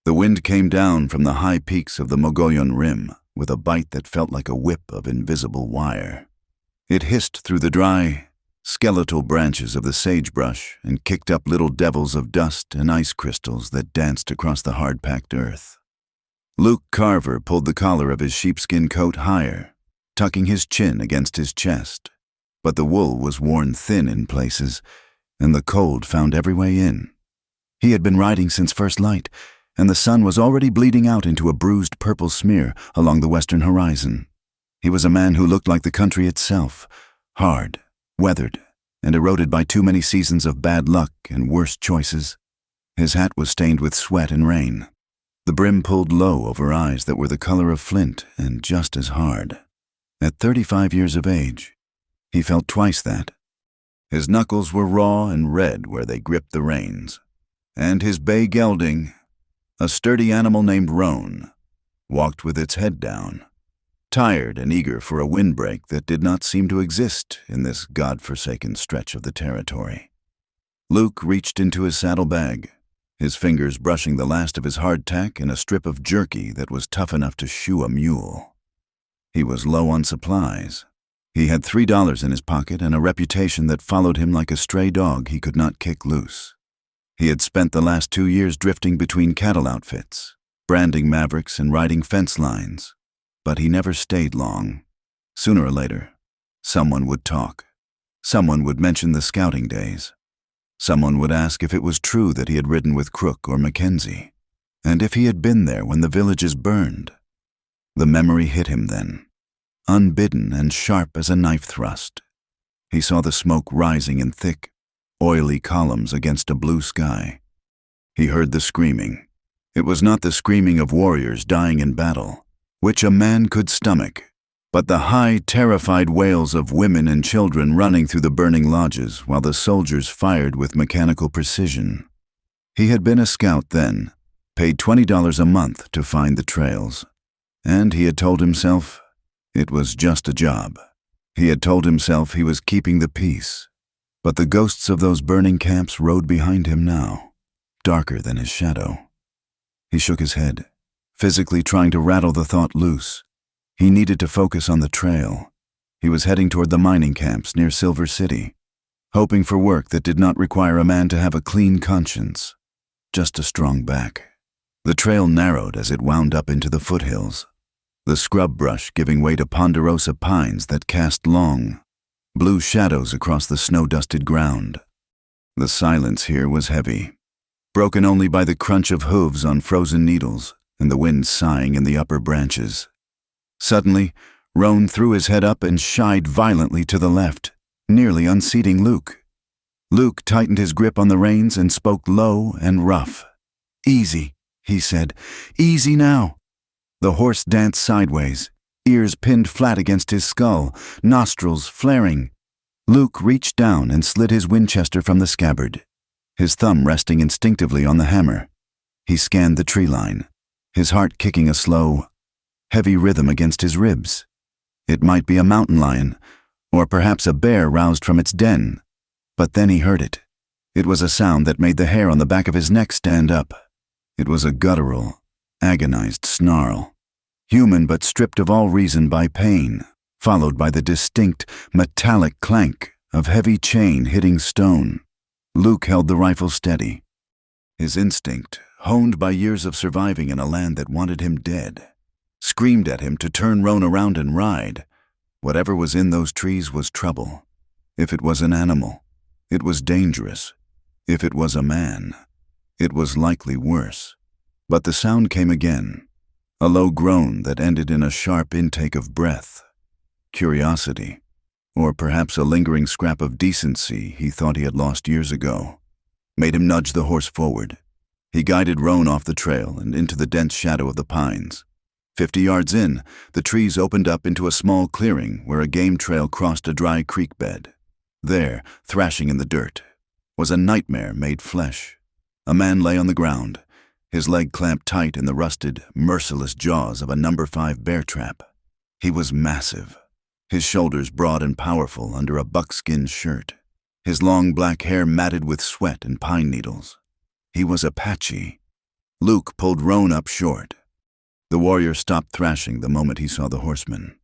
The wind came down from the high peaks of the Mogollon Rim with a bite that felt like a whip of invisible wire. It hissed through the dry, skeletal branches of the sagebrush and kicked up little devils of dust and ice crystals that danced across the hard-packed earth. Luke Carver pulled the collar of his sheepskin coat higher, tucking his chin against his chest, but the wool was worn thin in places, and the cold found every way in. He had been riding since first light, and the sun was already bleeding out into a bruised purple smear along the western horizon. He was a man who looked like the country itself, hard, weathered, and eroded by too many seasons of bad luck and worse choices. His hat was stained with sweat and rain. The brim pulled low over eyes that were the color of flint and just as hard. At 35 years of age, he felt twice that. His knuckles were raw and red where they gripped the reins, and his bay gelding, a sturdy animal named Roan, walked with its head down, tired and eager for a windbreak that did not seem to exist in this God-forsaken stretch of the territory. Luke reached into his saddlebag, his fingers brushing the last of his hardtack in a strip of jerky that was tough enough to shoe a mule. He was low on supplies. He had $3 in his pocket and a reputation that followed him like a stray dog he could not kick loose. He had spent the last 2 years drifting between cattle outfits, branding mavericks and riding fence lines, but he never stayed long. Sooner or later, someone would talk. Someone would mention the scouting days. Someone would ask if it was true that he had ridden with Crook or Mackenzie, and if he had been there when the villages burned. The memory hit him then, unbidden and sharp as a knife thrust. He saw the smoke rising in thick, oily columns against a blue sky. He heard the screaming. It was not the screaming of warriors dying in battle, which a man could stomach, but the high, terrified wails of women and children running through the burning lodges while the soldiers fired with mechanical precision. He had been a scout then, paid $20 a month to find the trails, and he had told himself it was just a job. He had told himself he was keeping the peace, but the ghosts of those burning camps rode behind him now, darker than his shadow. He shook his head, physically trying to rattle the thought loose. He needed to focus on the trail. He was heading toward the mining camps near Silver City, hoping for work that did not require a man to have a clean conscience, just a strong back. The trail narrowed as it wound up into the foothills, the scrub brush giving way to ponderosa pines that cast long, blue shadows across the snow-dusted ground. The silence here was heavy, broken only by the crunch of hooves on frozen needles and the wind sighing in the upper branches. Suddenly, Roan threw his head up and shied violently to the left, nearly unseating Luke. Luke tightened his grip on the reins and spoke low and rough. "Easy," he said. "Easy now." The horse danced sideways, ears pinned flat against his skull, nostrils flaring. Luke reached down and slid his Winchester from the scabbard, his thumb resting instinctively on the hammer. He scanned the tree line, his heart kicking a slow, heavy rhythm against his ribs. It might be a mountain lion, or perhaps a bear roused from its den. But then he heard it. It was a sound that made the hair on the back of his neck stand up. It was a guttural, agonized snarl, human but stripped of all reason by pain, followed by the distinct, metallic clank of heavy chain hitting stone. Luke held the rifle steady. His instinct, honed by years of surviving in a land that wanted him dead, screamed at him to turn Roan around and ride. Whatever was in those trees was trouble. If it was an animal, it was dangerous. If it was a man, it was likely worse. But the sound came again, a low groan that ended in a sharp intake of breath. Curiosity, or perhaps a lingering scrap of decency he thought he had lost years ago, made him nudge the horse forward. He guided Roan off the trail and into the dense shadow of the pines. 50 yards in, the trees opened up into a small clearing where a game trail crossed a dry creek bed. There, thrashing in the dirt, was a nightmare made flesh. A man lay on the ground, his leg clamped tight in the rusted, merciless jaws of a number 5 bear trap. He was massive, his shoulders broad and powerful under a buckskin shirt, his long black hair matted with sweat and pine needles. He was Apache, Luke pulled Roan up short. The warrior stopped thrashing the moment he saw the horseman.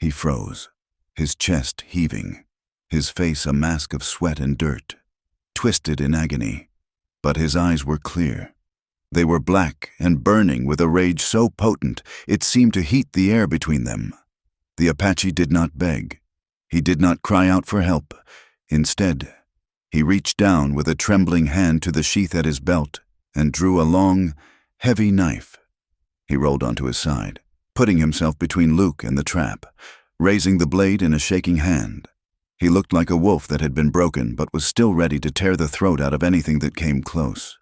He froze, his chest heaving, his face a mask of sweat and dirt, twisted in agony. But his eyes were clear. They were black and burning with a rage so potent it seemed to heat the air between them. The Apache did not beg. He did not cry out for help. Instead, he reached down with a trembling hand to the sheath at his belt and drew a long, heavy knife. He rolled onto his side, putting himself between Luke and the trap, raising the blade in a shaking hand. He looked like a wolf that had been broken but was still ready to tear the throat out of anything that came close.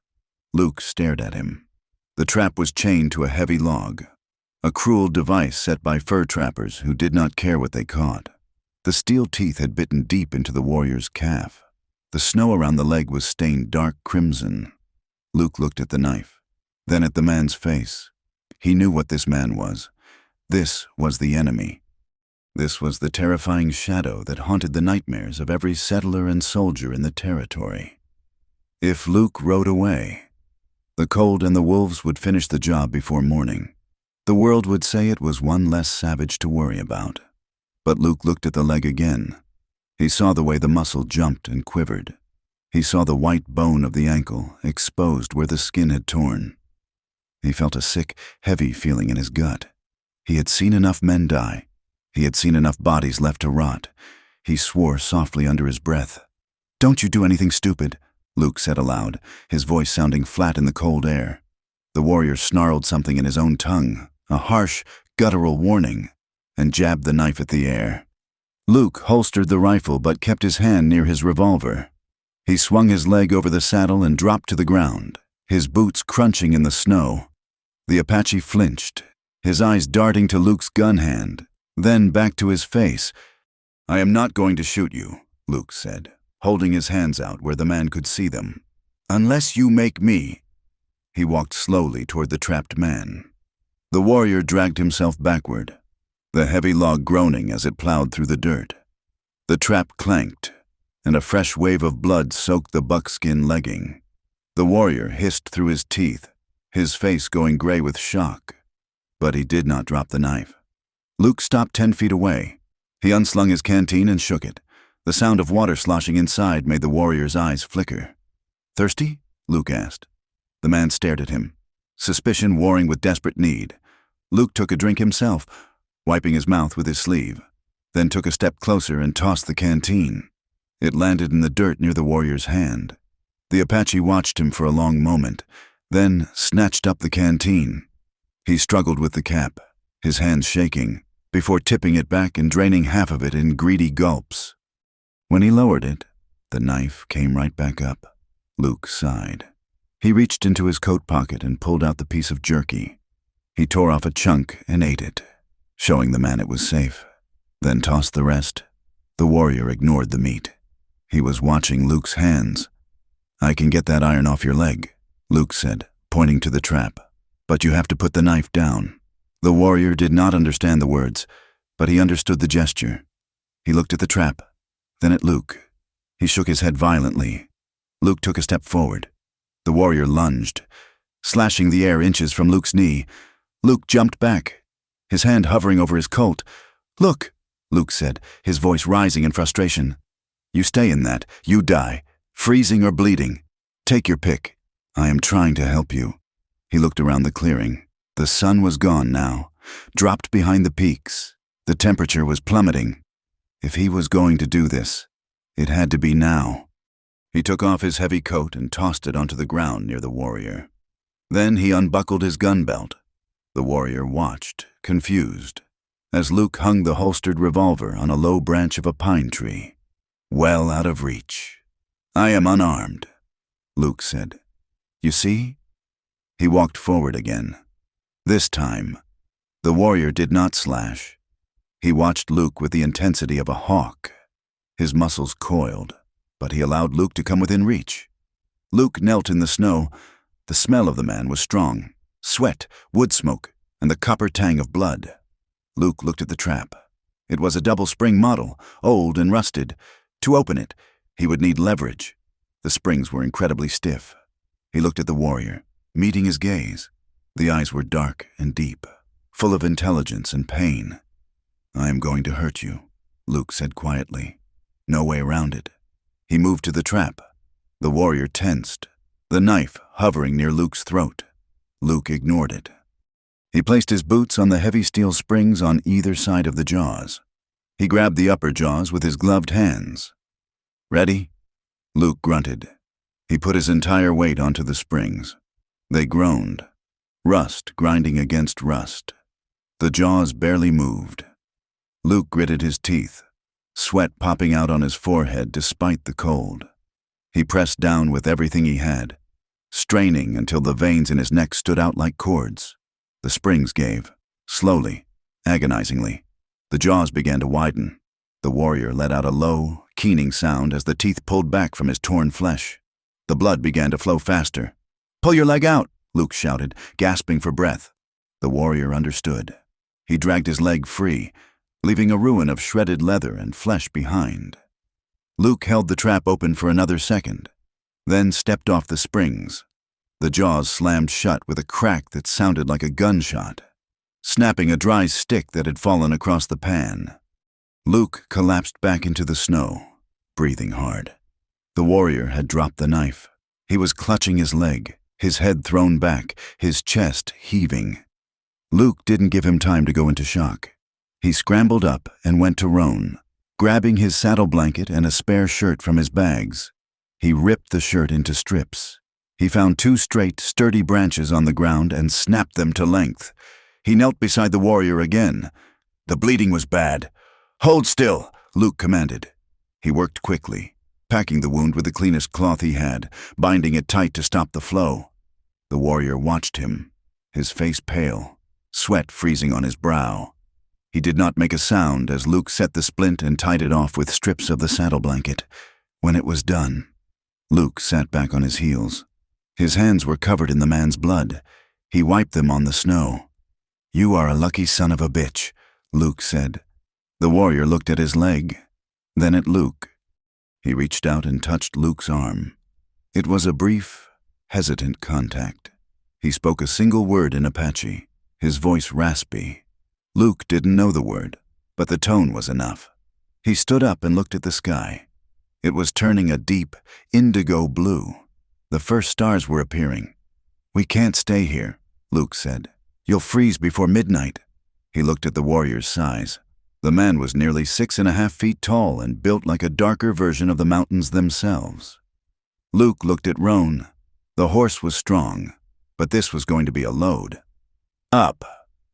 Luke stared at him. The trap was chained to a heavy log, a cruel device set by fur trappers who did not care what they caught. The steel teeth had bitten deep into the warrior's calf. The snow around the leg was stained dark crimson. Luke looked at the knife, then at the man's face. He knew what this man was. This was the enemy. This was the terrifying shadow that haunted the nightmares of every settler and soldier in the territory. If Luke rode away, the cold and the wolves would finish the job before morning. The world would say it was one less savage to worry about. But Luke looked at the leg again. He saw the way the muscle jumped and quivered. He saw the white bone of the ankle exposed where the skin had torn. He felt a sick, heavy feeling in his gut. He had seen enough men die. He had seen enough bodies left to rot. He swore softly under his breath. "Don't you do anything stupid," Luke said aloud, his voice sounding flat in the cold air. The warrior snarled something in his own tongue, a harsh, guttural warning, and jabbed the knife at the air. Luke holstered the rifle but kept his hand near his revolver. He swung his leg over the saddle and dropped to the ground, his boots crunching in the snow. The Apache flinched, his eyes darting to Luke's gun hand, then back to his face. "I am not going to shoot you," Luke said, holding his hands out where the man could see them. "Unless you make me." He walked slowly toward the trapped man. The warrior dragged himself backward, the heavy log groaning as it plowed through the dirt. The trap clanked, and a fresh wave of blood soaked the buckskin legging. The warrior hissed through his teeth, his face going gray with shock. But he did not drop the knife. Luke stopped 10 feet away. He unslung his canteen and shook it. The sound of water sloshing inside made the warrior's eyes flicker. "Thirsty?" Luke asked. The man stared at him, suspicion warring with desperate need. Luke took a drink himself, wiping his mouth with his sleeve, then took a step closer and tossed the canteen. It landed in the dirt near the warrior's hand. The Apache watched him for a long moment, then snatched up the canteen. He struggled with the cap, his hands shaking, before tipping it back and draining half of it in greedy gulps. When he lowered it, the knife came right back up. Luke sighed. He reached into his coat pocket and pulled out the piece of jerky. He tore off a chunk and ate it, showing the man it was safe, then tossed the rest. The warrior ignored the meat. He was watching Luke's hands. "I can get that iron off your leg," Luke said, pointing to the trap. "But you have to put the knife down." The warrior did not understand the words, but he understood the gesture. He looked at the trap, then at Luke. He shook his head violently. Luke took a step forward. The warrior lunged, slashing the air inches from Luke's knee. Luke jumped back, his hand hovering over his colt. "Look," Luke said, his voice rising in frustration. "You stay in that, you die, freezing or bleeding. Take your pick. I am trying to help you." He looked around the clearing. The sun was gone now, dropped behind the peaks. The temperature was plummeting. If he was going to do this, it had to be now. He took off his heavy coat and tossed it onto the ground near the warrior. Then he unbuckled his gun belt. The warrior watched, confused, as Luke hung the holstered revolver on a low branch of a pine tree, well out of reach. "I am unarmed," Luke said. "You see?" He walked forward again. This time, the warrior did not slash. He watched Luke with the intensity of a hawk. His muscles coiled, but he allowed Luke to come within reach. Luke knelt in the snow. The smell of the man was strong. Sweat, wood smoke, and the copper tang of blood. Luke looked at the trap. It was a double-spring model, old and rusted. To open it, he would need leverage. The springs were incredibly stiff. He looked at the warrior. meeting his gaze. The eyes were dark and deep, full of intelligence and pain. "I am going to hurt you," Luke said quietly. No way around it. He moved to the trap. The warrior tensed, the knife hovering near Luke's throat. Luke ignored it. He placed his boots on the heavy steel springs on either side of the jaws. He grabbed the upper jaws with his gloved hands. "Ready?" Luke grunted. He put his entire weight onto the springs. They groaned, rust grinding against rust. The jaws barely moved. Luke gritted his teeth, sweat popping out on his forehead despite the cold. He pressed down with everything he had, straining until the veins in his neck stood out like cords. The springs gave, slowly, agonizingly. The jaws began to widen. The warrior let out a low, keening sound as the teeth pulled back from his torn flesh. The blood began to flow faster. "Pull your leg out," Luke shouted, gasping for breath. The warrior understood. He dragged his leg free, leaving a ruin of shredded leather and flesh behind. Luke held the trap open for another second, then stepped off the springs. The jaws slammed shut with a crack that sounded like a gunshot, snapping a dry stick that had fallen across the pan. Luke collapsed back into the snow, breathing hard. The warrior had dropped the knife. He was clutching his leg, his head thrown back, his chest heaving. Luke didn't give him time to go into shock. He scrambled up and went to Roan, grabbing his saddle blanket and a spare shirt from his bags. He ripped the shirt into strips. He found 2 straight, sturdy branches on the ground and snapped them to length. He knelt beside the warrior again. The bleeding was bad. "Hold still," Luke commanded. He worked quickly, packing the wound with the cleanest cloth he had, binding it tight to stop the flow. The warrior watched him, his face pale, sweat freezing on his brow. He did not make a sound as Luke set the splint and tied it off with strips of the saddle blanket. When it was done, Luke sat back on his heels. His hands were covered in the man's blood. He wiped them on the snow. "You are a lucky son of a bitch," Luke said. The warrior looked at his leg, then at Luke. He reached out and touched Luke's arm. It was a brief, hesitant contact. He spoke a single word in Apache, his voice raspy. Luke didn't know the word, but the tone was enough. He stood up and looked at the sky. It was turning a deep, indigo blue. The first stars were appearing. "We can't stay here," Luke said. "You'll freeze before midnight." He looked at the warrior's size. The man was nearly 6.5 feet tall and built like a darker version of the mountains themselves. Luke looked at Roan. The horse was strong, but this was going to be a load. "Up,"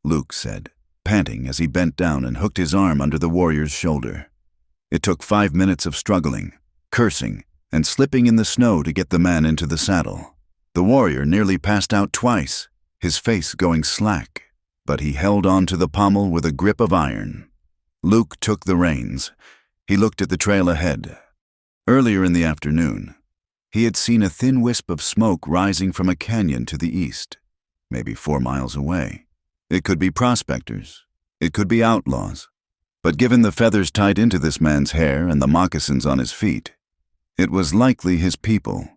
Luke said, panting as he bent down and hooked his arm under the warrior's shoulder. It took 5 minutes of struggling, cursing, and slipping in the snow to get the man into the saddle. The warrior nearly passed out twice, his face going slack, but he held on to the pommel with a grip of iron. Luke took the reins. He looked at the trail ahead. Earlier in the afternoon, he had seen a thin wisp of smoke rising from a canyon to the east, maybe 4 miles away. It could be prospectors. It could be outlaws. But given the feathers tied into this man's hair and the moccasins on his feet, it was likely his people.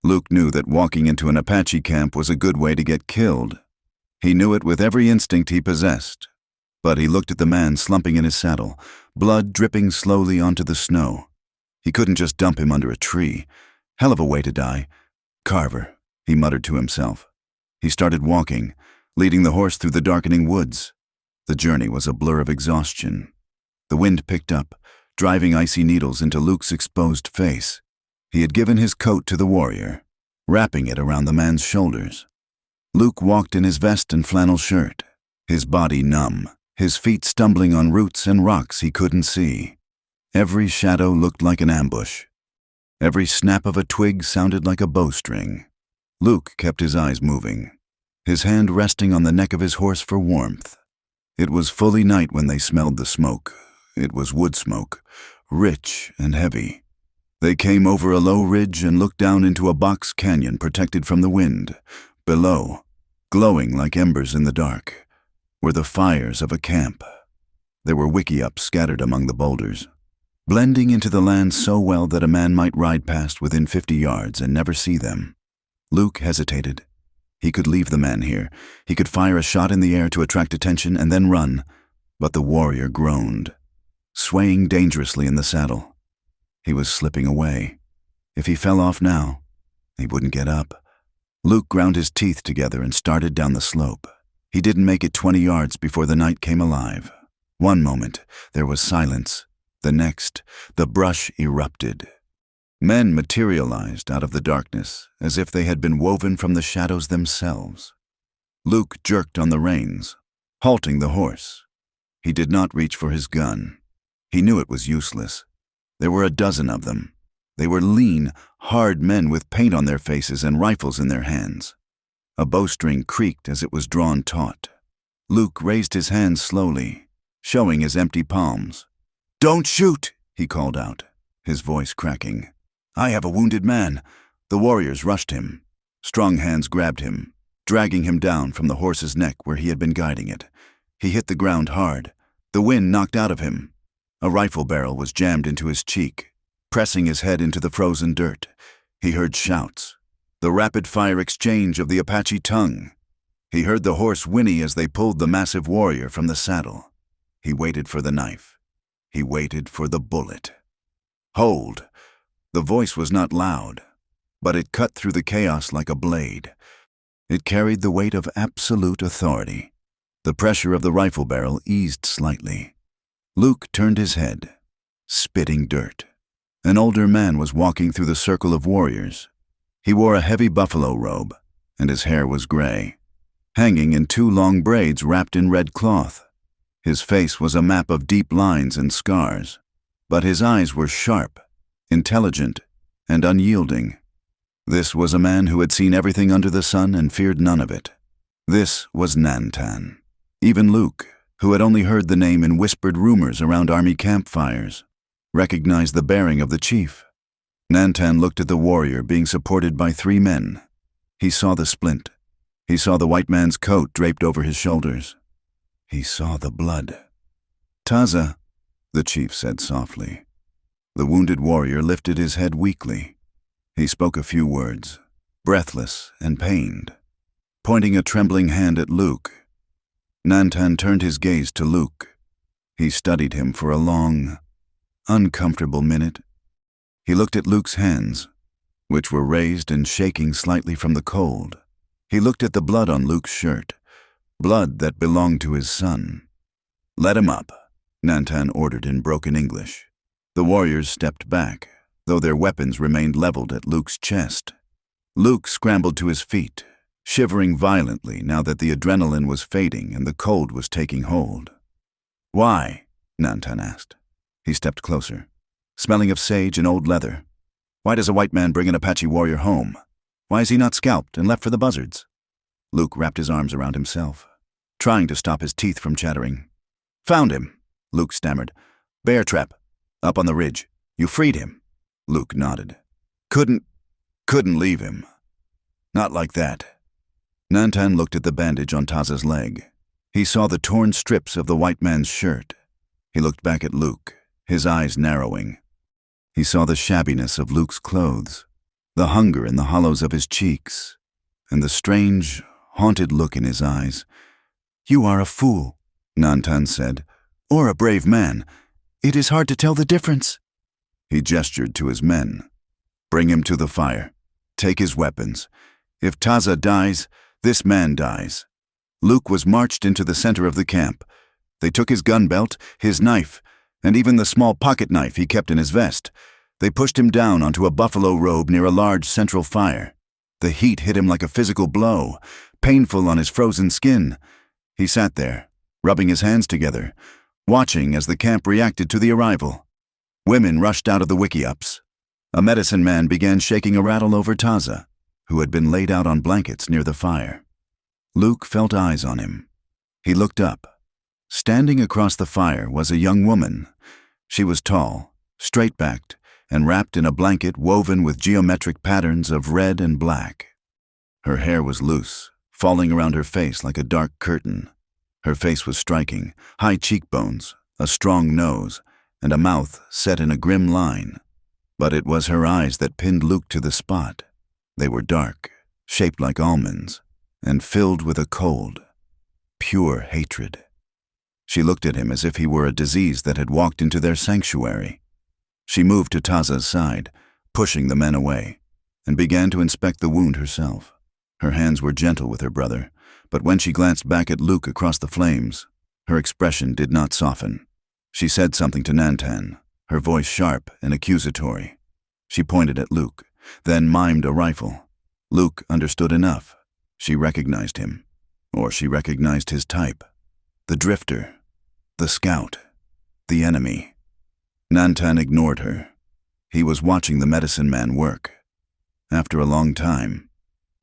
Luke knew that walking into an Apache camp was a good way to get killed. He knew it with every instinct he possessed. But he looked at the man slumping in his saddle, blood dripping slowly onto the snow. He couldn't just dump him under a tree. Hell of a way to die. "Carver," he muttered to himself. He started walking, leading the horse through the darkening woods. The journey was a blur of exhaustion. The wind picked up, driving icy needles into Luke's exposed face. He had given his coat to the warrior, wrapping it around the man's shoulders. Luke walked in his vest and flannel shirt, his body numb, his feet stumbling on roots and rocks he couldn't see. Every shadow looked like an ambush. Every snap of a twig sounded like a bowstring. Luke kept his eyes moving, his hand resting on the neck of his horse for warmth. It was fully night when they smelled the smoke. It was wood smoke, rich and heavy. They came over a low ridge and looked down into a box canyon protected from the wind. Below, glowing like embers in the dark, were the fires of a camp. There were wickiups scattered among the boulders, blending into the land so well that a man might ride past within 50 yards and never see them. Luke hesitated. He could leave the man here. He could fire a shot in the air to attract attention and then run. But the warrior groaned, swaying dangerously in the saddle. He was slipping away. If he fell off now, he wouldn't get up. Luke ground his teeth together and started down the slope. He didn't make it 20 yards before the night came alive. One moment, there was silence. The next, the brush erupted. Men materialized out of the darkness as if they had been woven from the shadows themselves. Luke jerked on the reins, halting the horse. He did not reach for his gun. He knew it was useless. There were a dozen of them. They were lean, hard men with paint on their faces and rifles in their hands. A bowstring creaked as it was drawn taut. Luke raised his hands slowly, showing his empty palms. "Don't shoot!" he called out, his voice cracking. "I have a wounded man." The warriors rushed him. Strong hands grabbed him, dragging him down from the horse's neck where he had been guiding it. He hit the ground hard. The wind knocked out of him. A rifle barrel was jammed into his cheek, pressing his head into the frozen dirt. He heard shouts, the rapid-fire exchange of the Apache tongue. He heard the horse whinny as they pulled the massive warrior from the saddle. He waited for the knife. He waited for the bullet. "Hold!" The voice was not loud, but it cut through the chaos like a blade. It carried the weight of absolute authority. The pressure of the rifle barrel eased slightly. Luke turned his head, spitting dirt. An older man was walking through the circle of warriors. He wore a heavy buffalo robe, and his hair was gray, hanging in 2 long braids wrapped in red cloth. His face was a map of deep lines and scars, but his eyes were sharp, intelligent, and unyielding. This was a man who had seen everything under the sun and feared none of it. This was Nantan. Even Luke, who had only heard the name in whispered rumors around army campfires, recognized the bearing of the chief. Nantan looked at the warrior being supported by 3 men. He saw the splint. He saw the white man's coat draped over his shoulders. He saw the blood. "Taza," the chief said softly. The wounded warrior lifted his head weakly. He spoke a few words, breathless and pained, pointing a trembling hand at Luke. Nantan turned his gaze to Luke. He studied him for a long, uncomfortable minute. He looked at Luke's hands, which were raised and shaking slightly from the cold. He looked at the blood on Luke's shirt, blood that belonged to his son. "Let him up," Nantan ordered in broken English. The warriors stepped back, though their weapons remained leveled at Luke's chest. Luke scrambled to his feet, shivering violently now that the adrenaline was fading and the cold was taking hold. "Why?" Nantan asked. He stepped closer, smelling of sage and old leather. "Why does a white man bring an Apache warrior home? Why is he not scalped and left for the buzzards?" Luke wrapped his arms around himself, trying to stop his teeth from chattering. "Found him," Luke stammered. "Bear trap. Up on the ridge. You freed him." Luke nodded. Couldn't leave him. Not like that." Nantan looked at the bandage on Taza's leg. He saw the torn strips of the white man's shirt. He looked back at Luke, his eyes narrowing. He saw the shabbiness of Luke's clothes, the hunger in the hollows of his cheeks, and the strange, haunted look in his eyes. "You are a fool," Nantan said, "or a brave man. It is hard to tell the difference." He gestured to his men. "Bring him to the fire. Take his weapons. If Taza dies, this man dies." Luke was marched into the center of the camp. They took his gun belt, his knife, and even the small pocket knife he kept in his vest. They pushed him down onto a buffalo robe near a large central fire. The heat hit him like a physical blow, painful on his frozen skin. He sat there, rubbing his hands together, watching as the camp reacted to the arrival. Women rushed out of the wickiups. A medicine man began shaking a rattle over Taza, who had been laid out on blankets near the fire. Luke felt eyes on him. He looked up. Standing across the fire was a young woman. She was tall, straight-backed, and wrapped in a blanket woven with geometric patterns of red and black. Her hair was loose, falling around her face like a dark curtain. Her face was striking, high cheekbones, a strong nose, and a mouth set in a grim line. But it was her eyes that pinned Luke to the spot. They were dark, shaped like almonds, and filled with a cold, pure hatred. She looked at him as if he were a disease that had walked into their sanctuary. She moved to Taza's side, pushing the men away, and began to inspect the wound herself. Her hands were gentle with her brother, but when she glanced back at Luke across the flames, her expression did not soften. She said something to Nantan, her voice sharp and accusatory. She pointed at Luke, then mimed a rifle. Luke understood enough. She recognized him, or she recognized his type. The drifter, the scout, the enemy. Nantan ignored her. He was watching the medicine man work. After a long time,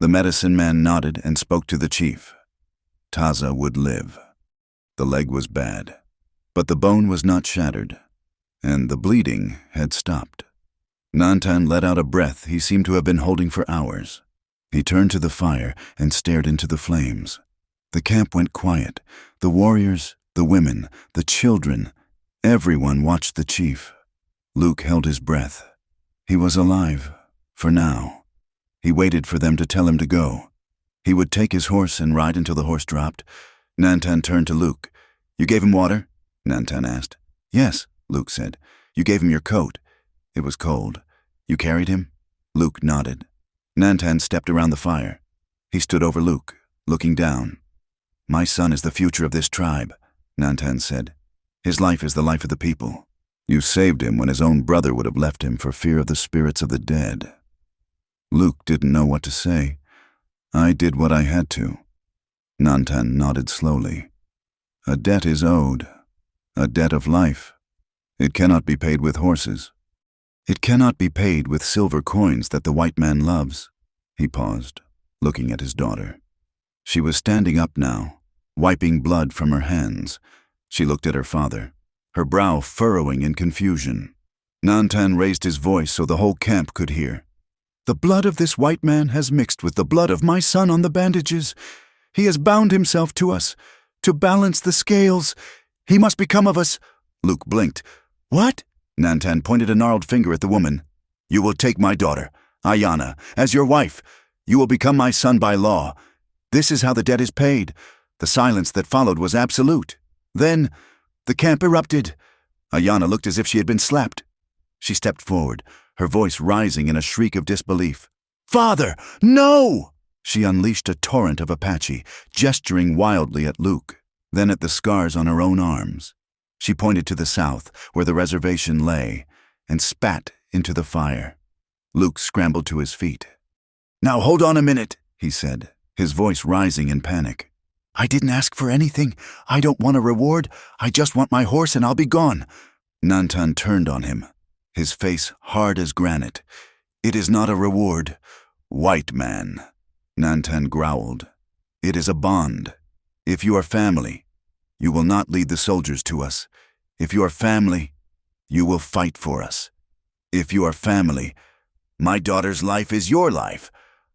the medicine man nodded and spoke to the chief. Taza would live. The leg was bad, but the bone was not shattered, and the bleeding had stopped. Nantan let out a breath he seemed to have been holding for hours. He turned to the fire and stared into the flames. The camp went quiet. The warriors, the women, the children, everyone watched the chief. Luke held his breath. He was alive, for now. He waited for them to tell him to go. He would take his horse and ride until the horse dropped. Nantan turned to Luke. "You gave him water?" Nantan asked. "Yes," Luke said. "You gave him your coat. It was cold. You carried him?" Luke nodded. Nantan stepped around the fire. He stood over Luke, looking down. "My son is the future of this tribe," Nantan said. "His life is the life of the people. You saved him when his own brother would have left him for fear of the spirits of the dead." Luke didn't know what to say. "I did what I had to." Nantan nodded slowly. "A debt is owed. A debt of life. It cannot be paid with horses. It cannot be paid with silver coins that the white man loves." He paused, looking at his daughter. She was standing up now, wiping blood from her hands. She looked at her father, her brow furrowing in confusion. Nantan raised his voice so the whole camp could hear. "The blood of this white man has mixed with the blood of my son on the bandages. He has bound himself to us, to balance the scales. He must become of us." Luke blinked. "What?" Nantan pointed a gnarled finger at the woman. "You will take my daughter, Ayana, as your wife. You will become my son by law. This is how the debt is paid." The silence that followed was absolute. Then, the camp erupted. Ayana looked as if she had been slapped. She stepped forward, her voice rising in a shriek of disbelief. "Father, no!" She unleashed a torrent of Apache, gesturing wildly at Luke, then at the scars on her own arms. She pointed to the south, where the reservation lay, and spat into the fire. Luke scrambled to his feet. "Now hold on a minute," he said, his voice rising in panic. "I didn't ask for anything. I don't want a reward. I just want my horse and I'll be gone." Nantan turned on him, his face hard as granite. "It is not a reward, white man," Nantan growled. "It is a bond. If you are family, you will not lead the soldiers to us. If you are family, you will fight for us. If you are family, my daughter's life is your life."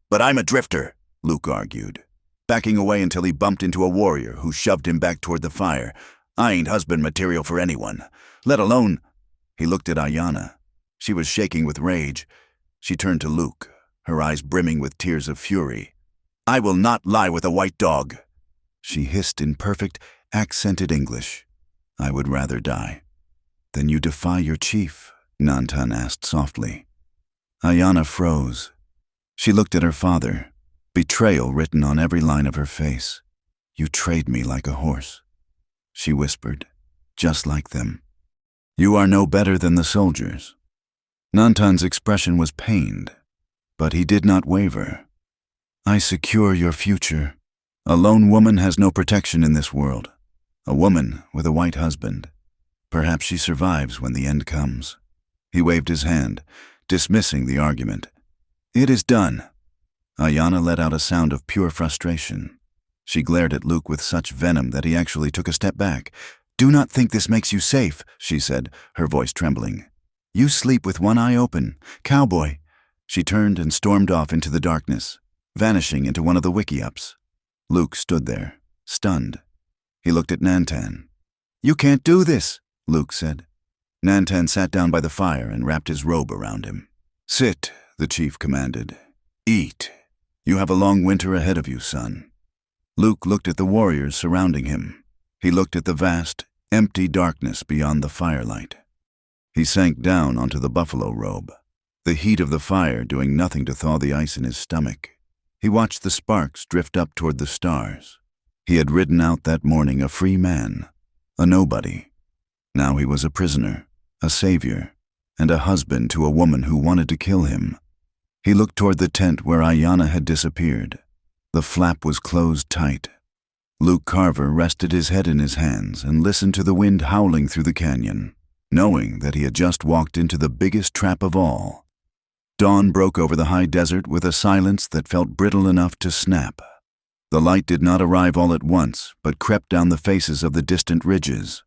"But I'm a drifter," Luke argued, backing away until he bumped into a warrior who shoved him back toward the fire. "I ain't husband material for anyone, let alone—" He looked at Ayana. She was shaking with rage. She turned to Luke, her eyes brimming with tears of fury. "I will not lie with a white dog." She hissed in perfect, accented English. "I would rather die." "Then you defy your chief?" Nantan asked softly. Ayana froze. She looked at her father, betrayal written on every line of her face. "You trade me like a horse," she whispered, "just like them. You are no better than the soldiers." Nantan's expression was pained, but he did not waver. "I secure your future. A lone woman has no protection in this world. A woman with a white husband. Perhaps she survives when the end comes." He waved his hand, dismissing the argument. "It is done." Ayana let out a sound of pure frustration. She glared at Luke with such venom that he actually took a step back. "Do not think this makes you safe," she said, her voice trembling. "You sleep with one eye open. Cowboy." She turned and stormed off into the darkness, vanishing into one of the wiki-ups. Luke stood there, stunned. He looked at Nantan. "You can't do this," Luke said. Nantan sat down by the fire and wrapped his robe around him. "Sit," the chief commanded. "Eat. You have a long winter ahead of you, son." Luke looked at the warriors surrounding him. He looked at the vast, empty darkness beyond the firelight. He sank down onto the buffalo robe, the heat of the fire doing nothing to thaw the ice in his stomach. He watched the sparks drift up toward the stars. He had ridden out that morning a free man, a nobody. Now he was a prisoner, a savior, and a husband to a woman who wanted to kill him. He looked toward the tent where Ayanna had disappeared. The flap was closed tight. Luke Carver rested his head in his hands and listened to the wind howling through the canyon, knowing that he had just walked into the biggest trap of all. Dawn broke over the high desert with a silence that felt brittle enough to snap. The light did not arrive all at once, but crept down the faces of the distant ridges,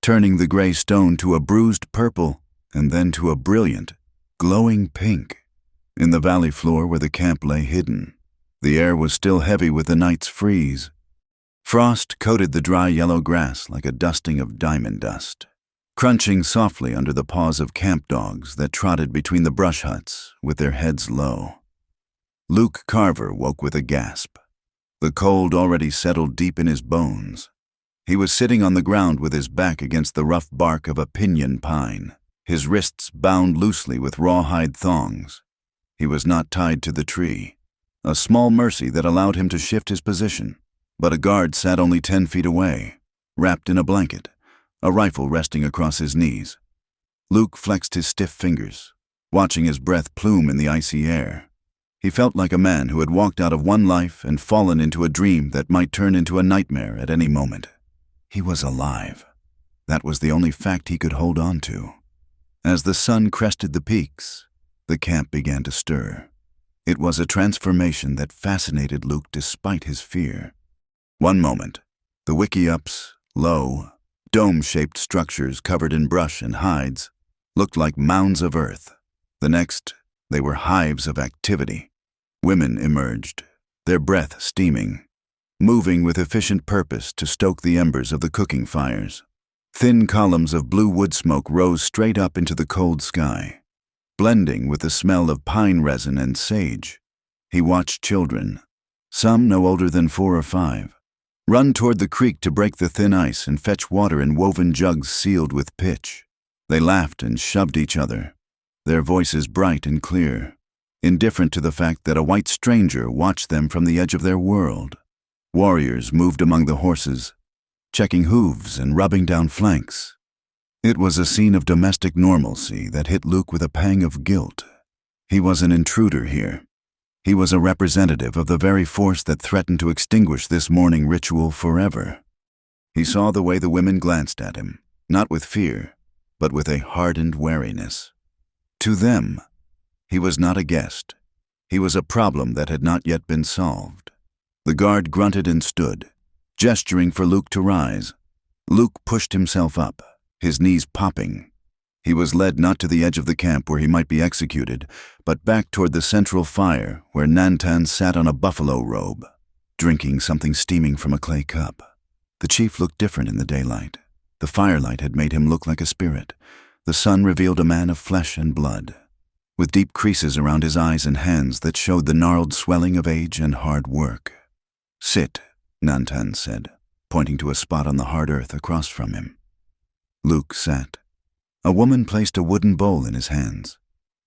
turning the gray stone to a bruised purple and then to a brilliant, glowing pink. In the valley floor where the camp lay hidden, the air was still heavy with the night's freeze. Frost coated the dry yellow grass like a dusting of diamond dust, crunching softly under the paws of camp dogs that trotted between the brush huts with their heads low. Luke Carver woke with a gasp. The cold already settled deep in his bones. He was sitting on the ground with his back against the rough bark of a pinyon pine, his wrists bound loosely with rawhide thongs. He was not tied to the tree, a small mercy that allowed him to shift his position, but a guard sat only 10 feet away, wrapped in a blanket, a rifle resting across his knees. Luke flexed his stiff fingers, watching his breath plume in the icy air. He felt like a man who had walked out of one life and fallen into a dream that might turn into a nightmare at any moment. He was alive. That was the only fact he could hold on to. As the sun crested the peaks, the camp began to stir. It was a transformation that fascinated Luke despite his fear. One moment, the wickiups, low, dome-shaped structures covered in brush and hides, looked like mounds of earth. The next, they were hives of activity. Women emerged, their breath steaming, moving with efficient purpose to stoke the embers of the cooking fires. Thin columns of blue wood smoke rose straight up into the cold sky, blending with the smell of pine resin and sage. He watched children, some no older than 4 or 5, run toward the creek to break the thin ice and fetch water in woven jugs sealed with pitch. They laughed and shoved each other, their voices bright and clear, indifferent to the fact that a white stranger watched them from the edge of their world. Warriors moved among the horses, checking hooves and rubbing down flanks. It was a scene of domestic normalcy that hit Luke with a pang of guilt. He was an intruder here. He was a representative of the very force that threatened to extinguish this morning ritual forever. He saw the way the women glanced at him, not with fear, but with a hardened wariness. To them, he was not a guest. He was a problem that had not yet been solved. The guard grunted and stood, gesturing for Luke to rise. Luke pushed himself up, his knees popping. He was led not to the edge of the camp where he might be executed, but back toward the central fire where Nantan sat on a buffalo robe, drinking something steaming from a clay cup. The chief looked different in the daylight. The firelight had made him look like a spirit. The sun revealed a man of flesh and blood, with deep creases around his eyes and hands that showed the gnarled swelling of age and hard work. "Sit," Nantan said, pointing to a spot on the hard earth across from him. Luke sat. A woman placed a wooden bowl in his hands.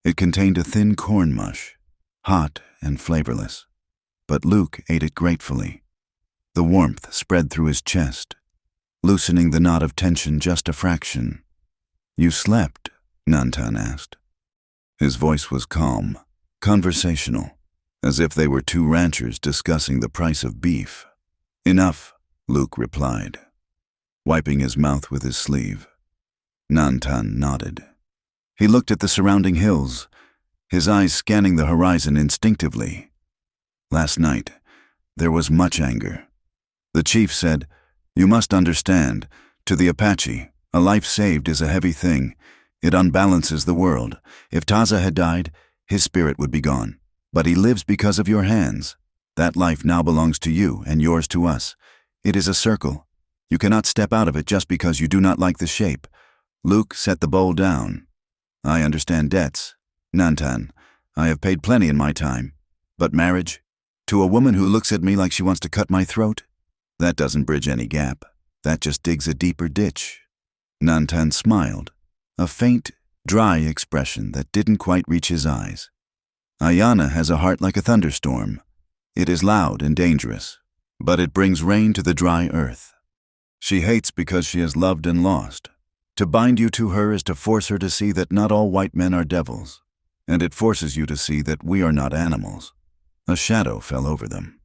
It contained a thin corn mush, hot and flavorless, but Luke ate it gratefully. The warmth spread through his chest, loosening the knot of tension just a fraction. "You slept?" Nantan asked. His voice was calm, conversational, as if they were 2 ranchers discussing the price of beef. "Enough," Luke replied, wiping his mouth with his sleeve. Nantan nodded. He looked at the surrounding hills, his eyes scanning the horizon instinctively. Last night, there was much anger. The chief said, "You must understand, to the Apache, a life saved is a heavy thing. It unbalances the world. If Taza had died, his spirit would be gone. But he lives because of your hands. That life now belongs to you and yours to us. It is a circle. You cannot step out of it just because you do not like the shape." Luke set the bowl down. "I understand debts. Nantan, I have paid plenty in my time. But marriage? To a woman who looks at me like she wants to cut my throat? That doesn't bridge any gap. That just digs a deeper ditch. Nantan smiled, a faint, dry expression that didn't quite reach his eyes. Ayana has a heart like a thunderstorm. It is loud and dangerous, but it brings rain to the dry earth. She hates because she has loved and lost. To bind you to her is to force her to see that not all white men are devils, and it forces you to see that we are not animals. A shadow fell over them.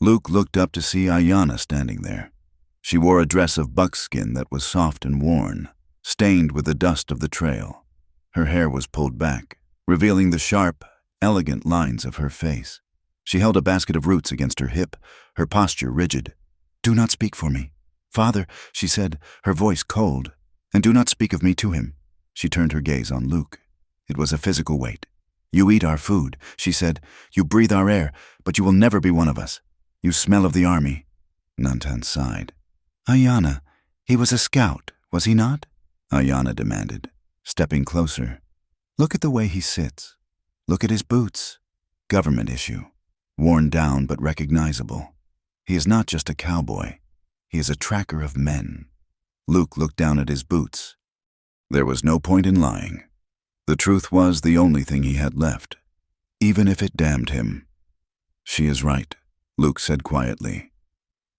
Luke looked up to see Ayana standing there. She wore a dress of buckskin that was soft and worn, stained with the dust of the trail. Her hair was pulled back, revealing the sharp, elegant lines of her face. She held a basket of roots against her hip, her posture rigid. "Do not speak for me. Father," she said, her voice cold, "and do not speak of me to him." She turned her gaze on Luke. It was a physical weight. "You eat our food," she said. "You breathe our air, but you will never be one of us. You smell of the army." Nantan sighed. "Ayana, he was a scout, was he not?" Ayana demanded, stepping closer. "Look at the way he sits. Look at his boots. Government issue. Worn down but recognizable. He is not just a cowboy. He is a tracker of men." Luke looked down at his boots. There was no point in lying. The truth was the only thing he had left, even if it damned him. "She is right," Luke said quietly.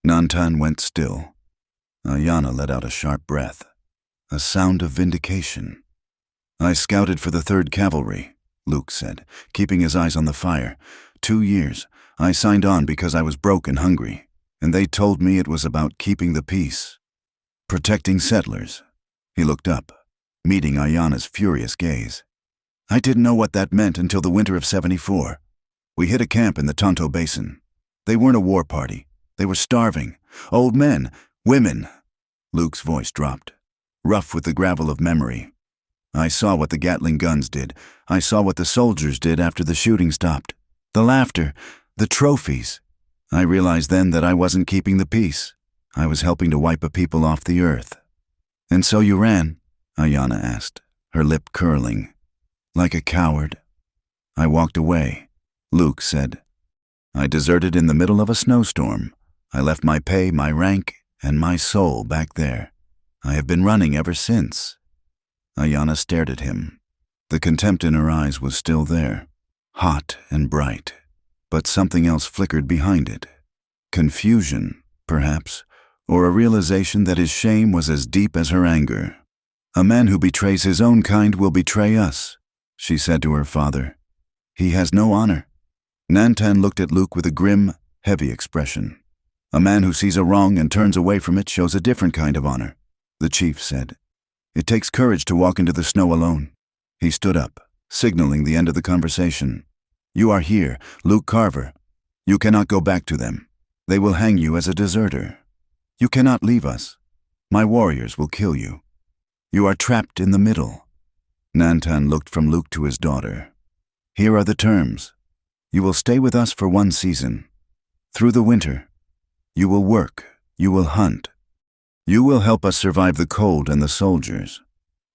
Nantan went still. Ayana let out a sharp breath, a sound of vindication. "I scouted for the 3rd Cavalry," Luke said, keeping his eyes on the fire. 2 years. I signed on because I was broke and hungry, and they told me it was about keeping the peace. Protecting settlers." He looked up, meeting Ayana's furious gaze. "I didn't know what that meant until the winter of '74. We hit a camp in the Tonto Basin. They weren't a war party. They were starving. Old men, women." Luke's voice dropped, rough with the gravel of memory. "I saw what the Gatling guns did. I saw what the soldiers did after the shooting stopped. The laughter, the trophies. I realized then that I wasn't keeping the peace. I was helping to wipe a people off the earth." "And so you ran?" Ayana asked, her lip curling. "Like a coward." "I walked away," Luke said. "I deserted in the middle of a snowstorm. I left my pay, my rank, and my soul back there. I have been running ever since." Ayana stared at him. The contempt in her eyes was still there, hot and bright, but something else flickered behind it. Confusion, perhaps, or a realization that his shame was as deep as her anger. "A man who betrays his own kind will betray us," she said to her father. "He has no honor." Nantan looked at Luke with a grim, heavy expression. "A man who sees a wrong and turns away from it shows a different kind of honor," the chief said. "It takes courage to walk into the snow alone." He stood up, signaling the end of the conversation. "You are here, Luke Carver. You cannot go back to them. They will hang you as a deserter. You cannot leave us. My warriors will kill you. You are trapped in the middle." Nantan looked from Luke to his daughter. "Here are the terms. You will stay with us for 1 season. Through the winter. You will work. You will hunt. You will help us survive the cold and the soldiers.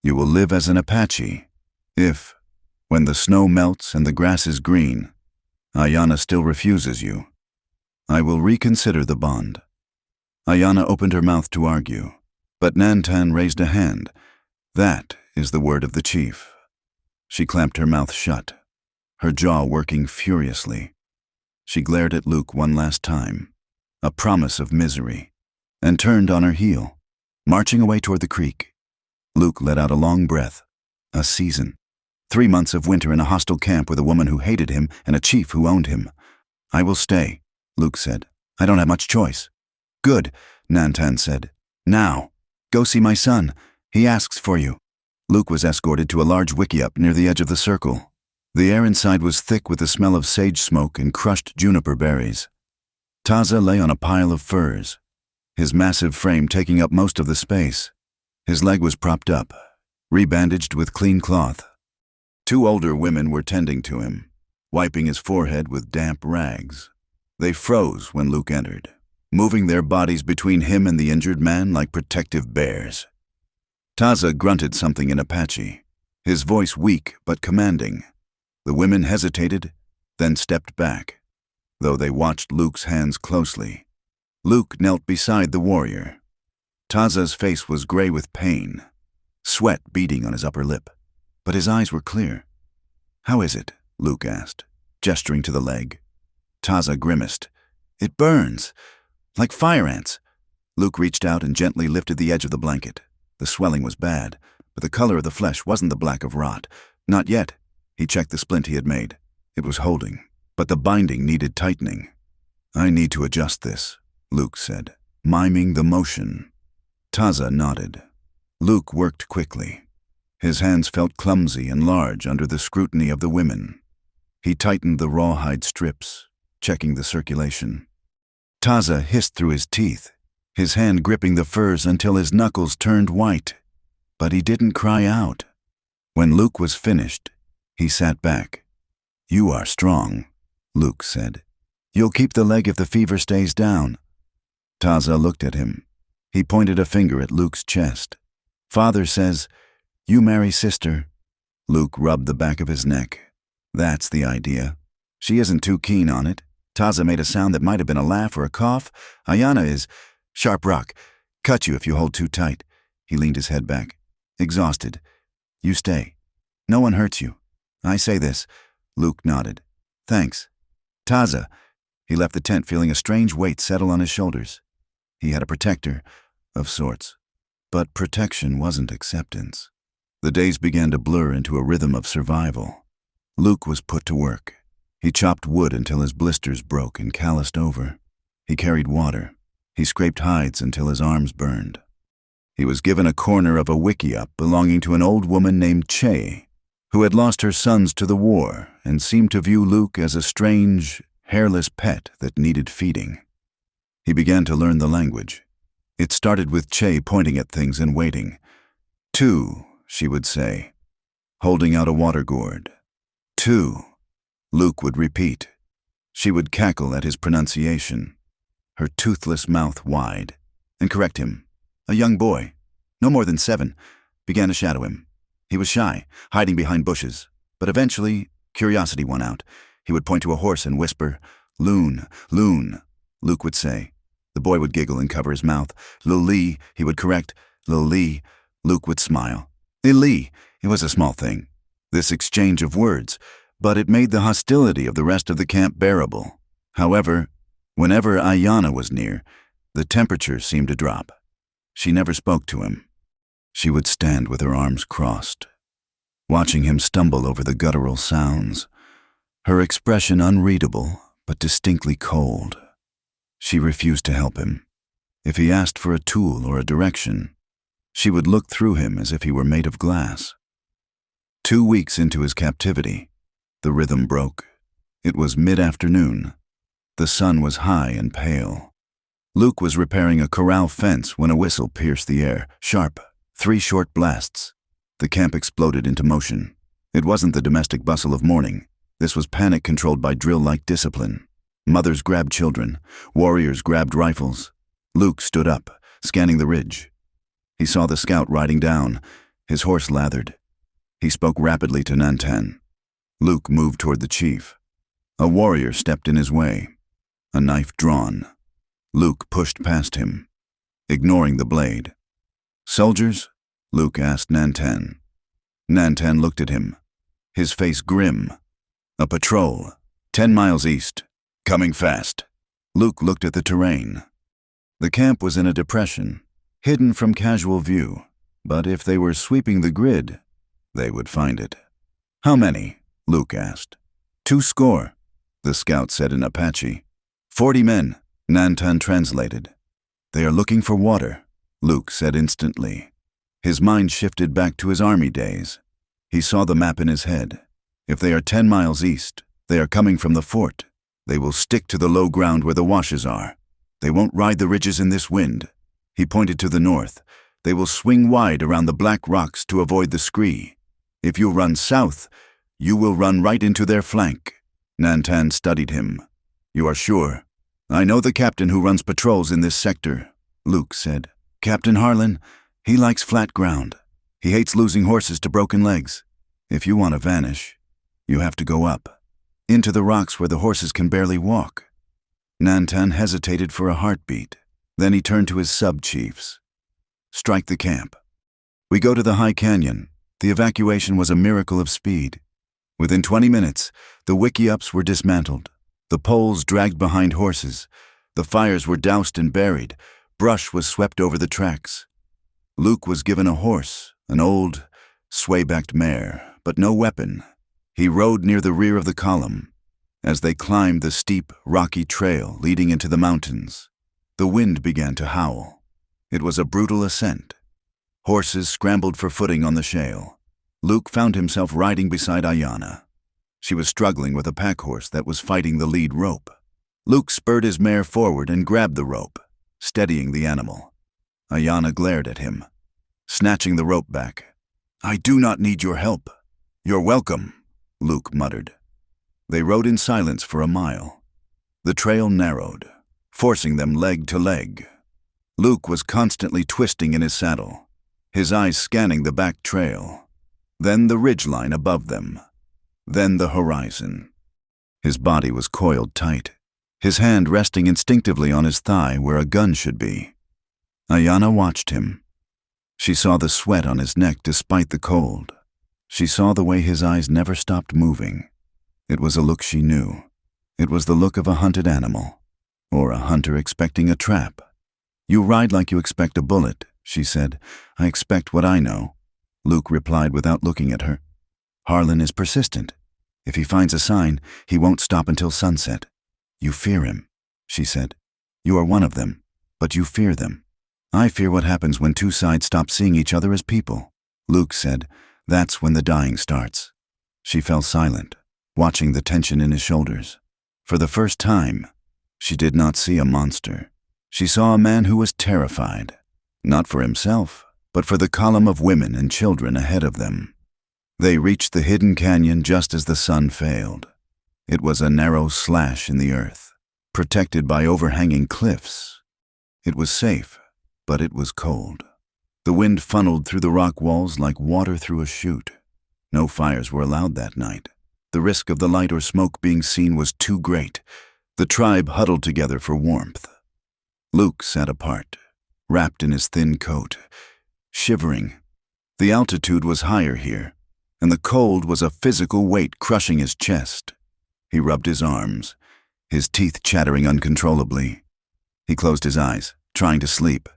You will live as an Apache. If, when the snow melts and the grass is green, Ayana still refuses you, I will reconsider the bond." Ayana opened her mouth to argue, but Nantan raised a hand. "That is the word of the chief." She clamped her mouth shut, her jaw working furiously. She glared at Luke one last time, a promise of misery, and turned on her heel, marching away toward the creek. Luke let out a long breath. A season. 3 months of winter in a hostile camp with a woman who hated him and a chief who owned him. "I will stay," Luke said. "I don't have much choice." "Good," Nantan said. "Now, go see my son. He asks for you." Luke was escorted to a large wickiup near the edge of the circle. The air inside was thick with the smell of sage smoke and crushed juniper berries. Taza lay on a pile of furs, his massive frame taking up most of the space. His leg was propped up, rebandaged with clean cloth. 2 older women were tending to him, wiping his forehead with damp rags. They froze when Luke entered, moving their bodies between him and the injured man like protective bears. Taza grunted something in Apache, his voice weak but commanding. The women hesitated, then stepped back. though they watched Luke's hands closely. Luke knelt beside the warrior. Taza's face was gray with pain, sweat beading on his upper lip, but his eyes were clear. "How is it?" Luke asked, gesturing to the leg. Taza grimaced. "It burns, like fire ants." Luke reached out and gently lifted the edge of the blanket. The swelling was bad, but the color of the flesh wasn't the black of rot. Not yet. He checked the splint he had made. It was holding, but the binding needed tightening. "I need to adjust this," Luke said, miming the motion. Taza nodded. Luke worked quickly. His hands felt clumsy and large under the scrutiny of the women. He tightened the rawhide strips, checking the circulation. Taza hissed through his teeth, his hand gripping the furs until his knuckles turned white. But he didn't cry out. When Luke was finished, he sat back. "You are strong," Luke said. "You'll keep the leg if the fever stays down." Taza looked at him. He pointed a finger at Luke's chest. "Father says, you marry sister." Luke rubbed the back of his neck. "That's the idea. She isn't too keen on it." Taza made a sound that might have been a laugh or a cough. "Ayana is sharp rock. Cut you if you hold too tight." He leaned his head back. "Exhausted. You stay. No one hurts you. I say this." Luke nodded. "Thanks." "Taza." He left the tent feeling a strange weight settle on his shoulders. He had a protector, of sorts. But protection wasn't acceptance. The days began to blur into a rhythm of survival. Luke was put to work. He chopped wood until his blisters broke and calloused over. He carried water. He scraped hides until his arms burned. He was given a corner of a wickiup belonging to an old woman named Che, who had lost her sons to the war and seemed to view Luke as a strange, hairless pet that needed feeding. He began to learn the language. It started with Che pointing at things and waiting. "Two," she would say, holding out a water gourd. "Two," Luke would repeat. She would cackle at his pronunciation, her toothless mouth wide, and correct him. A young boy, no more than 7, began to shadow him. He was shy, hiding behind bushes, but eventually curiosity won out. He would point to a horse and whisper, "Loon, loon," Luke would say. The boy would giggle and cover his mouth. "Lil-Lee," he would correct. "Lil-Lee." Luke would smile. "Il-Lee." It was a small thing, this exchange of words, but it made the hostility of the rest of the camp bearable. However, whenever Ayana was near, the temperature seemed to drop. She never spoke to him. She would stand with her arms crossed, watching him stumble over the guttural sounds, her expression unreadable but distinctly cold. She refused to help him. If he asked for a tool or a direction, she would look through him as if he were made of glass. 2 weeks into his captivity, the rhythm broke. It was mid-afternoon. The sun was high and pale. Luke was repairing a corral fence when a whistle pierced the air, sharp, 3 short blasts. The camp exploded into motion. It wasn't the domestic bustle of morning. This was panic controlled by drill-like discipline. Mothers grabbed children. Warriors grabbed rifles. Luke stood up, scanning the ridge. He saw the scout riding down, his horse lathered. He spoke rapidly to Nantan. Luke moved toward the chief. A warrior stepped in his way, a knife drawn. Luke pushed past him, ignoring the blade. "Soldiers?" Luke asked Nantan. Nantan looked at him, his face grim. "A patrol, 10 miles east, coming fast." Luke looked at the terrain. The camp was in a depression, hidden from casual view, but if they were sweeping the grid, they would find it. "How many?" Luke asked. 2 score, the scout said in Apache. 40 men, Nantan translated. "They are looking for water," Luke said instantly. His mind shifted back to his army days. He saw the map in his head. If they are 10 miles east, they are coming from the fort. They will stick to the low ground where the washes are. They won't ride the ridges in this wind. He pointed to the north. They will swing wide around the black rocks to avoid the scree. If you run south, you will run right into their flank. Nantan studied him. "You are sure?" "I know the captain who runs patrols in this sector," Luke said. "Captain Harlan, he likes flat ground. He hates losing horses to broken legs. If you want to vanish, you have to go up, into the rocks where the horses can barely walk." Nantan hesitated for a heartbeat. Then he turned to his sub-chiefs. Strike the camp. We go to the high canyon. The evacuation was a miracle of speed. Within 20 minutes, the wiki-ups were dismantled. The poles dragged behind horses. The fires were doused and buried. Brush was swept over the tracks. Luke was given a horse, an old, sway-backed mare, but no weapon. He rode near the rear of the column. As they climbed the steep, rocky trail leading into the mountains, the wind began to howl. It was a brutal ascent. Horses scrambled for footing on the shale. Luke found himself riding beside Ayanna. She was struggling with a pack horse that was fighting the lead rope. Luke spurred his mare forward and grabbed the rope, steadying the animal. Ayanna glared at him, snatching the rope back. "I do not need your help. You're welcome," Luke muttered. They rode in silence for a mile. The trail narrowed, forcing them leg to leg. Luke was constantly twisting in his saddle, his eyes scanning the back trail, then the ridgeline above them, then the horizon. His body was coiled tight, his hand resting instinctively on his thigh where a gun should be. Ayanna watched him. She saw the sweat on his neck despite the cold. She saw the way his eyes never stopped moving. It was a look she knew. It was the look of a hunted animal, or a hunter expecting a trap. "You ride like you expect a bullet," she said. "I expect what I know," Luke replied without looking at her. "Harlan is persistent. If he finds a sign, he won't stop until sunset." "You fear him," she said. "You are one of them, but you fear them." "I fear what happens when two sides stop seeing each other as people," Luke said. "That's when the dying starts." She fell silent, watching the tension in his shoulders. For the first time, she did not see a monster. She saw a man who was terrified, not for himself, but for the column of women and children ahead of them. They reached the hidden canyon just as the sun failed. It was a narrow slash in the earth, protected by overhanging cliffs. It was safe, but it was cold. The wind funneled through the rock walls like water through a chute. No fires were allowed that night. The risk of the light or smoke being seen was too great. The tribe huddled together for warmth. Luke sat apart, wrapped in his thin coat, shivering. The altitude was higher here, and the cold was a physical weight crushing his chest. He rubbed his arms, his teeth chattering uncontrollably. He closed his eyes, trying to sleep,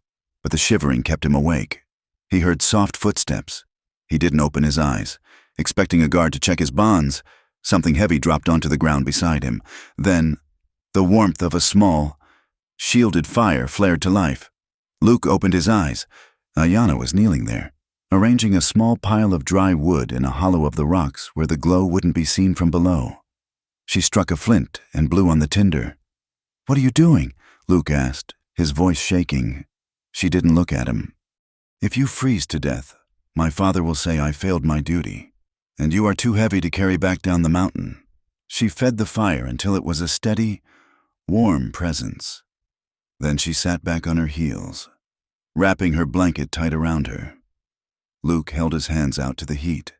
but the shivering kept him awake. He heard soft footsteps. He didn't open his eyes, expecting a guard to check his bonds. Something heavy dropped onto the ground beside him. Then, the warmth of a small, shielded fire flared to life. Luke opened his eyes. Ayanna was kneeling there, arranging a small pile of dry wood in a hollow of the rocks where the glow wouldn't be seen from below. She struck a flint and blew on the tinder. "What are you doing?" Luke asked, his voice shaking. She didn't look at him. "If you freeze to death, my father will say I failed my duty, and you are too heavy to carry back down the mountain." She fed the fire until it was a steady, warm presence. Then she sat back on her heels, wrapping her blanket tight around her. Luke held his hands out to the heat.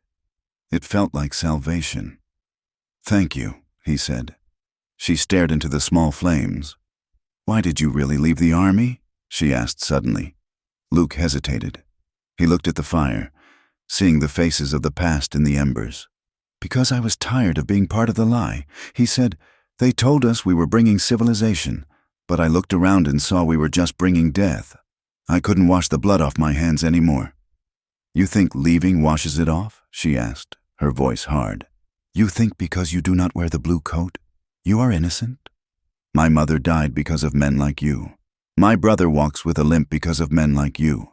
It felt like salvation. "Thank you," he said. She stared into the small flames. "Why did you really leave the army?" she asked suddenly. Luke hesitated. He looked at the fire, seeing the faces of the past in the embers. "Because I was tired of being part of the lie," he said. "They told us we were bringing civilization, but I looked around and saw we were just bringing death. I couldn't wash the blood off my hands anymore." "You think leaving washes it off?" she asked, her voice hard. "You think because you do not wear the blue coat, you are innocent? My mother died because of men like you. My brother walks with a limp because of men like you."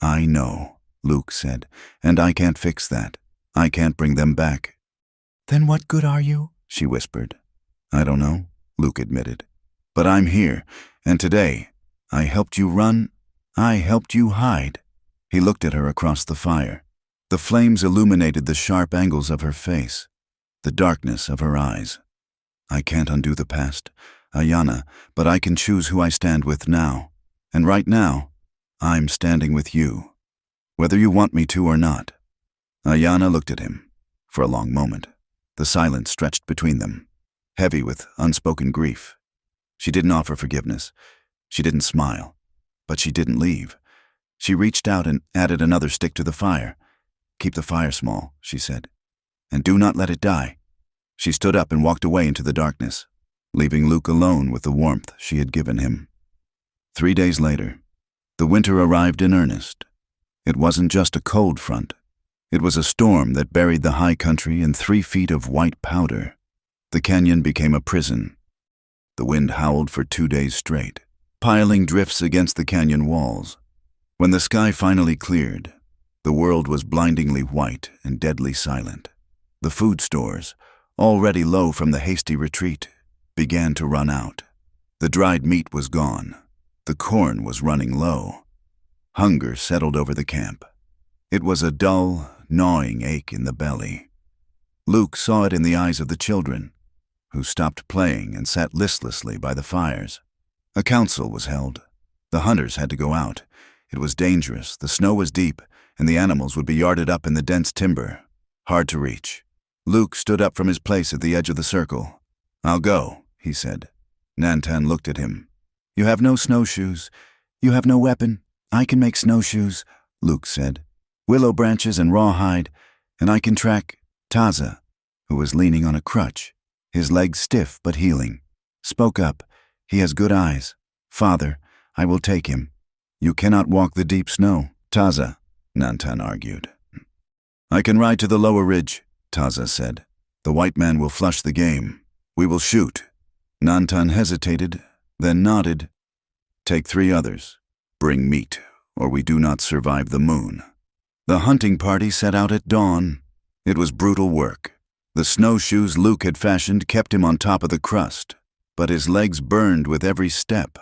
"I know," Luke said, "and I can't fix that. I can't bring them back." "Then what good are you?" she whispered. "I don't know," Luke admitted. "But I'm here, and today, I helped you run, I helped you hide." He looked at her across the fire. The flames illuminated the sharp angles of her face, the darkness of her eyes. "I can't undo the past, Ayanna, but I can choose who I stand with now. And right now, I'm standing with you, whether you want me to or not." Ayanna looked at him for a long moment. The silence stretched between them, heavy with unspoken grief. She didn't offer forgiveness. She didn't smile. But she didn't leave. She reached out and added another stick to the fire. "Keep the fire small," she said, "and do not let it die." She stood up and walked away into the darkness, leaving Luke alone with the warmth she had given him. 3 days later, the winter arrived in earnest. It wasn't just a cold front. It was a storm that buried the high country in 3 feet of white powder. The canyon became a prison. The wind howled for 2 days straight, piling drifts against the canyon walls. When the sky finally cleared, the world was blindingly white and deadly silent. The food stores, already low from the hasty retreat, began to run out. The dried meat was gone. The corn was running low. Hunger settled over the camp. It was a dull, gnawing ache in the belly. Luke saw it in the eyes of the children, who stopped playing and sat listlessly by the fires. A council was held. The hunters had to go out. It was dangerous, the snow was deep, and the animals would be yarded up in the dense timber, hard to reach. Luke stood up from his place at the edge of the circle. "I'll go," he said. Nantan looked at him. "You have no snowshoes. You have no weapon. I can make snowshoes," Luke said. "Willow branches and rawhide, and I can track Taza," who was leaning on a crutch, his legs stiff but healing. "Spoke up. He has good eyes. Father, I will take him." "You cannot walk the deep snow, Taza," Nantan argued. "I can ride to the lower ridge," Taza said. "The white man will flush the game. We will shoot." Nantan hesitated, then nodded. "Take 3 others. Bring meat, or we do not survive the moon." The hunting party set out at dawn. It was brutal work. The snowshoes Luke had fashioned kept him on top of the crust, but his legs burned with every step.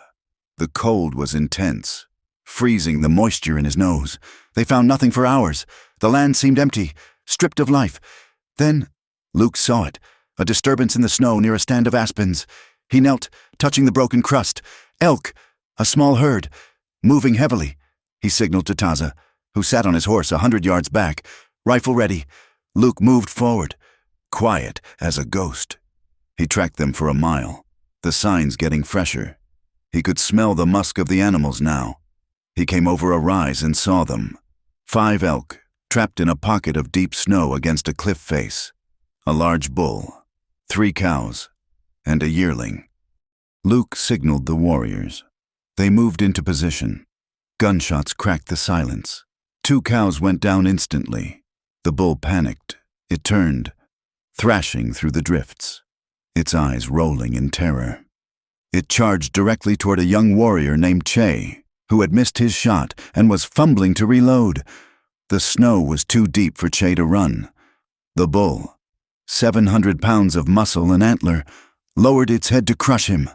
The cold was intense, freezing the moisture in his nose. They found nothing for hours. The land seemed empty, stripped of life. Then Luke saw it, a disturbance in the snow near a stand of aspens. He knelt, touching the broken crust. Elk, a small herd, moving heavily. He signaled to Taza, who sat on his horse 100 yards back, rifle ready. Luke moved forward, quiet as a ghost. He tracked them for a mile, the signs getting fresher. He could smell the musk of the animals now. He came over a rise and saw them. 5 elk, trapped in a pocket of deep snow against a cliff face. A large bull, 3 cows, and a yearling. Luke signaled the warriors. They moved into position. Gunshots cracked the silence. 2 cows went down instantly. The bull panicked. It turned, thrashing through the drifts, its eyes rolling in terror. It charged directly toward a young warrior named Che, who had missed his shot and was fumbling to reload. The snow was too deep for Che to run. The bull, 700 pounds of muscle and antler, lowered its head to crush him.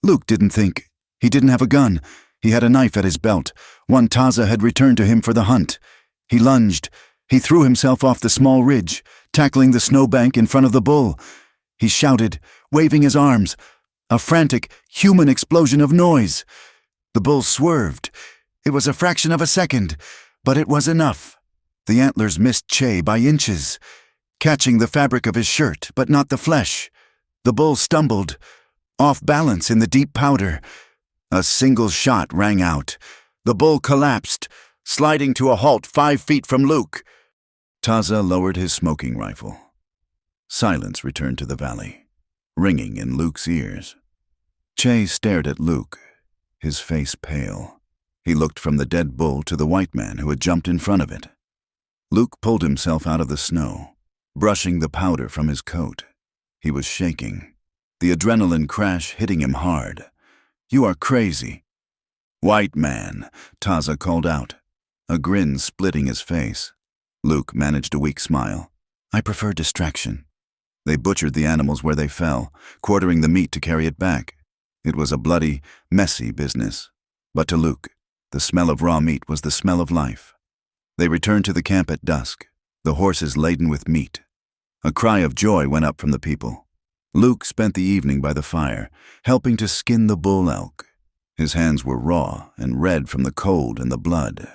Luke didn't think. He didn't have a gun. He had a knife at his belt, one Taza had returned to him for the hunt. He lunged. He threw himself off the small ridge, tackling the snowbank in front of the bull. He shouted, waving his arms. A frantic, human explosion of noise. The bull swerved. It was a fraction of a second, but it was enough. The antlers missed Che by inches, catching the fabric of his shirt, but not the flesh. The bull stumbled, off balance in the deep powder. A single shot rang out. The bull collapsed, sliding to a halt 5 feet from Luke. Taza lowered his smoking rifle. Silence returned to the valley, ringing in Luke's ears. Che stared at Luke, his face pale. He looked from the dead bull to the white man who had jumped in front of it. Luke pulled himself out of the snow, brushing the powder from his coat. He was shaking, the adrenaline crash hitting him hard. "You are crazy." "White man," Taza called out, a grin splitting his face. Luke managed a weak smile. "I prefer distraction." They butchered the animals where they fell, quartering the meat to carry it back. It was a bloody, messy business. But to Luke, the smell of raw meat was the smell of life. They returned to the camp at dusk, the horses laden with meat. A cry of joy went up from the people. Luke spent the evening by the fire, helping to skin the bull elk. His hands were raw and red from the cold and the blood,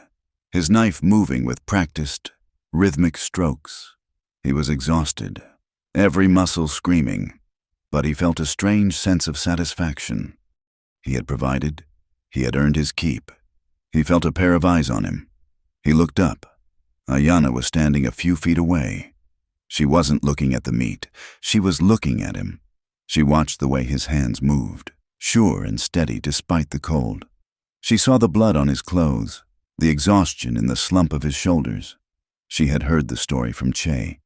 his knife moving with practiced, rhythmic strokes. He was exhausted, every muscle screaming. but he felt a strange sense of satisfaction. He had provided. He had earned his keep. He felt a pair of eyes on him. He looked up. Ayanna was standing a few feet away. She wasn't looking at the meat. She was looking at him. She watched the way his hands moved, sure and steady despite the cold. She saw the blood on his clothes, the exhaustion in the slump of his shoulders. She had heard the story from Che.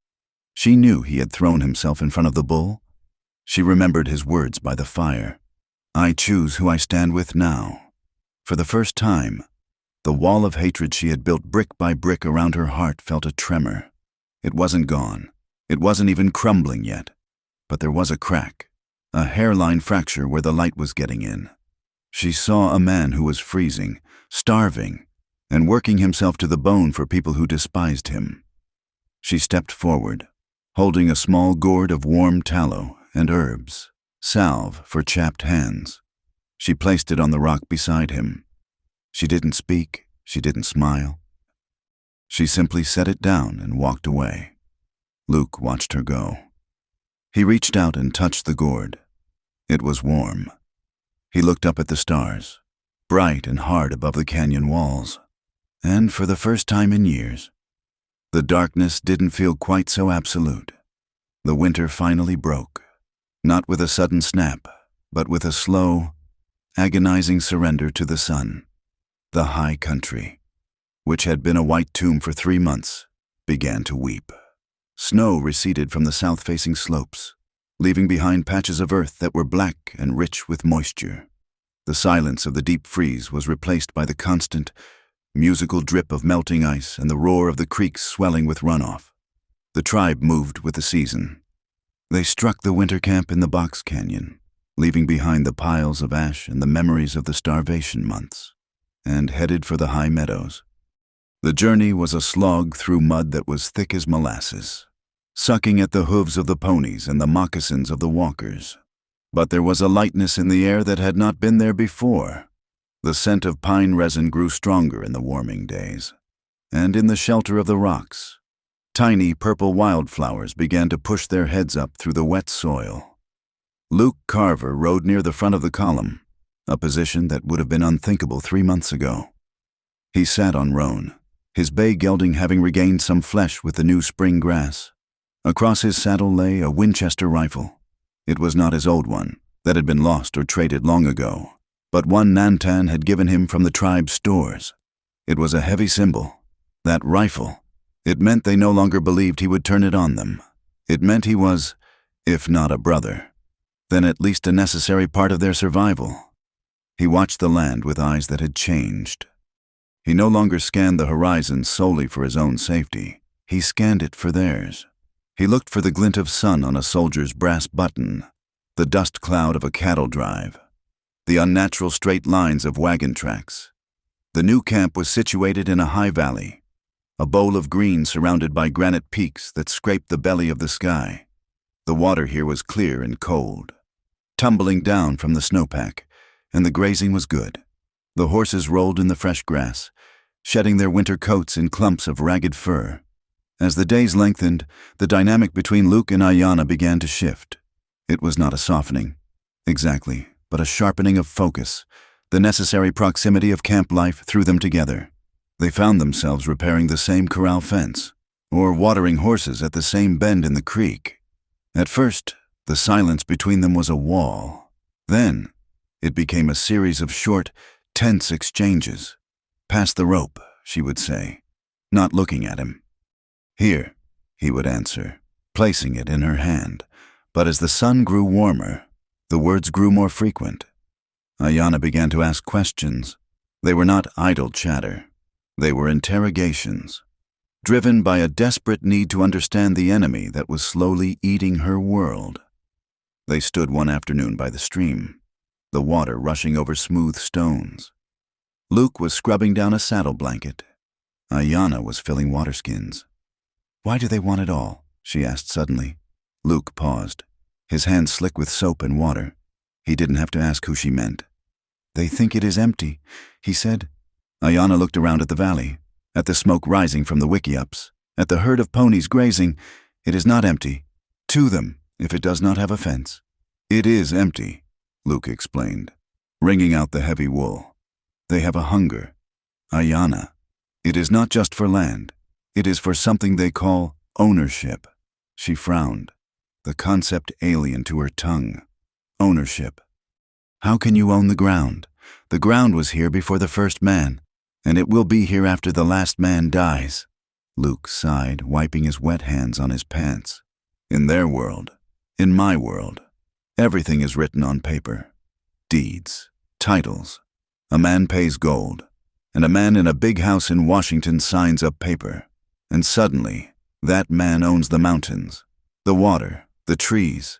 She knew he had thrown himself in front of the bull. She remembered his words by the fire. "I choose who I stand with now." For the first time, the wall of hatred she had built brick by brick around her heart felt a tremor. It wasn't gone. It wasn't even crumbling yet. But there was a crack, a hairline fracture where the light was getting in. She saw a man who was freezing, starving, and working himself to the bone for people who despised him. She stepped forward, holding a small gourd of warm tallow and herbs, salve for chapped hands. She placed it on the rock beside him. She didn't speak, she didn't smile. She simply set it down and walked away. Luke watched her go. He reached out and touched the gourd. It was warm. He looked up at the stars, bright and hard above the canyon walls. And for the first time in years, the darkness didn't feel quite so absolute. The winter finally broke, not with a sudden snap, but with a slow, agonizing surrender to the sun. The high country, which had been a white tomb for 3 months, began to weep. Snow receded from the south-facing slopes, leaving behind patches of earth that were black and rich with moisture. The silence of the deep freeze was replaced by the constant, musical drip of melting ice and the roar of the creeks swelling with runoff. The tribe moved with the season. They struck the winter camp in the Box Canyon, leaving behind the piles of ash and the memories of the starvation months, and headed for the high meadows. The journey was a slog through mud that was thick as molasses, sucking at the hooves of the ponies and the moccasins of the walkers. But there was a lightness in the air that had not been there before. The scent of pine resin grew stronger in the warming days, and in the shelter of the rocks, tiny purple wildflowers began to push their heads up through the wet soil. Luke Carver rode near the front of the column, a position that would have been unthinkable 3 months ago. He sat on roan, his bay gelding having regained some flesh with the new spring grass. Across his saddle lay a Winchester rifle. It was not his old one, that had been lost or traded long ago, but one Nantan had given him from the tribe's stores. It was a heavy symbol. That rifle. It meant they no longer believed he would turn it on them. It meant he was, if not a brother, then at least a necessary part of their survival. He watched the land with eyes that had changed. He no longer scanned the horizon solely for his own safety. He scanned it for theirs. He looked for the glint of sun on a soldier's brass button, the dust cloud of a cattle drive, the unnatural straight lines of wagon tracks. The new camp was situated in a high valley, a bowl of green surrounded by granite peaks that scraped the belly of the sky. The water here was clear and cold, tumbling down from the snowpack, and the grazing was good. The horses rolled in the fresh grass, shedding their winter coats in clumps of ragged fur. As the days lengthened, the dynamic between Luke and Ayanna began to shift. It was not a softening, exactly, but a sharpening of focus. The necessary proximity of camp life threw them together. They found themselves repairing the same corral fence, or watering horses at the same bend in the creek. At first, the silence between them was a wall. Then, it became a series of short, tense exchanges. "Pass the rope," she would say, not looking at him. "Here," he would answer, placing it in her hand. But as the sun grew warmer, the words grew more frequent. Ayanna began to ask questions. They were not idle chatter. They were interrogations, driven by a desperate need to understand the enemy that was slowly eating her world. They stood one afternoon by the stream, the water rushing over smooth stones. Luke was scrubbing down a saddle blanket. Ayanna was filling waterskins. "Why do they want it all?" she asked suddenly. Luke paused, his hands slick with soap and water. He didn't have to ask who she meant. "They think it is empty," he said. Ayanna looked around at the valley, at the smoke rising from the wickiups, at the herd of ponies grazing. "It is not empty. To them, if it does not have a fence." It is empty, Luke explained, wringing out the heavy wool. They have a hunger. Ayana. It is not just for land. It is for something they call ownership. She frowned, the concept alien to her tongue. Ownership. How can you own the ground? The ground was here before the first man, and it will be here after the last man dies. Luke sighed, wiping his wet hands on his pants. In their world, in my world, everything is written on paper. Deeds, titles. A man pays gold, and a man in a big house in Washington signs a paper. And suddenly, that man owns the mountains, the water, the trees.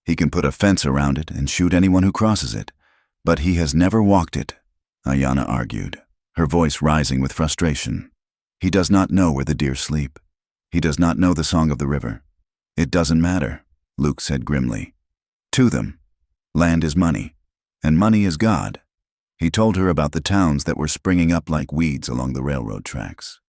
He can put a fence around it and shoot anyone who crosses it, but he has never walked it, Ayana argued, her voice rising with frustration. He does not know where the deer sleep. He does not know the song of the river. It doesn't matter, Luke said grimly. To them, land is money, and money is God. He told her about the towns that were springing up like weeds along the railroad tracks.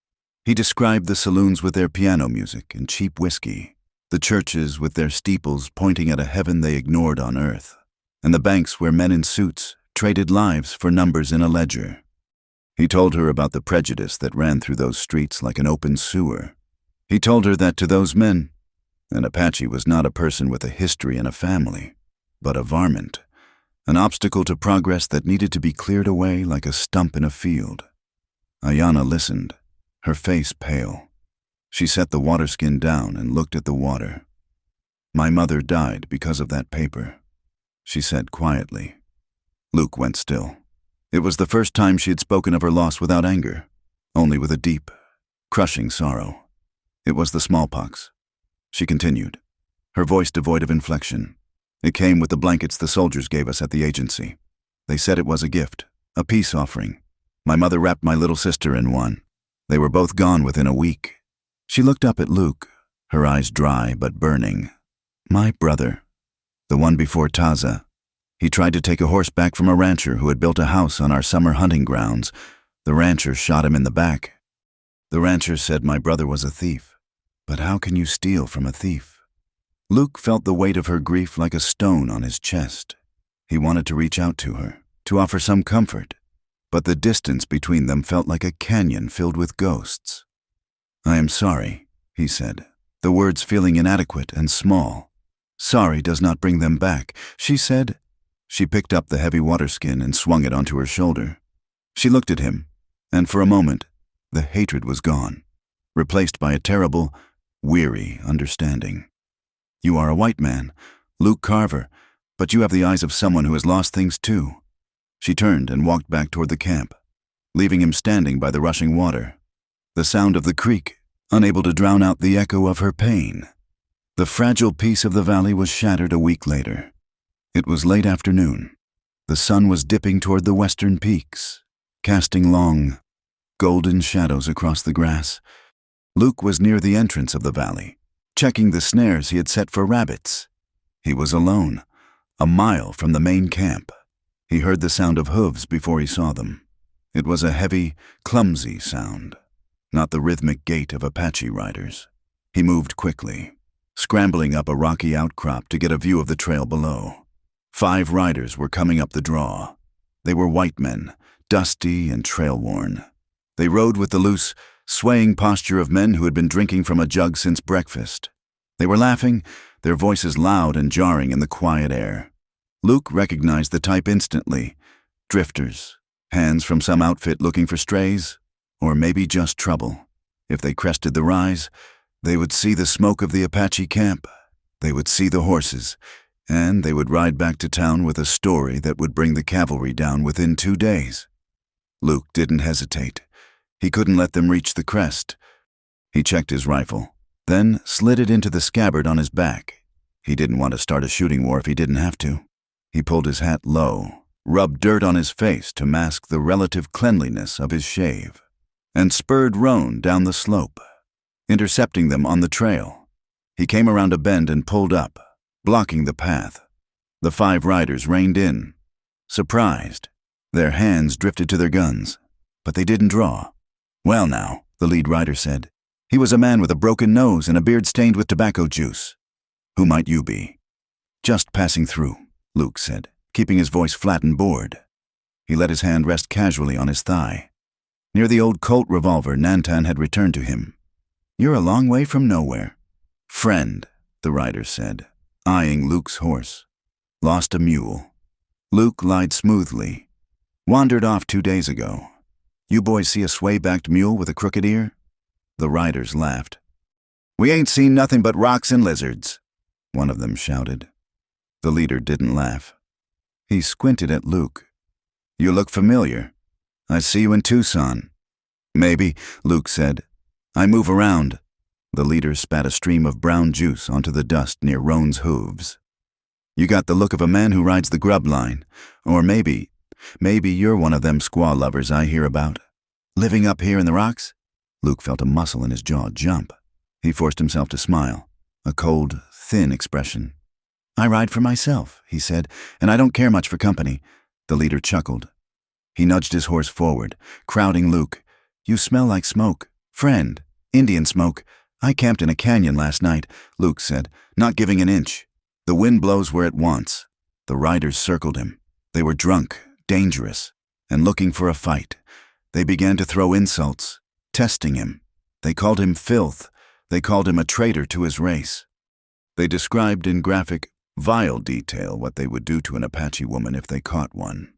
He described the saloons with their piano music and cheap whiskey, the churches with their steeples pointing at a heaven they ignored on earth, and the banks where men in suits traded lives for numbers in a ledger. He told her about the prejudice that ran through those streets like an open sewer. He told her that to those men, an Apache was not a person with a history and a family, but a varmint, an obstacle to progress that needed to be cleared away like a stump in a field. Ayana listened, her face pale. She set the water skin down and looked at the water. My mother died because of that paper, she said quietly. Luke went still. It was the first time she had spoken of her loss without anger, only with a deep, crushing sorrow. It was the smallpox. She continued, her voice devoid of inflection. It came with the blankets the soldiers gave us at the agency. They said it was a gift, a peace offering. My mother wrapped my little sister in one. They were both gone within a week. She looked up at Luke, her eyes dry but burning. My brother, the one before Taza. He tried to take a horse back from a rancher who had built a house on our summer hunting grounds. The rancher shot him in the back. The rancher said my brother was a thief. But how can you steal from a thief? Luke felt the weight of her grief like a stone on his chest. He wanted to reach out to her, to offer some comfort, but the distance between them felt like a canyon filled with ghosts. I am sorry, he said, the words feeling inadequate and small. Sorry does not bring them back, she said. She picked up the heavy water skin and swung it onto her shoulder. She looked at him, and for a moment, the hatred was gone, replaced by a terrible, weary understanding. You are a white man, Luke Carver, but you have the eyes of someone who has lost things too. She turned and walked back toward the camp, leaving him standing by the rushing water, the sound of the creek, unable to drown out the echo of her pain. The fragile peace of the valley was shattered a week later. It was late afternoon. The sun was dipping toward the western peaks, casting long, golden shadows across the grass. Luke was near the entrance of the valley, checking the snares he had set for rabbits. He was alone, a mile from the main camp. He heard the sound of hooves before he saw them. It was a heavy, clumsy sound, not the rhythmic gait of Apache riders. He moved quickly, scrambling up a rocky outcrop to get a view of the trail below. 5 riders were coming up the draw. They were white men, dusty and trail-worn. They rode with the loose, swaying posture of men who had been drinking from a jug since breakfast. They were laughing, their voices loud and jarring in the quiet air. Luke recognized the type instantly. Drifters, hands from some outfit looking for strays, or maybe just trouble. If they crested the rise, they would see the smoke of the Apache camp. They would see the horses, and they would ride back to town with a story that would bring the cavalry down within 2 days. Luke didn't hesitate. He couldn't let them reach the crest. He checked his rifle, then slid it into the scabbard on his back. He didn't want to start a shooting war if he didn't have to. He pulled his hat low, rubbed dirt on his face to mask the relative cleanliness of his shave, and spurred roan down the slope, intercepting them on the trail. He came around a bend and pulled up, blocking the path. The 5 riders reined in, surprised. Their hands drifted to their guns, but they didn't draw. Well now, the lead rider said. He was a man with a broken nose and a beard stained with tobacco juice. Who might you be? "Just passing through," Luke said, keeping his voice flat and bored. He let his hand rest casually on his thigh. Near the old Colt revolver Nantan had returned to him. "You're a long way from nowhere." "Friend," the rider said, eyeing Luke's horse. "Lost a mule." Luke lied smoothly. "Wandered off 2 days ago. You boys see a sway-backed mule with a crooked ear?" The riders laughed. "We ain't seen nothing but rocks and lizards," one of them shouted. The leader didn't laugh. He squinted at Luke. "You look familiar. I see you in Tucson." "Maybe," Luke said. "I move around." The leader spat a stream of brown juice onto the dust near Roan's hooves. "You got the look of a man who rides the grub line. Or maybe you're one of them squaw lovers I hear about. Living up here in the rocks?" Luke felt a muscle in his jaw jump. He forced himself to smile, a cold, thin expression. "I ride for myself," he said, "and I don't care much for company." The leader chuckled. He nudged his horse forward, crowding Luke. "You smell like smoke. Friend, Indian smoke. I camped in a canyon last night," Luke said, not giving an inch. "The wind blows where it wants." The riders circled him. They were drunk, dangerous, and looking for a fight. They began to throw insults, testing him. They called him filth. They called him a traitor to his race. They described in graphic, vile detail what they would do to an Apache woman if they caught one.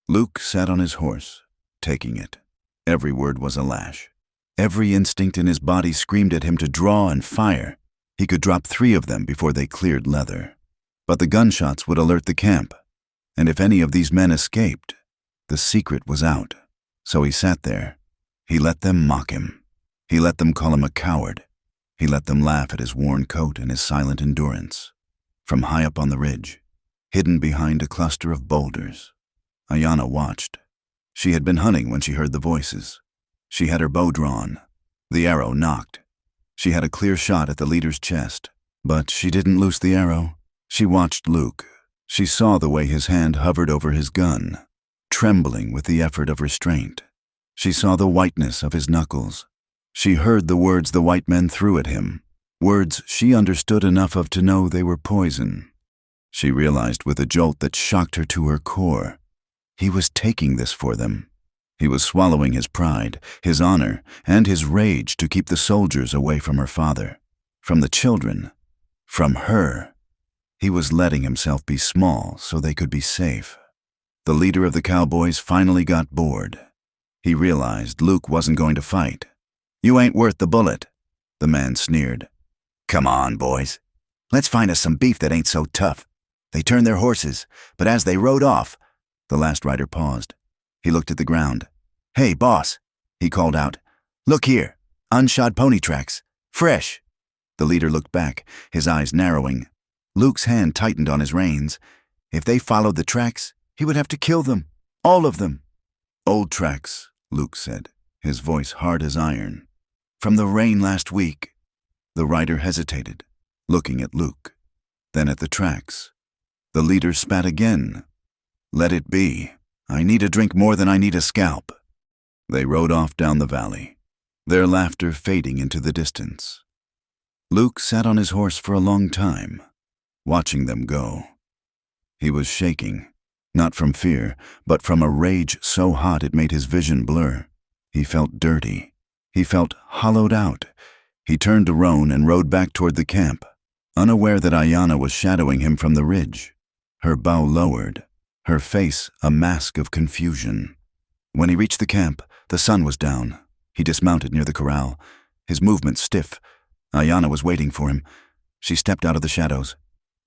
Luke sat on his horse, taking it. Every word was a lash. Every instinct in his body screamed at him to draw and fire. He could drop 3 of them before they cleared leather. But the gunshots would alert the camp, and if any of these men escaped, the secret was out. So he sat there. He let them mock him. He let them call him a coward. He let them laugh at his worn coat and his silent endurance. From high up on the ridge, hidden behind a cluster of boulders, Ayanna watched. She had been hunting when she heard the voices. She had her bow drawn. The arrow knocked. She had a clear shot at the leader's chest, but she didn't loose the arrow. She watched Luke. She saw the way his hand hovered over his gun, trembling with the effort of restraint. She saw the whiteness of his knuckles. She heard the words the white men threw at him, words she understood enough of to know they were poison. She realized with a jolt that shocked her to her core. He was taking this for them. He was swallowing his pride, his honor, and his rage to keep the soldiers away from her father, from the children, from her. He was letting himself be small so they could be safe. The leader of the Cowboys finally got bored. He realized Luke wasn't going to fight. "You ain't worth the bullet," the man sneered. "Come on, boys. Let's find us some beef that ain't so tough." They turned their horses, but as they rode off, the last rider paused. He looked at the ground. "Hey, boss," he called out. "Look here, unshod pony tracks. Fresh." The leader looked back, his eyes narrowing. Luke's hand tightened on his reins. If they followed the tracks, he would have to kill them. All of them. "Old tracks," Luke said, his voice hard as iron. "From the rain last week." The rider hesitated, looking at Luke, then at the tracks. The leader spat again. "Let it be. I need a drink more than I need a scalp." They rode off down the valley, their laughter fading into the distance. Luke sat on his horse for a long time, watching them go. He was shaking, not from fear, but from a rage so hot it made his vision blur. He felt dirty. He felt hollowed out. He turned to Roan and rode back toward the camp, unaware that Ayanna was shadowing him from the ridge, her bow lowered, her face a mask of confusion. When he reached the camp, the sun was down. He dismounted near the corral, his movements stiff. Ayanna was waiting for him. She stepped out of the shadows.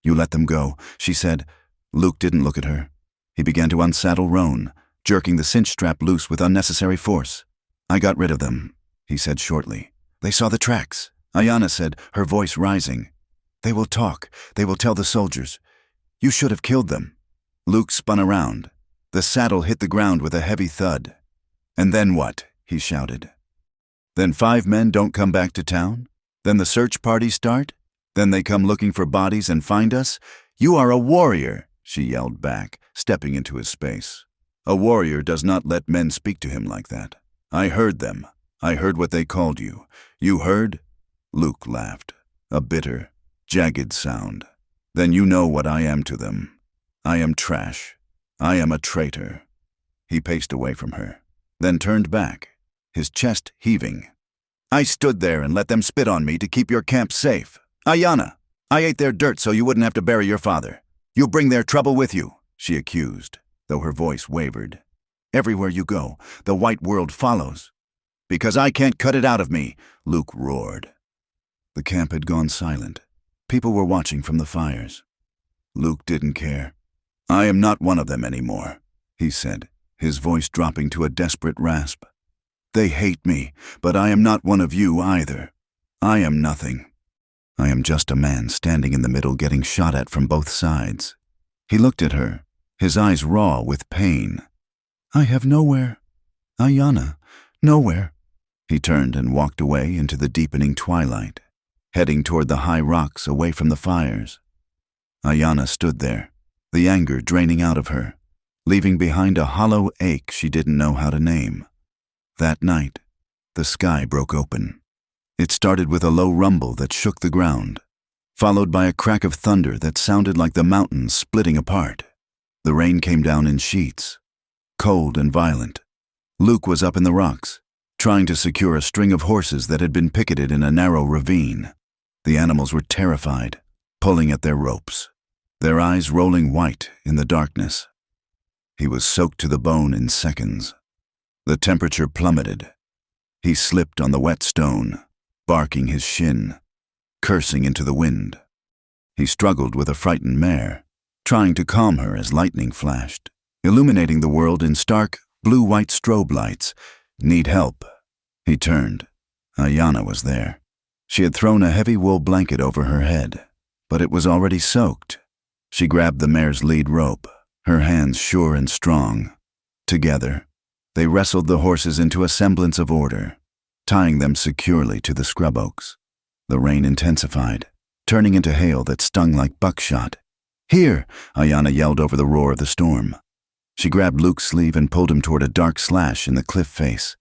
"You let them go," she said. Luke didn't look at her. He began to unsaddle Roan, jerking the cinch strap loose with unnecessary force. "I got rid of them," he said shortly. "They saw the tracks," Ayanna said, her voice rising. "They will talk. They will tell the soldiers. You should have killed them." Luke spun around. The saddle hit the ground with a heavy thud. "And then what?" he shouted. "Then 5 men don't come back to town? Then the search parties start? Then they come looking for bodies and find us? You are a warrior," she yelled back, stepping into his space. "A warrior does not let men speak to him like that. I heard them. I heard what they called you. You heard?" Luke laughed, a bitter, jagged sound. Then you know what I am to them. I am trash. I am a traitor." He paced away from her, then turned back, his chest heaving. "I stood there and let them spit on me to keep your camp safe. Ayanna, I ate their dirt so you wouldn't have to bury your father. You bring their trouble with you," she accused, though her voice wavered. "Everywhere you go, the white world follows." "Because I can't cut it out of me," Luke roared. The camp had gone silent. People were watching from the fires. Luke didn't care. "I am not one of them anymore," he said, his voice dropping to a desperate rasp. "They hate me, but I am not one of you either. I am nothing. I am just a man standing in the middle getting shot at from both sides." He looked at her, his eyes raw with pain. "I have nowhere. Ayanna, nowhere." He turned and walked away into the deepening twilight, heading toward the high rocks away from the fires. Ayanna stood there, the anger draining out of her, leaving behind a hollow ache she didn't know how to name. That night, the sky broke open. It started with a low rumble that shook the ground, followed by a crack of thunder that sounded like the mountains splitting apart. The rain came down in sheets, cold and violent. Luke was up in the rocks, trying to secure a string of horses that had been picketed in a narrow ravine. The animals were terrified, pulling at their ropes, their eyes rolling white in the darkness. He was soaked to the bone in seconds. The temperature plummeted. He slipped on the wet stone, barking his shin, cursing into the wind. He struggled with a frightened mare, trying to calm her as lightning flashed, illuminating the world in stark, blue-white strobe lights. "Need help." He turned. Ayanna was there. She had thrown a heavy wool blanket over her head, but it was already soaked. She grabbed the mare's lead rope, her hands sure and strong. Together, they wrestled the horses into a semblance of order, tying them securely to the scrub oaks. The rain intensified, turning into hail that stung like buckshot. "Here!" Ayanna yelled over the roar of the storm. She grabbed Luke's sleeve and pulled him toward a dark slash in the cliff face.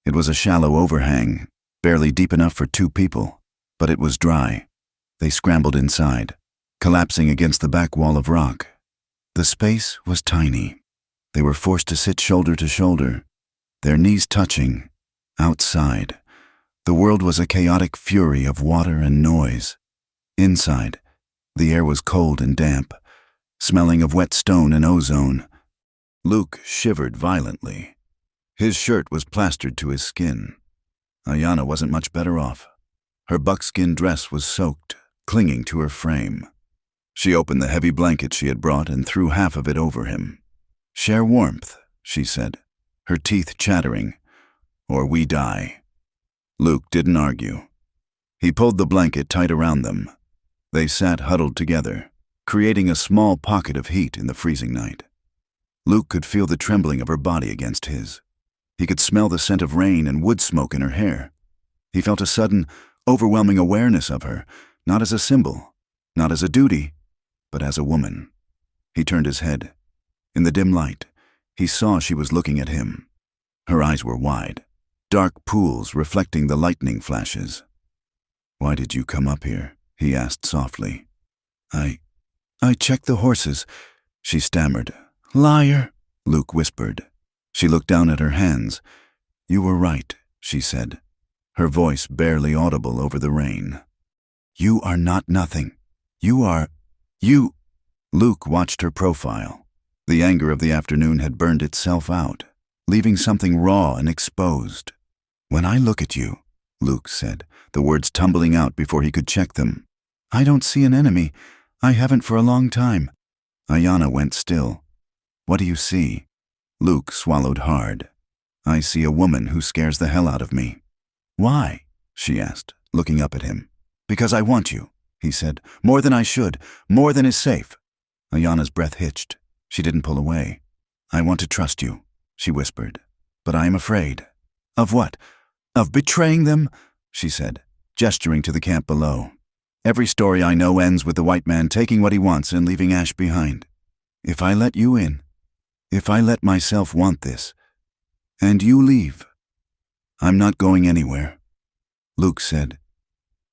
It was a shallow overhang, barely deep enough for two people, but it was dry. They scrambled inside, collapsing against the back wall of rock. The space was tiny. They were forced to sit shoulder to shoulder, their knees touching. Outside, the world was a chaotic fury of water and noise. Inside, the air was cold and damp, smelling of wet stone and ozone. Luke shivered violently. His shirt was plastered to his skin. Ayanna wasn't much better off. Her buckskin dress was soaked, clinging to her frame. She opened the heavy blanket she had brought and threw half of it over him. "Share warmth," she said, her teeth chattering, "or we die." Luke didn't argue. He pulled the blanket tight around them. They sat huddled together, creating a small pocket of heat in the freezing night. Luke could feel the trembling of her body against his. He could smell the scent of rain and wood smoke in her hair. He felt a sudden, overwhelming awareness of her, not as a symbol, not as a duty, but as a woman. He turned his head. In the dim light, he saw she was looking at him. Her eyes were wide, dark pools reflecting the lightning flashes. "Why did you come up here?" he asked softly. I checked the horses," she stammered. "Liar," Luke whispered. She looked down at her hands. "You were right," she said, her voice barely audible over the rain. "You are not nothing. You." Luke watched her profile. The anger of the afternoon had burned itself out, leaving something raw and exposed. "When I look at you," Luke said, the words tumbling out before he could check them, "I don't see an enemy. I haven't for a long time." Ayanna went still. "What do you see?" Luke swallowed hard. "I see a woman who scares the hell out of me." "Why?" she asked, looking up at him. "Because I want you," he said. "More than I should, more than is safe." Ayanna's breath hitched. She didn't pull away. "I want to trust you," she whispered. "But I am afraid." "Of what? Of betraying them?" she said, gesturing to the camp below. "Every story I know ends with the white man taking what he wants and leaving ash behind. If I let you in, if I let myself want this, and you leave, I'm not going anywhere," Luke said.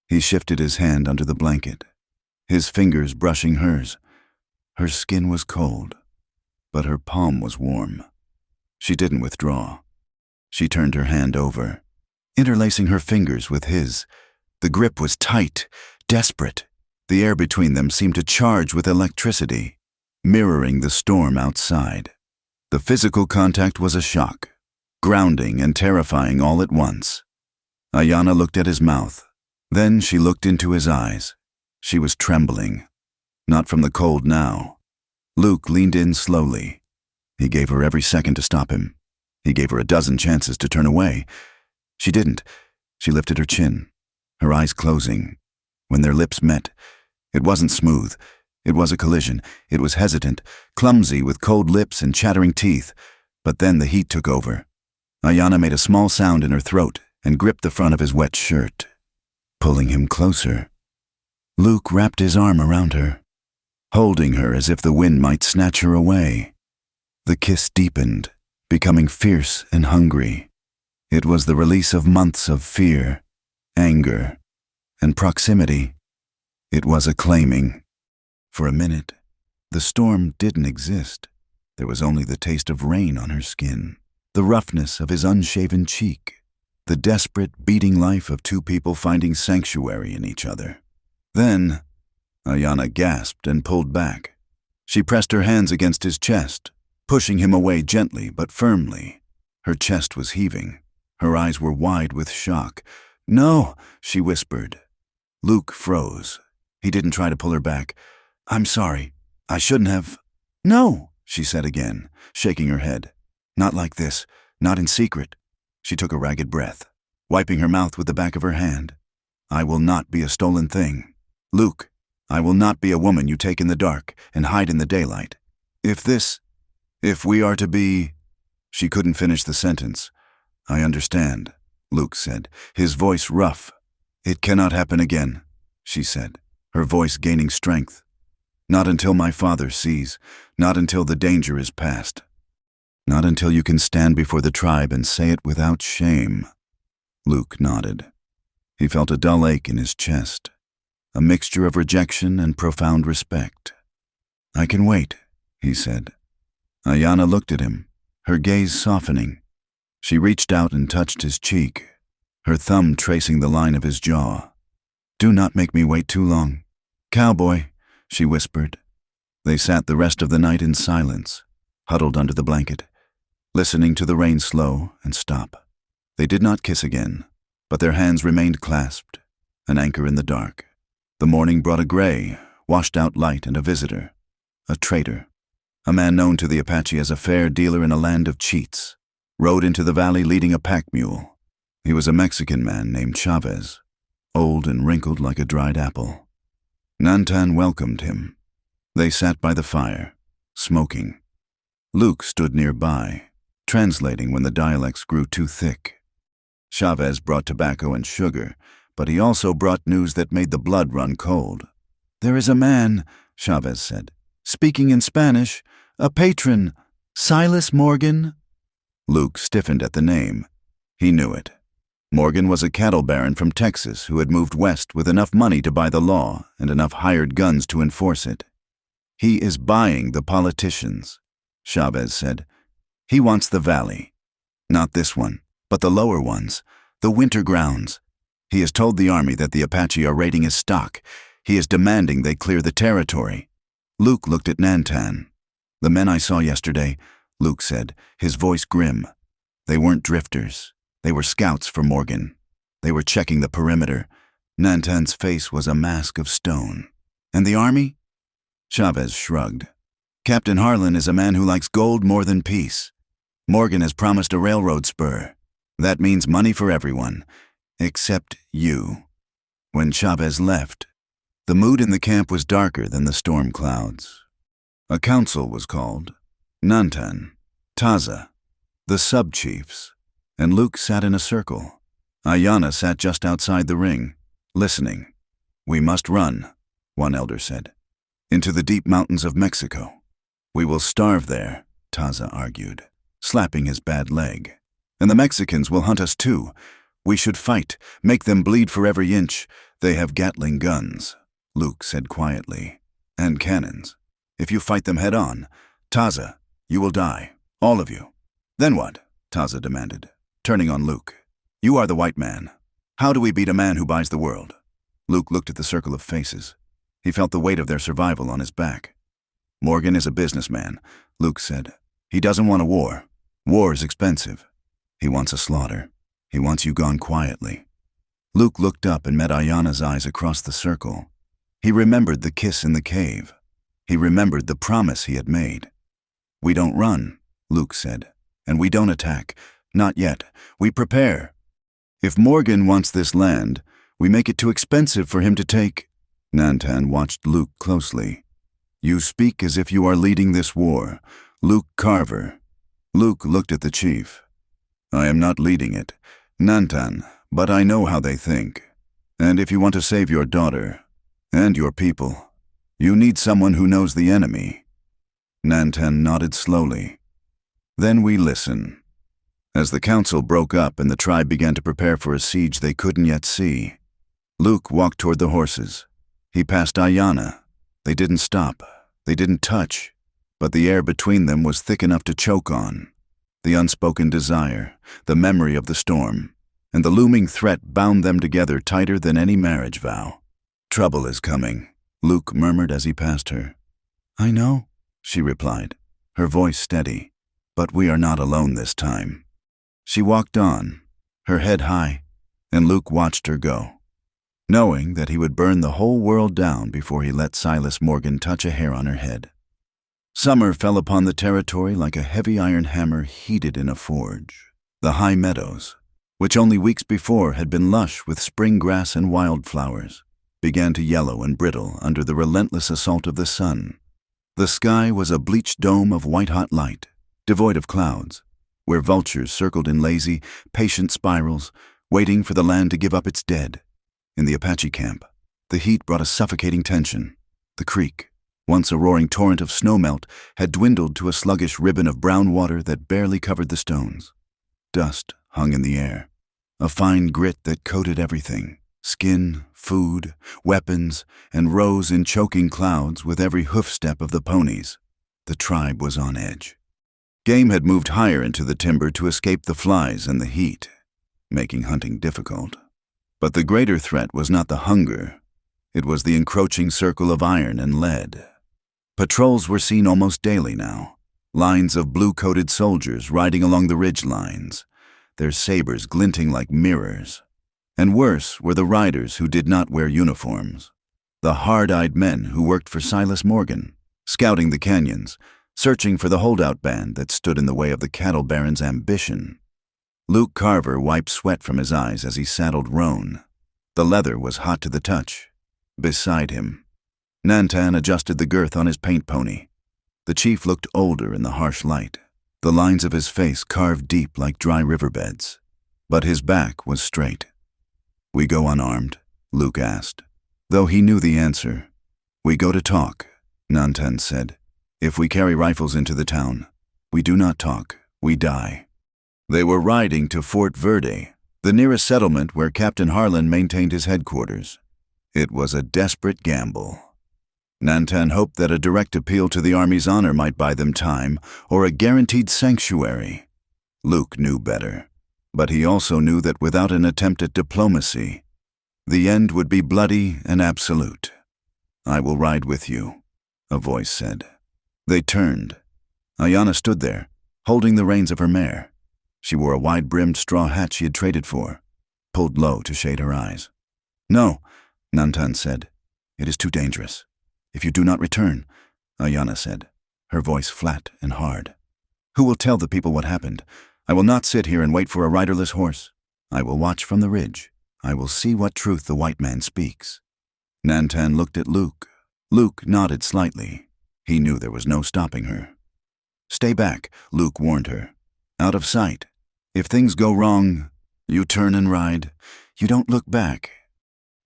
He shifted his hand under the blanket. his fingers brushing hers. Her skin was cold, but her palm was warm. She didn't withdraw. She turned her hand over, interlacing her fingers with his. The grip was tight, desperate. The air between them seemed to charge with electricity, mirroring the storm outside. The physical contact was a shock, grounding and terrifying all at once. Ayanna looked at his mouth. Then she looked into his eyes. She was trembling. Not from the cold now. Luke leaned in slowly. He gave her every second to stop him. He gave her a dozen chances to turn away. She didn't. She lifted her chin, her eyes closing. When their lips met, it wasn't smooth. It was a collision. It was hesitant, clumsy, with cold lips and chattering teeth. But then the heat took over. Ayanna made a small sound in her throat and gripped the front of his wet shirt, pulling him closer. Luke wrapped his arm around her, holding her as if the wind might snatch her away. The kiss deepened, becoming fierce and hungry. It was the release of months of fear, anger, and proximity. It was a claiming. For a minute, the storm didn't exist. There was only the taste of rain on her skin, the roughness of his unshaven cheek, the desperate, beating life of two people finding sanctuary in each other. Then, Ayanna gasped and pulled back. She pressed her hands against his chest, pushing him away gently but firmly. Her chest was heaving. Her eyes were wide with shock. "No," she whispered. Luke froze. He didn't try to pull her back. "I'm sorry. I shouldn't have." "No," she said again, shaking her head. "Not like this. Not in secret." She took a ragged breath, wiping her mouth with the back of her hand. "I will not be a stolen thing. Luke, I will not be a woman you take in the dark and hide in the daylight. If we are to be—" She couldn't finish the sentence. "I understand," Luke said, his voice rough. "It cannot happen again," she said, her voice gaining strength. "Not until my father sees, not until the danger is past. Not until you can stand before the tribe and say it without shame." Luke nodded. He felt a dull ache in his chest, a mixture of rejection and profound respect. "I can wait," he said. Ayanna looked at him, her gaze softening. She reached out and touched his cheek, her thumb tracing the line of his jaw. "Do not make me wait too long. Cowboy," she whispered. They sat the rest of the night in silence, huddled under the blanket, listening to the rain slow and stop. They did not kiss again, but their hands remained clasped, an anchor in the dark. The morning brought a gray, washed-out light and a visitor, a traitor, a man known to the Apache as a fair dealer in a land of cheats, rode into the valley leading a pack mule. He was a Mexican man named Chavez, old and wrinkled like a dried apple. Nantan welcomed him. They sat by the fire, smoking. Luke stood nearby, translating when the dialects grew too thick. Chavez brought tobacco and sugar, but he also brought news that made the blood run cold. "There is a man," Chavez said, "speaking in Spanish, a patron, Silas Morgan." Luke stiffened at the name. He knew it. Morgan was a cattle baron from Texas who had moved west with enough money to buy the law and enough hired guns to enforce it. "He is buying the politicians," Chavez said. "He wants the valley. Not this one, but the lower ones, the winter grounds. He has told the army that the Apache are raiding his stock. He is demanding they clear the territory." Luke looked at Nantan. "The men I saw yesterday," Luke said, his voice grim. "They weren't drifters. They were scouts for Morgan. They were checking the perimeter." Nantan's face was a mask of stone. "And the army?" Chavez shrugged. "Captain Harlan is a man who likes gold more than peace. Morgan has promised a railroad spur. That means money for everyone, except you." When Chavez left, the mood in the camp was darker than the storm clouds. A council was called. Nantan, Taza, the sub-chiefs, and Luke sat in a circle. Ayanna sat just outside the ring, listening. "We must run," one elder said, "into the deep mountains of Mexico. We will starve there," Taza argued, slapping his bad leg. "And the Mexicans will hunt us too. We should fight, make them bleed for every inch. They have Gatling guns." Luke said quietly. And cannons. If you fight them head-on, Taza, you will die. All of you. Then what? Taza demanded, turning on Luke. You are the white man. How do we beat a man who buys the world? Luke looked at the circle of faces. He felt the weight of their survival on his back. Morgan is a businessman, Luke said. He doesn't want a war. War is expensive. He wants a slaughter. He wants you gone quietly. Luke looked up and met Ayana's eyes across the circle. He remembered the kiss in the cave. He remembered the promise he had made. We don't run, Luke said, and we don't attack. Not yet. We prepare. If Morgan wants this land, we make it too expensive for him to take. Nantan watched Luke closely. You speak as if you are leading this war. Luke Carver. Luke looked at the chief. I am not leading it, Nantan, but I know how they think. And if you want to save your daughter, and your people, you need someone who knows the enemy. Nantan nodded slowly. Then we listen. As the council broke up and the tribe began to prepare for a siege they couldn't yet see, Luke walked toward the horses. He passed Ayana. They didn't stop. They didn't touch. But the air between them was thick enough to choke on. The unspoken desire, the memory of the storm, and the looming threat bound them together tighter than any marriage vow. Trouble is coming, Luke murmured as he passed her. I know, she replied, her voice steady. But we are not alone this time. She walked on, her head high, and Luke watched her go, knowing that he would burn the whole world down before he let Silas Morgan touch a hair on her head. Summer fell upon the territory like a heavy iron hammer heated in a forge. The high meadows, which only weeks before had been lush with spring grass and wildflowers, began to yellow and brittle under the relentless assault of the sun. The sky was a bleached dome of white-hot light, devoid of clouds, where vultures circled in lazy, patient spirals, waiting for the land to give up its dead. In the Apache camp, the heat brought a suffocating tension. The creek, once a roaring torrent of snowmelt, had dwindled to a sluggish ribbon of brown water that barely covered the stones. Dust hung in the air, a fine grit that coated everything, skin, food, weapons, and rose in choking clouds with every hoofstep of the ponies. The tribe was on edge. Game had moved higher into the timber to escape the flies and the heat, making hunting difficult. But the greater threat was not the hunger. It was the encroaching circle of iron and lead. Patrols were seen almost daily now, lines of blue-coated soldiers riding along the ridge lines, their sabers glinting like mirrors. And worse were the riders who did not wear uniforms, the hard-eyed men who worked for Silas Morgan, scouting the canyons, searching for the holdout band that stood in the way of the cattle baron's ambition. Luke Carver wiped sweat from his eyes as he saddled Roan. The leather was hot to the touch. Beside him, Nantan adjusted the girth on his paint pony. The chief looked older in the harsh light, the lines of his face carved deep like dry riverbeds. But his back was straight. We go unarmed? Luke asked, though he knew the answer. We go to talk, Nantan said. If we carry rifles into the town, we do not talk, we die. They were riding to Fort Verde, the nearest settlement where Captain Harlan maintained his headquarters. It was a desperate gamble. Nantan hoped that a direct appeal to the Army's honor might buy them time, or a guaranteed sanctuary. Luke knew better, but he also knew that without an attempt at diplomacy, the end would be bloody and absolute. I will ride with you, a voice said. They turned. Ayana stood there, holding the reins of her mare. She wore a wide-brimmed straw hat she had traded for, pulled low to shade her eyes. No, Nantan said. It is too dangerous. If you do not return, Ayana said, her voice flat and hard. Who will tell the people what happened? I will not sit here and wait for a riderless horse. I will watch from the ridge. I will see what truth the white man speaks. Nantan looked at Luke. Luke nodded slightly. He knew there was no stopping her. Stay back, Luke warned her. Out of sight. If things go wrong, you turn and ride. You don't look back.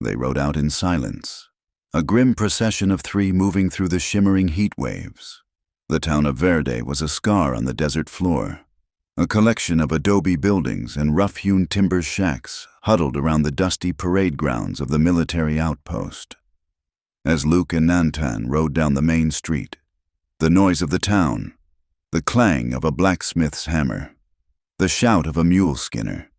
They rode out in silence, a grim procession of three moving through the shimmering heat waves. The town of Verde was a scar on the desert floor, a collection of adobe buildings and rough-hewn timber shacks huddled around the dusty parade grounds of the military outpost. As Luke and Nantan rode down the main street, the noise of the town, the clang of a blacksmith's hammer, the shout of a mule skinner,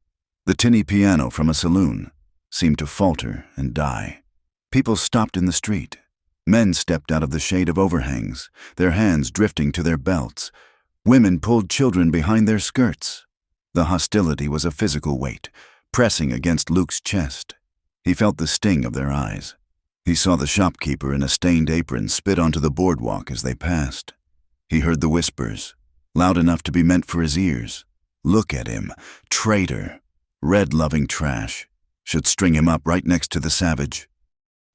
the tinny piano from a saloon seemed to falter and die. People stopped in the street. Men stepped out of the shade of overhangs, their hands drifting to their belts. Women pulled children behind their skirts. The hostility was a physical weight, pressing against Luke's chest. He felt the sting of their eyes. He saw the shopkeeper in a stained apron spit onto the boardwalk as they passed. He heard the whispers, loud enough to be meant for his ears. Look at him, traitor, red-loving trash. Should string him up right next to the savage.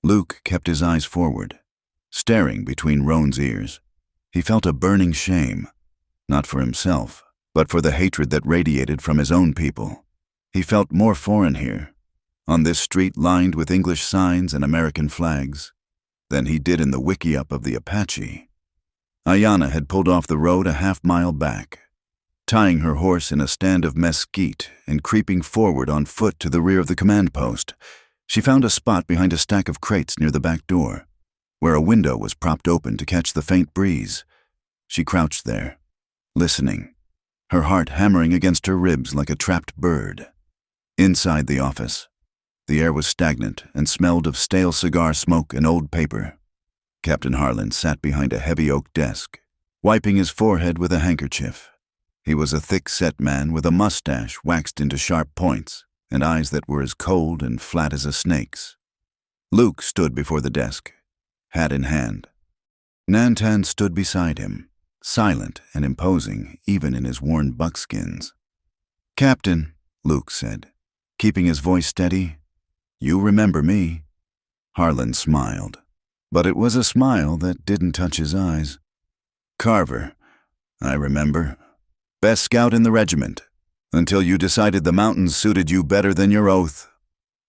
Luke kept his eyes forward, staring between Roan's ears. He felt a burning shame, not for himself, but for the hatred that radiated from his own people. He felt more foreign here, on this street lined with English signs and American flags, than he did in the wickiup of the Apache. Ayanna had pulled off the road a half-mile back, tying her horse in a stand of mesquite and creeping forward on foot to the rear of the command post. She found a spot behind a stack of crates near the back door, where a window was propped open to catch the faint breeze. She crouched there, listening, her heart hammering against her ribs like a trapped bird. Inside the office, the air was stagnant and smelled of stale cigar smoke and old paper. Captain Harlan sat behind a heavy oak desk, wiping his forehead with a handkerchief. He was a thick-set man with a mustache waxed into sharp points and eyes that were as cold and flat as a snake's. Luke stood before the desk, hat in hand. Nantan stood beside him, silent and imposing even in his worn buckskins. "Captain," Luke said, keeping his voice steady, "you remember me." Harlan smiled, but it was a smile that didn't touch his eyes. "Carver, I remember. Best scout in the regiment, until you decided the mountains suited you better than your oath."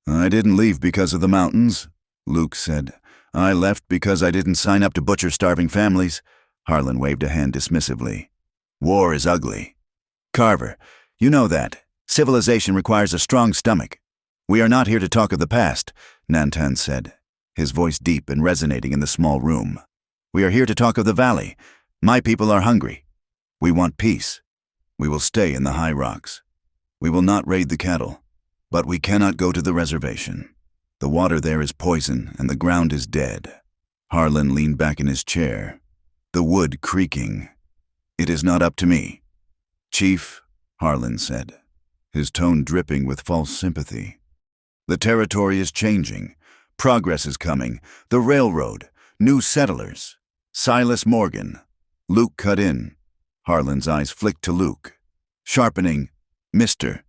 "I didn't leave because of the mountains," Luke said. "I left because I didn't sign up to butcher starving families." Harlan waved a hand dismissively. "War is ugly. Carver, you know that. Civilization requires a strong stomach. We are not here to talk of the past," Nantan said, his voice deep and resonating in the small room. "We are here to talk of the valley. My people are hungry. We want peace. We will stay in the high rocks. We will not raid the cattle, but we cannot go to the reservation. The water there is poison and the ground is dead." Harlan leaned back in his chair, the wood creaking. "It is not up to me." "Chief," Harlan said, his tone dripping with false sympathy. "The territory is changing. Progress is coming. The railroad, new settlers. Silas Morgan." Luke cut in. Harlan's eyes flicked to Luke, sharpening. "Mr.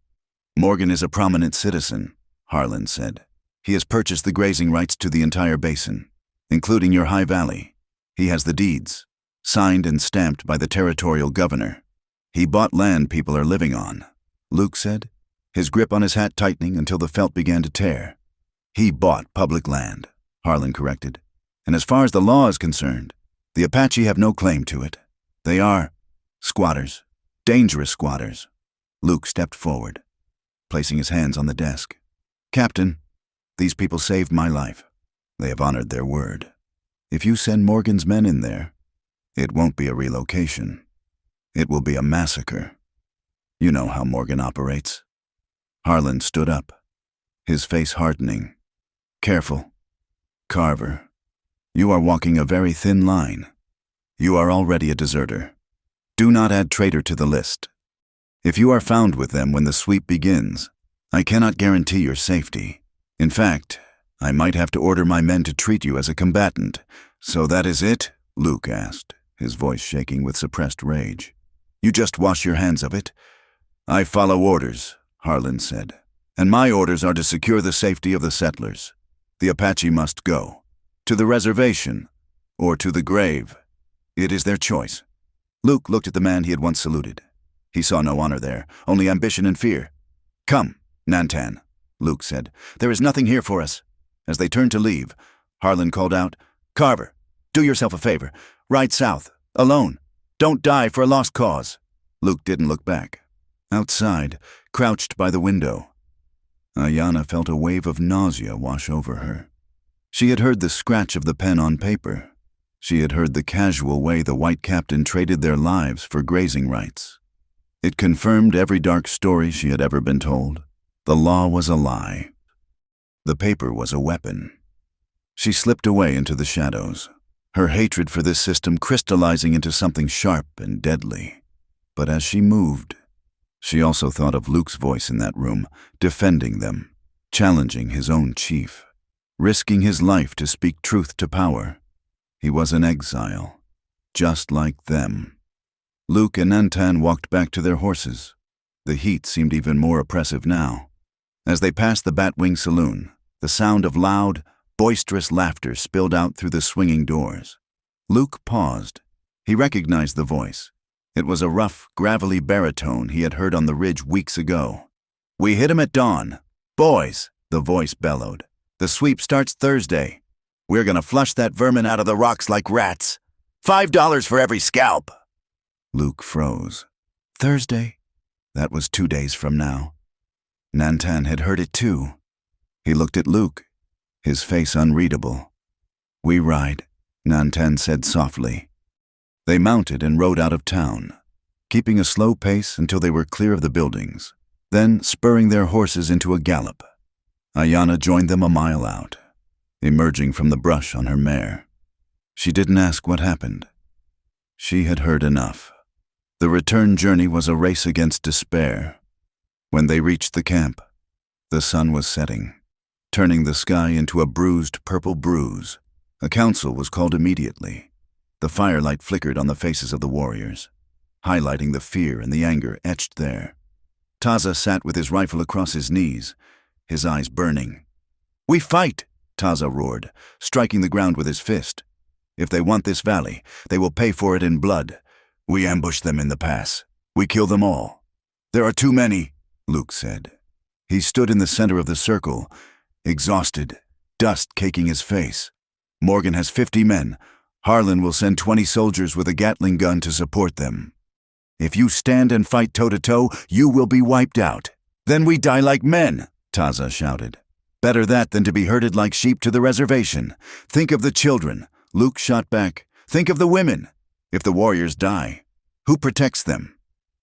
Morgan is a prominent citizen," Harlan said. "He has purchased the grazing rights to the entire basin, including your high valley. He has the deeds, signed and stamped by the territorial governor. He bought land people are living on," Luke said, his grip on his hat tightening until the felt began to tear. "He bought public land," Harlan corrected. "And as far as the law is concerned, the Apache have no claim to it. They are squatters, dangerous squatters." Luke stepped forward, placing his hands on the desk. "Captain, these people saved my life. They have honored their word. If you send Morgan's men in there, it won't be a relocation. It will be a massacre. You know how Morgan operates." Harlan stood up, his face hardening. "Careful. Carver, you are walking a very thin line. You are already a deserter. Do not add traitor to the list. If you are found with them when the sweep begins, I cannot guarantee your safety. In fact, I might have to order my men to treat you as a combatant." "So that is it?" Luke asked, his voice shaking with suppressed rage. "You just wash your hands of it?" "I follow orders," Harlan said, "and my orders are to secure the safety of the settlers. The Apache must go, to the reservation, or to the grave. It is their choice." Luke looked at the man he had once saluted. He saw no honor there, only ambition and fear. "Come, Nantan," Luke said. "There is nothing here for us." As they turned to leave, Harlan called out, "Carver, do yourself a favor. Ride south, alone. Don't die for a lost cause." Luke didn't look back. Outside, crouched by the window, Ayanna felt a wave of nausea wash over her. She had heard the scratch of the pen on paper. She had heard the casual way the white captain traded their lives for grazing rights. It confirmed every dark story she had ever been told. The law was a lie. The paper was a weapon. She slipped away into the shadows, her hatred for this system crystallizing into something sharp and deadly. But as she moved, she also thought of Luke's voice in that room, defending them, challenging his own chief, risking his life to speak truth to power. He was an exile, just like them. Luke and Nantan walked back to their horses. The heat seemed even more oppressive now. As they passed the Batwing Saloon, the sound of loud, boisterous laughter spilled out through the swinging doors. Luke paused. He recognized the voice. It was a rough, gravelly baritone he had heard on the ridge weeks ago. "We hit 'em at dawn. Boys," the voice bellowed. "The sweep starts Thursday. We're gonna flush that vermin out of the rocks like rats. $5 for every scalp." Luke froze. Thursday? That was 2 days from now. Nantan had heard it too. He looked at Luke, his face unreadable. "We ride," Nantan said softly. They mounted and rode out of town, keeping a slow pace until they were clear of the buildings, then spurring their horses into a gallop. Ayana joined them a mile out, emerging from the brush on her mare. She didn't ask what happened. She had heard enough. The return journey was a race against despair. When they reached the camp, the sun was setting, turning the sky into a bruised purple bruise. A council was called immediately. The firelight flickered on the faces of the warriors, highlighting the fear and the anger etched there. Taza sat with his rifle across his knees, his eyes burning. "We fight!" Taza roared, striking the ground with his fist. "If they want this valley, they will pay for it in blood. We ambush them in the pass. We kill them all." "There are too many," Luke said. He stood in the center of the circle, exhausted, dust caking his face. "Morgan has 50 men. Harlan will send 20 soldiers with a Gatling gun to support them. If you stand and fight toe-to-toe, you will be wiped out." "Then we die like men," Taza shouted. "Better that than to be herded like sheep to the reservation. Think of the children," Luke shot back. "Think of the women. If the warriors die, who protects them?"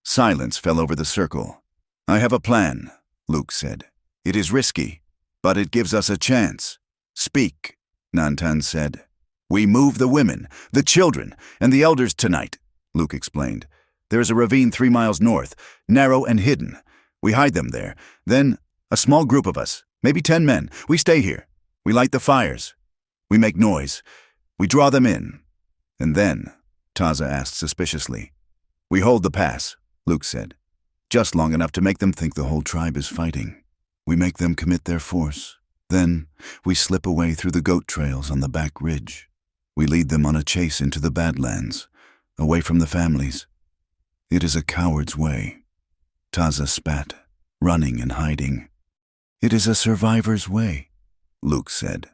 Silence fell over the circle. "I have a plan," Luke said. "It is risky, but it gives us a chance." "Speak," Nantan said. "We move the women, the children, and the elders tonight," Luke explained. "There is a ravine 3 miles north, narrow and hidden. We hide them there. Then, a small group of us, maybe 10 men, we stay here. We light the fires. We make noise. We draw them in. And then," Taza asked suspiciously. "We hold the pass," Luke said. "Just long enough to make them think the whole tribe is fighting. We make them commit their force. Then, we slip away through the goat trails on the back ridge. We lead them on a chase into the Badlands, away from the families. It is a coward's way." Taza spat, running and hiding. "It is a survivor's way," Luke said.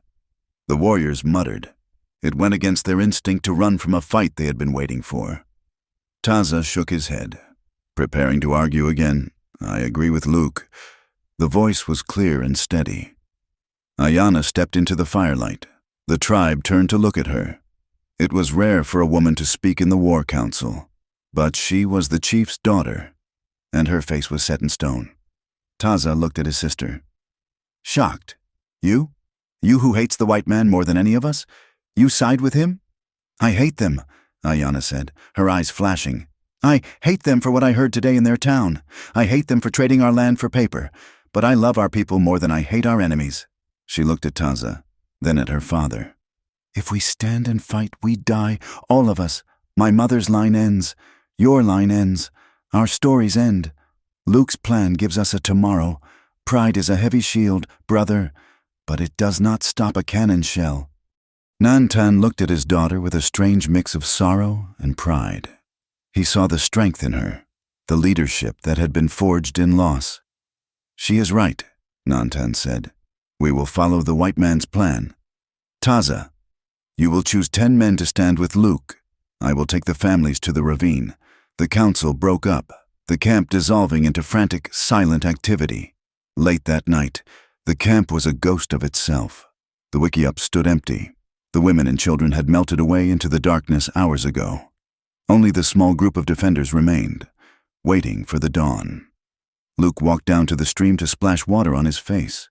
The warriors muttered. It went against their instinct to run from a fight they had been waiting for. Taza shook his head, preparing to argue again. "I agree with Luke." The voice was clear and steady. Ayana stepped into the firelight. The tribe turned to look at her. It was rare for a woman to speak in the war council, but she was the chief's daughter, and her face was set in stone. Taza looked at his sister. "Shocked? You? You who hates the white man more than any of us? You side with him?" "I hate them," Ayana said, her eyes flashing. "I hate them for what I heard today in their town. I hate them for trading our land for paper. But I love our people more than I hate our enemies." She looked at Taza, then at her father. "If we stand and fight, we die, all of us. My mother's line ends. Your line ends. Our stories end. Luke's plan gives us a tomorrow. Pride is a heavy shield, brother, but it does not stop a cannon shell." Nantan looked at his daughter with a strange mix of sorrow and pride. He saw the strength in her, the leadership that had been forged in loss. "She is right," Nantan said. "We will follow the white man's plan. Taza, you will choose 10 men to stand with Luke. I will take the families to the ravine." The council broke up, the camp dissolving into frantic, silent activity. Late that night, the camp was a ghost of itself. The wickiup stood empty. The women and children had melted away into the darkness hours ago. Only the small group of defenders remained, waiting for the dawn. Luke walked down to the stream to splash water on his face.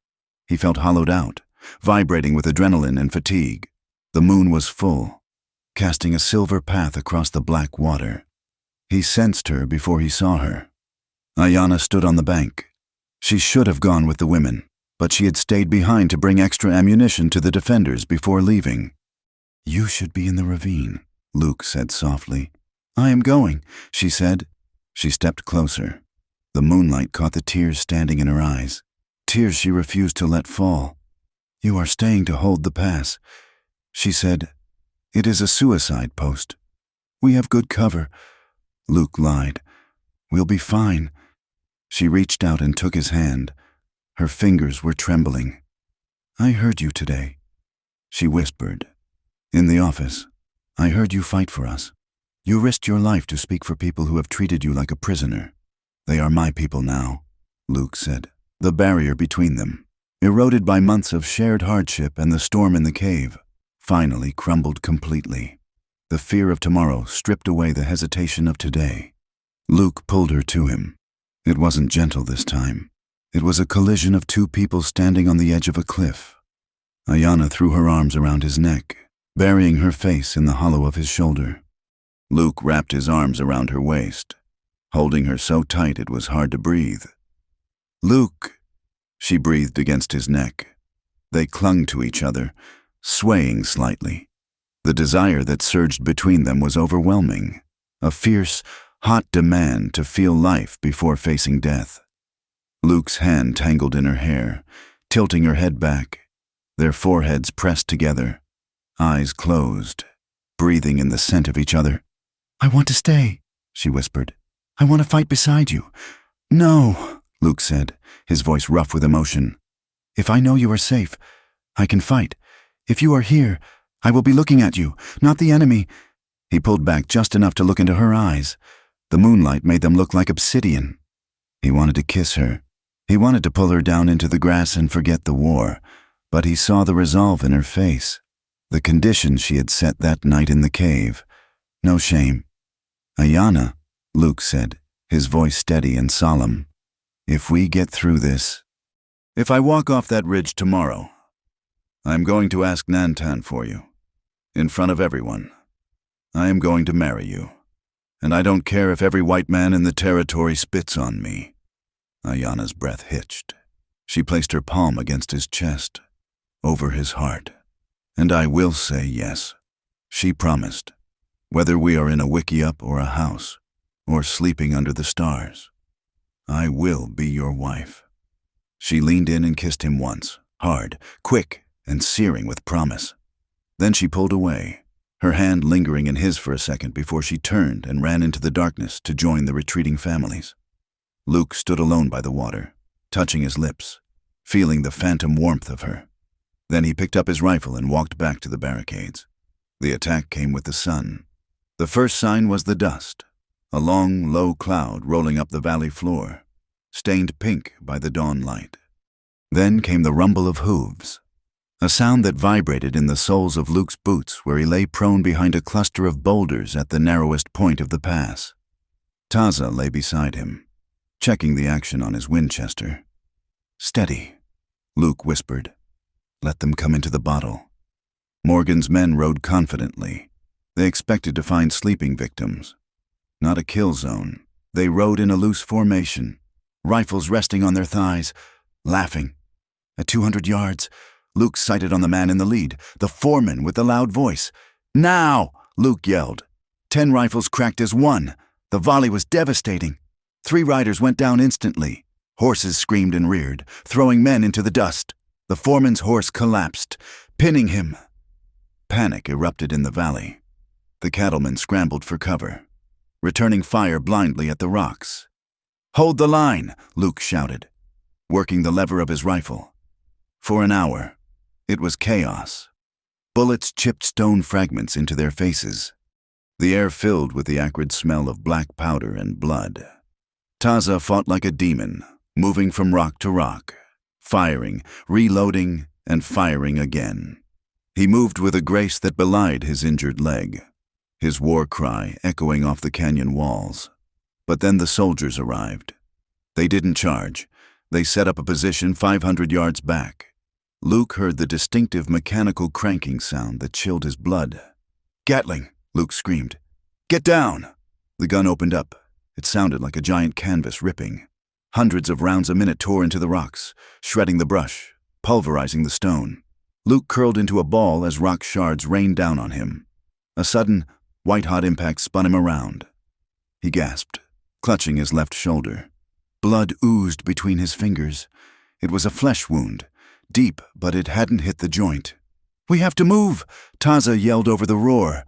He felt hollowed out, vibrating with adrenaline and fatigue. The moon was full, casting a silver path across the black water. He sensed her before he saw her. Ayanna stood on the bank. She should have gone with the women, but she had stayed behind to bring extra ammunition to the defenders before leaving. "You should be in the ravine," Luke said softly. "I am going," she said. She stepped closer. The moonlight caught the tears standing in her eyes, tears she refused to let fall. "You are staying to hold the pass," she said. "It is a suicide post. We have good cover." Luke lied. "We'll be fine." She reached out and took his hand. Her fingers were trembling. "I heard you today," she whispered. "In the office. I heard you fight for us. You risked your life to speak for people who have treated you like a prisoner. They are my people now," Luke said. The barrier between them, eroded by months of shared hardship and the storm in the cave, finally crumbled completely. The fear of tomorrow stripped away the hesitation of today. Luke pulled her to him. It wasn't gentle this time. It was a collision of two people standing on the edge of a cliff. Ayanna threw her arms around his neck, burying her face in the hollow of his shoulder. Luke wrapped his arms around her waist, holding her so tight it was hard to breathe. "Luke," she breathed against his neck. They clung to each other, swaying slightly. The desire that surged between them was overwhelming, a fierce, hot demand to feel life before facing death. Luke's hand tangled in her hair, tilting her head back, their foreheads pressed together, eyes closed, breathing in the scent of each other. "I want to stay," she whispered. "I want to fight beside you." "No," Luke said, his voice rough with emotion. "If I know you are safe, I can fight. If you are here, I will be looking at you, not the enemy." He pulled back just enough to look into her eyes. The moonlight made them look like obsidian. He wanted to kiss her. He wanted to pull her down into the grass and forget the war, but he saw the resolve in her face, the conditions she had set that night in the cave. No shame. "Ayanna," Luke said, his voice steady and solemn, "if we get through this, if I walk off that ridge tomorrow, I'm going to ask Nantan for you, in front of everyone. I am going to marry you, and I don't care if every white man in the territory spits on me." Ayanna's breath hitched. She placed her palm against his chest, over his heart. "And I will say yes," she promised, "whether we are in a wickiup or a house, or sleeping under the stars. I will be your wife." She leaned in and kissed him once, hard, quick, and searing with promise. Then she pulled away, her hand lingering in his for a second before she turned and ran into the darkness to join the retreating families. Luke stood alone by the water, touching his lips, feeling the phantom warmth of her. Then he picked up his rifle and walked back to the barricades. The attack came with the sun. The first sign was the dust, a long, low cloud rolling up the valley floor, stained pink by the dawn light. Then came the rumble of hooves, a sound that vibrated in the soles of Luke's boots where he lay prone behind a cluster of boulders at the narrowest point of the pass. Taza lay beside him, checking the action on his Winchester. "Steady," Luke whispered. "Let them come into the bottle." Morgan's men rode confidently. They expected to find sleeping victims. Not a kill zone. They rode in a loose formation, rifles resting on their thighs, laughing. At 200 yards, Luke sighted on the man in the lead, the foreman with the loud voice. "Now!" Luke yelled. 10 rifles cracked as one. The volley was devastating. 3 riders went down instantly. Horses screamed and reared, throwing men into the dust. The foreman's horse collapsed, pinning him. Panic erupted in the valley. The cattlemen scrambled for cover, returning fire blindly at the rocks. "Hold the line," Luke shouted, working the lever of his rifle. For an hour, it was chaos. Bullets chipped stone fragments into their faces. The air filled with the acrid smell of black powder and blood. Taza fought like a demon, moving from rock to rock, firing, reloading, and firing again. He moved with a grace that belied his injured leg, his war cry echoing off the canyon walls. But then the soldiers arrived. They didn't charge. They set up a position 500 yards back. Luke heard the distinctive mechanical cranking sound that chilled his blood. "Gatling!" Luke screamed. "Get down!" The gun opened up. It sounded like a giant canvas ripping. Hundreds of rounds a minute tore into the rocks, shredding the brush, pulverizing the stone. Luke curled into a ball as rock shards rained down on him. A sudden, white-hot impact spun him around. He gasped, clutching his left shoulder. Blood oozed between his fingers. It was a flesh wound, deep, but it hadn't hit the joint. "We have to move!" Taza yelled over the roar.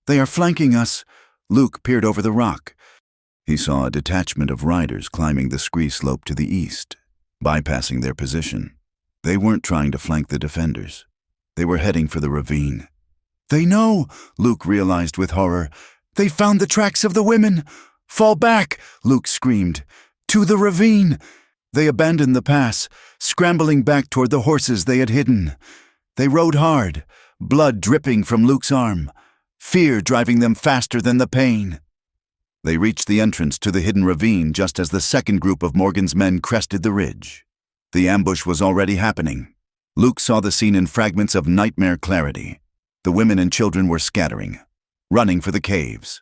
"They are flanking us!" Luke peered over the rock. He saw a detachment of riders climbing the scree slope to the east, bypassing their position. They weren't trying to flank the defenders. They were heading for the ravine. "They know!" Luke realized with horror. "They found the tracks of the women!" "Fall back!" Luke screamed. "To the ravine!" They abandoned the pass, scrambling back toward the horses they had hidden. They rode hard, blood dripping from Luke's arm, fear driving them faster than the pain. They reached the entrance to the hidden ravine just as the second group of Morgan's men crested the ridge. The ambush was already happening. Luke saw the scene in fragments of nightmare clarity. The women and children were scattering, running for the caves.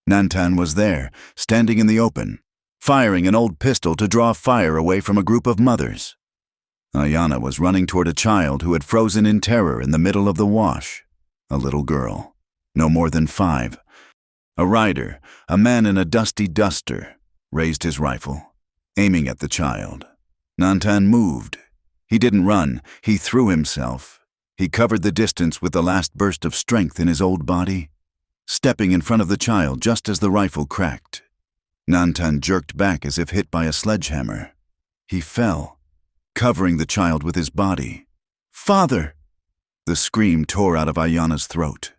Nantan was there, standing in the open, firing an old pistol to draw fire away from a group of mothers. Ayana was running toward a child who had frozen in terror in the middle of the wash. A little girl, no more than 5. A rider, a man in a dusty duster, raised his rifle, aiming at the child. Nantan moved. He didn't run, he threw himself. He covered the distance with the last burst of strength in his old body, stepping in front of the child just as the rifle cracked. Nantan jerked back as if hit by a sledgehammer. He fell, covering the child with his body. "Father!" The scream tore out of Ayana's throat.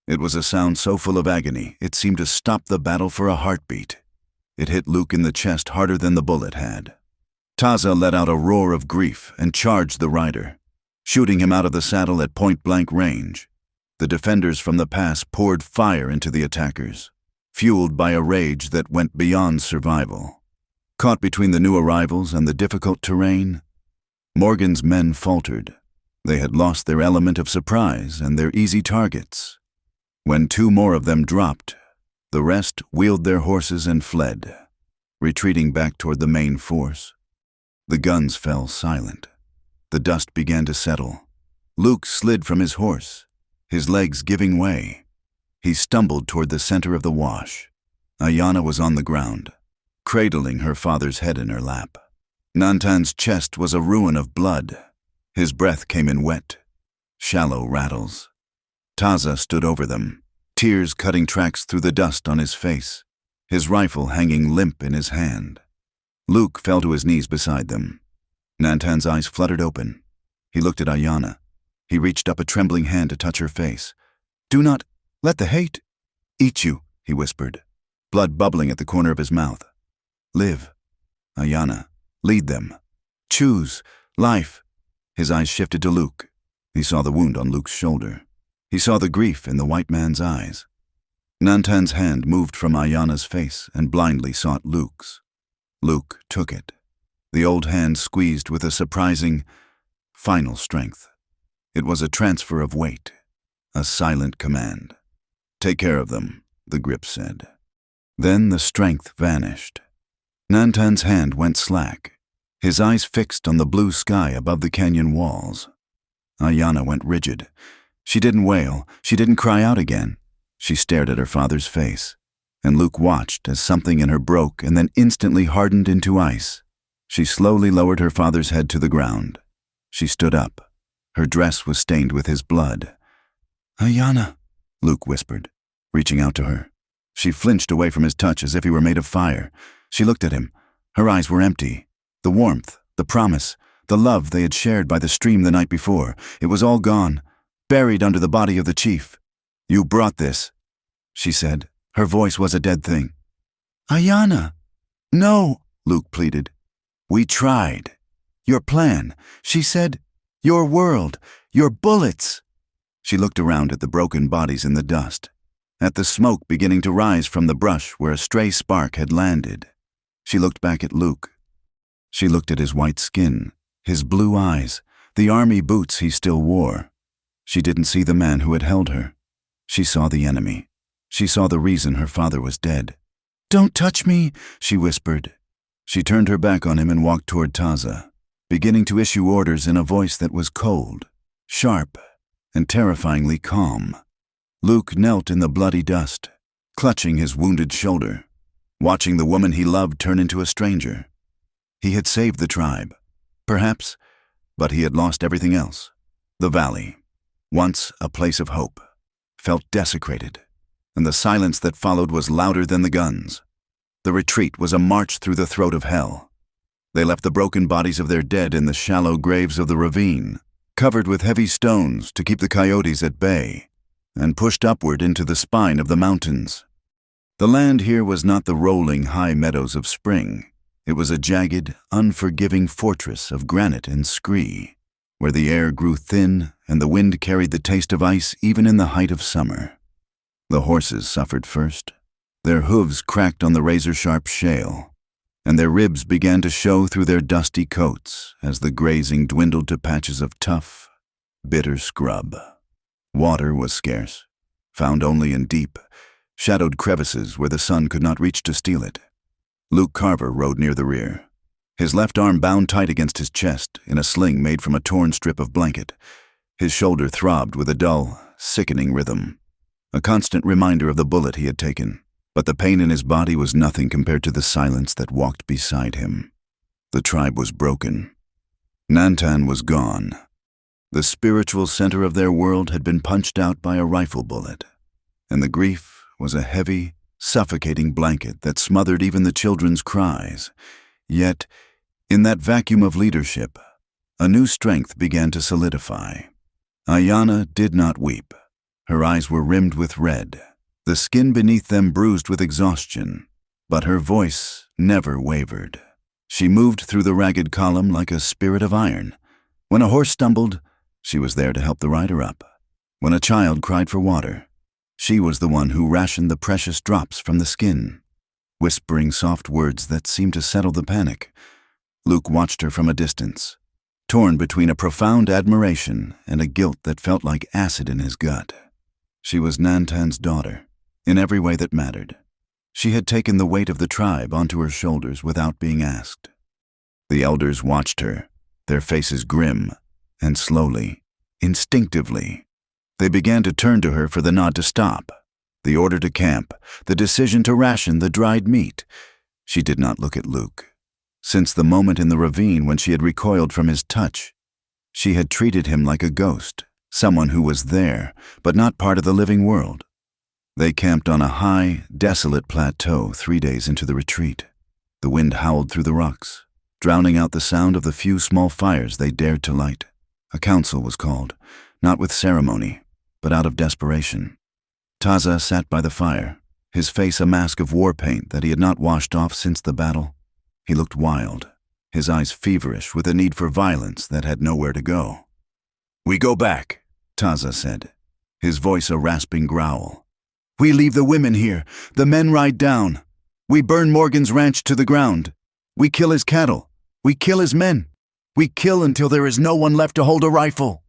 It was a sound so full of agony, it seemed to stop the battle for a heartbeat. It hit Luke in the chest harder than the bullet had. Taza let out a roar of grief and charged the rider, shooting him out of the saddle at point-blank range. The defenders from the pass poured fire into the attackers, fueled by a rage that went beyond survival. Caught between the new arrivals and the difficult terrain, Morgan's men faltered. They had lost their element of surprise and their easy targets. When 2 more of them dropped, the rest wheeled their horses and fled, retreating back toward the main force. The guns fell silent. The dust began to settle. Luke slid from his horse, his legs giving way. He stumbled toward the center of the wash. Ayana was on the ground, cradling her father's head in her lap. Nantan's chest was a ruin of blood. His breath came in wet, shallow rattles. Taza stood over them, tears cutting tracks through the dust on his face, his rifle hanging limp in his hand. Luke fell to his knees beside them. Nantan's eyes fluttered open. He looked at Ayana. He reached up a trembling hand to touch her face. "Do not let the hate eat you," he whispered, blood bubbling at the corner of his mouth. "Live, Ayana. Lead them. Choose life." His eyes shifted to Luke. He saw the wound on Luke's shoulder. He saw the grief in the white man's eyes. Nantan's hand moved from Ayana's face and blindly sought Luke's. Luke took it. The old hand squeezed with a surprising, final strength. It was a transfer of weight, a silent command. "Take care of them," the grip said. Then the strength vanished. Nantan's hand went slack, his eyes fixed on the blue sky above the canyon walls. Ayana went rigid. She didn't wail, she didn't cry out again. She stared at her father's face, and Luke watched as something in her broke and then instantly hardened into ice. She slowly lowered her father's head to the ground. She stood up. Her dress was stained with his blood. "Ayana," Luke whispered, reaching out to her. She flinched away from his touch as if he were made of fire. She looked at him. Her eyes were empty. The warmth, the promise, the love they had shared by the stream the night before, it was all gone, buried under the body of the chief. "You brought this," she said. Her voice was a dead thing. "Ayana." "No," Luke pleaded. "We tried. Your plan," she said. Your world! Your bullets!" She looked around at the broken bodies in the dust, at the smoke beginning to rise from the brush where a stray spark had landed. She looked back at Luke. She looked at his white skin, his blue eyes, the army boots he still wore. She didn't see the man who had held her. She saw the enemy. She saw the reason her father was dead. "Don't touch me," she whispered. She turned her back on him and walked toward Taza, beginning to issue orders in a voice that was cold, sharp, and terrifyingly calm. Luke knelt in the bloody dust, clutching his wounded shoulder, watching the woman he loved turn into a stranger. He had saved the tribe, perhaps, but he had lost everything else. The valley, once a place of hope, felt desecrated, and the silence that followed was louder than the guns. The retreat was a march through the throat of hell. They left the broken bodies of their dead in the shallow graves of the ravine, covered with heavy stones to keep the coyotes at bay, and pushed upward into the spine of the mountains. The land here was not the rolling high meadows of spring. It was a jagged, unforgiving fortress of granite and scree, where the air grew thin and the wind carried the taste of ice even in the height of summer. The horses suffered first. Their hooves cracked on the razor-sharp shale, and their ribs began to show through their dusty coats as the grazing dwindled to patches of tough, bitter scrub. Water was scarce, found only in deep, shadowed crevices where the sun could not reach to steal it. Luke Carver rode near the rear, his left arm bound tight against his chest in a sling made from a torn strip of blanket. His shoulder throbbed with a dull, sickening rhythm, a constant reminder of the bullet he had taken. But the pain in his body was nothing compared to the silence that walked beside him. The tribe was broken. Nantan was gone. The spiritual center of their world had been punched out by a rifle bullet, and the grief was a heavy, suffocating blanket that smothered even the children's cries. Yet, in that vacuum of leadership, a new strength began to solidify. Ayana did not weep. Her eyes were rimmed with red, the skin beneath them bruised with exhaustion, but her voice never wavered. She moved through the ragged column like a spirit of iron. When a horse stumbled, she was there to help the rider up. When a child cried for water, she was the one who rationed the precious drops from the skin, whispering soft words that seemed to settle the panic. Luke watched her from a distance, torn between a profound admiration and a guilt that felt like acid in his gut. She was Nantan's daughter, in every way that mattered. She had taken the weight of the tribe onto her shoulders without being asked. The elders watched her, their faces grim, and slowly, instinctively, they began to turn to her for the nod to stop, the order to camp, the decision to ration the dried meat. She did not look at Luke. Since the moment in the ravine when she had recoiled from his touch, she had treated him like a ghost, someone who was there, but not part of the living world. They camped on a high, desolate plateau 3 days into the retreat. The wind howled through the rocks, drowning out the sound of the few small fires they dared to light. A council was called, not with ceremony, but out of desperation. Taza sat by the fire, his face a mask of war paint that he had not washed off since the battle. He looked wild, his eyes feverish with a need for violence that had nowhere to go. "We go back," Taza said, his voice a rasping growl. "We leave the women here. The men ride down. We burn Morgan's ranch to the ground. We kill his cattle. We kill his men. We kill until there is no one left to hold a rifle."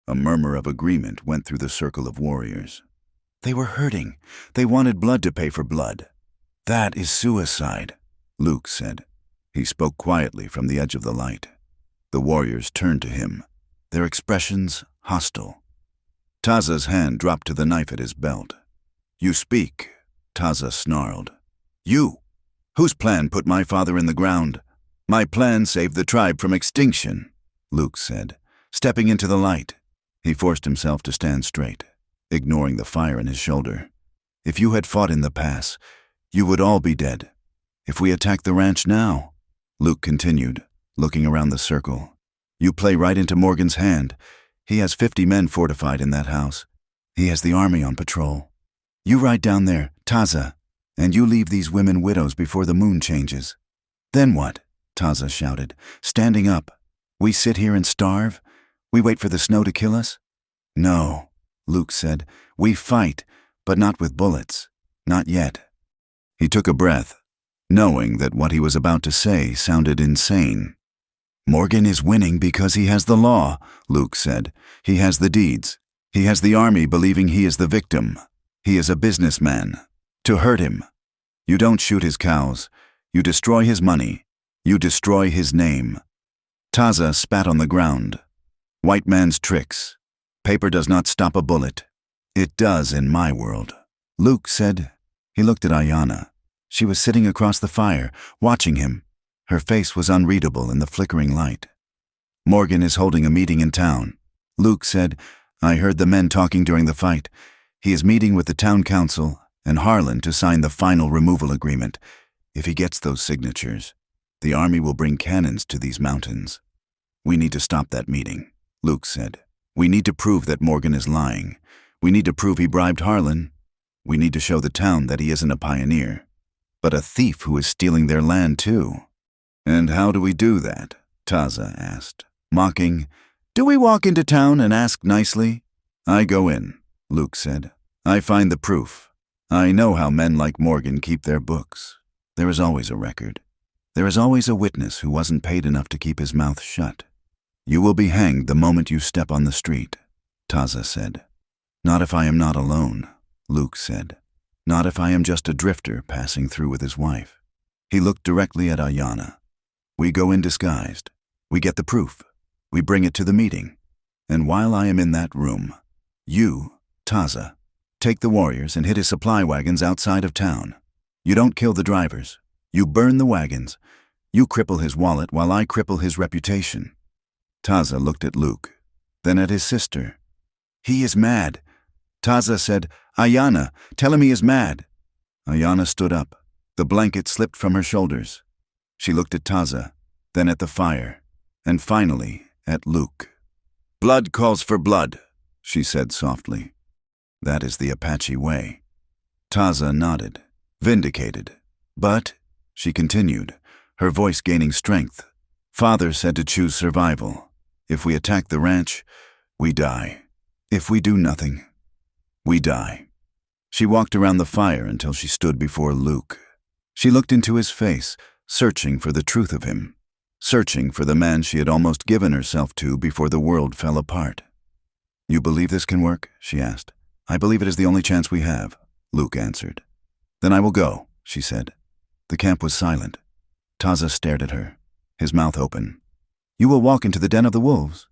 A murmur of agreement went through the circle of warriors. They were hurting. They wanted blood to pay for blood. "That is suicide," Luke said. He spoke quietly from the edge of the light. The warriors turned to him, their expressions hostile. Taza's hand dropped to the knife at his belt. "You speak," Taza snarled. "You? Whose plan put my father in the ground?" "My plan saved the tribe from extinction," Luke said, stepping into the light. He forced himself to stand straight, ignoring the fire in his shoulder. "If you had fought in the pass, you would all be dead. If we attack the ranch now," Luke continued, looking around the circle, "you play right into Morgan's hand. He has 50 men fortified in that house. He has the army on patrol. You ride down there, Taza, and you leave these women widows before the moon changes." "Then what?" Taza shouted, standing up. "We sit here and starve? We wait for the snow to kill us? No, Luke said. We fight, but not with bullets. Not yet. He took a breath, knowing that what he was about to say sounded insane. Morgan is winning because he has the law, Luke said. He has the deeds. He has the army believing he is the victim. He is a businessman. To hurt him. You don't shoot his cows. You destroy his money. You destroy his name. Taza spat on the ground. White man's tricks. Paper does not stop a bullet. It does in my world. Luke said. He looked at Ayanna. She was sitting across the fire, watching him. Her face was unreadable in the flickering light. Morgan is holding a meeting in town. Luke said, I heard the men talking during the fight. He is meeting with the town council and Harlan to sign the final removal agreement. If he gets those signatures, the army will bring cannons to these mountains. We need to stop that meeting, Luke said. We need to prove that Morgan is lying. We need to prove he bribed Harlan. We need to show the town that he isn't a pioneer, but a thief who is stealing their land too. And how do we do that? Taza asked, mocking. Do we walk into town and ask nicely? I go in, Luke said. I find the proof. I know how men like Morgan keep their books. There is always a record. There is always a witness who wasn't paid enough to keep his mouth shut. You will be hanged the moment you step on the street, Taza said. Not if I am not alone, Luke said. Not if I am just a drifter passing through with his wife. He looked directly at Ayanna. We go in disguised. We get the proof. We bring it to the meeting. And while I am in that room, you, Taza, take the warriors and hit his supply wagons outside of town. You don't kill the drivers. You burn the wagons. You cripple his wallet while I cripple his reputation. Taza looked at Luke, then at his sister. He is mad. Taza said, Ayanna, tell him he is mad. Ayanna stood up. The blanket slipped from her shoulders. She looked at Taza, then at the fire, and finally at Luke. Blood calls for blood, she said softly. That is the Apache way. Taza nodded, vindicated. But, she continued, her voice gaining strength, Father said to choose survival. If we attack the ranch, we die. If we do nothing, we die. She walked around the fire until she stood before Luke. She looked into his face, searching for the truth of him, searching for the man she had almost given herself to before the world fell apart. You believe this can work? She asked. I believe it is the only chance we have, Luke answered. Then I will go, she said. The camp was silent. Taza stared at her, his mouth open. You will walk into the den of the wolves?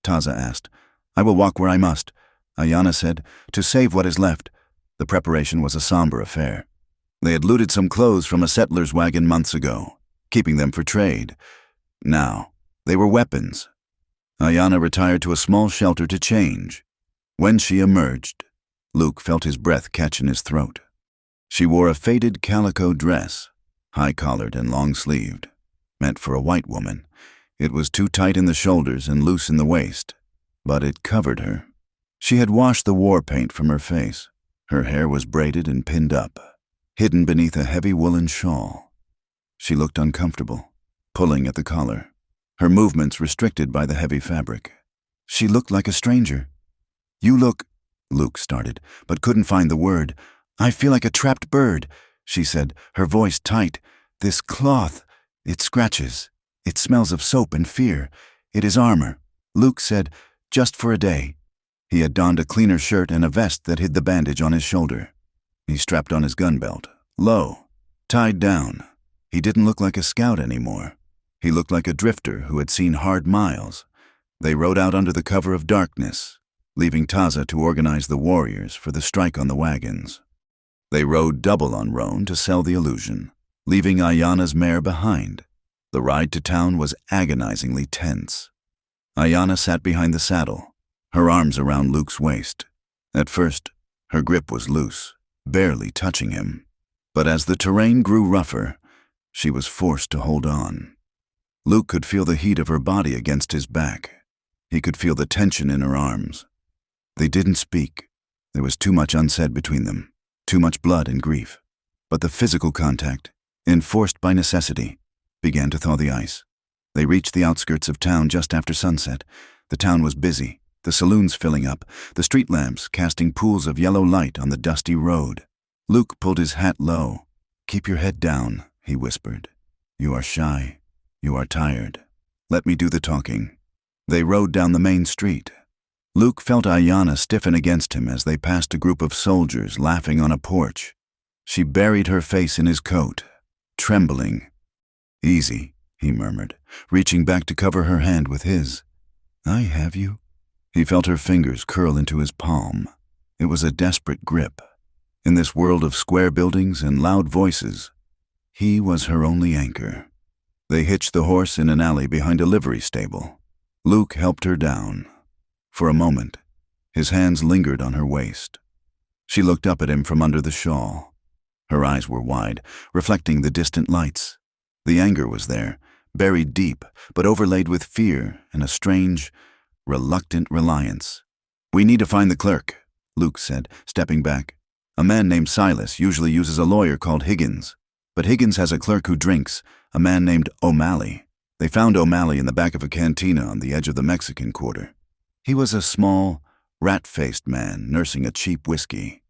Taza asked. I will walk where I must, Ayanna said, to save what is left. The preparation was a somber affair. They had looted some clothes from a settler's wagon months ago, keeping them for trade. Now, they were weapons. Ayanna retired to a small shelter to change. When she emerged, Luke felt his breath catch in his throat. She wore a faded calico dress, high-collared and long-sleeved, meant for a white woman. It was too tight in the shoulders and loose in the waist, but it covered her. She had washed the war paint from her face. Her hair was braided and pinned up, hidden beneath a heavy woolen shawl. She looked uncomfortable, pulling at the collar, her movements restricted by the heavy fabric. She looked like a stranger. You look, Luke started, but couldn't find the word. I feel like a trapped bird, she said, her voice tight. This cloth, it scratches. It smells of soap and fear. It is armor. Luke said, just for a day. He had donned a cleaner shirt and a vest that hid the bandage on his shoulder. He strapped on his gun belt, low, tied down. He didn't look like a scout anymore. He looked like a drifter who had seen hard miles. They rode out under the cover of darkness, leaving Taza to organize the warriors for the strike on the wagons. They rode double on Roan to sell the illusion, leaving Ayanna's mare behind. The ride to town was agonizingly tense. Ayanna sat behind the saddle, her arms around Luke's waist. At first, her grip was loose, barely touching him. But as the terrain grew rougher, she was forced to hold on. Luke could feel the heat of her body against his back. He could feel the tension in her arms. They didn't speak. There was too much unsaid between them, too much blood and grief. But the physical contact, enforced by necessity, began to thaw the ice. They reached the outskirts of town just after sunset. The town was busy, the saloons filling up, the street lamps casting pools of yellow light on the dusty road. Luke pulled his hat low. "Keep your head down," he whispered. "You are shy. You are tired. Let me do the talking." They rode down the main street. Luke felt Ayanna stiffen against him as they passed a group of soldiers laughing on a porch. She buried her face in his coat, trembling. "Easy," he murmured, reaching back to cover her hand with his. "I have you." He felt her fingers curl into his palm. It was a desperate grip. In this world of square buildings and loud voices, he was her only anchor. They hitched the horse in an alley behind a livery stable. Luke helped her down. For a moment, his hands lingered on her waist. She looked up at him from under the shawl. Her eyes were wide, reflecting the distant lights. The anger was there, buried deep, but overlaid with fear and a strange, reluctant reliance. "We need to find the clerk," Luke said, stepping back. "A man named Silas usually uses a lawyer called Higgins. But Higgins has a clerk who drinks, a man named O'Malley. They found O'Malley in the back of a cantina on the edge of the Mexican Quarter. He was a small, rat-faced man nursing a cheap whiskey."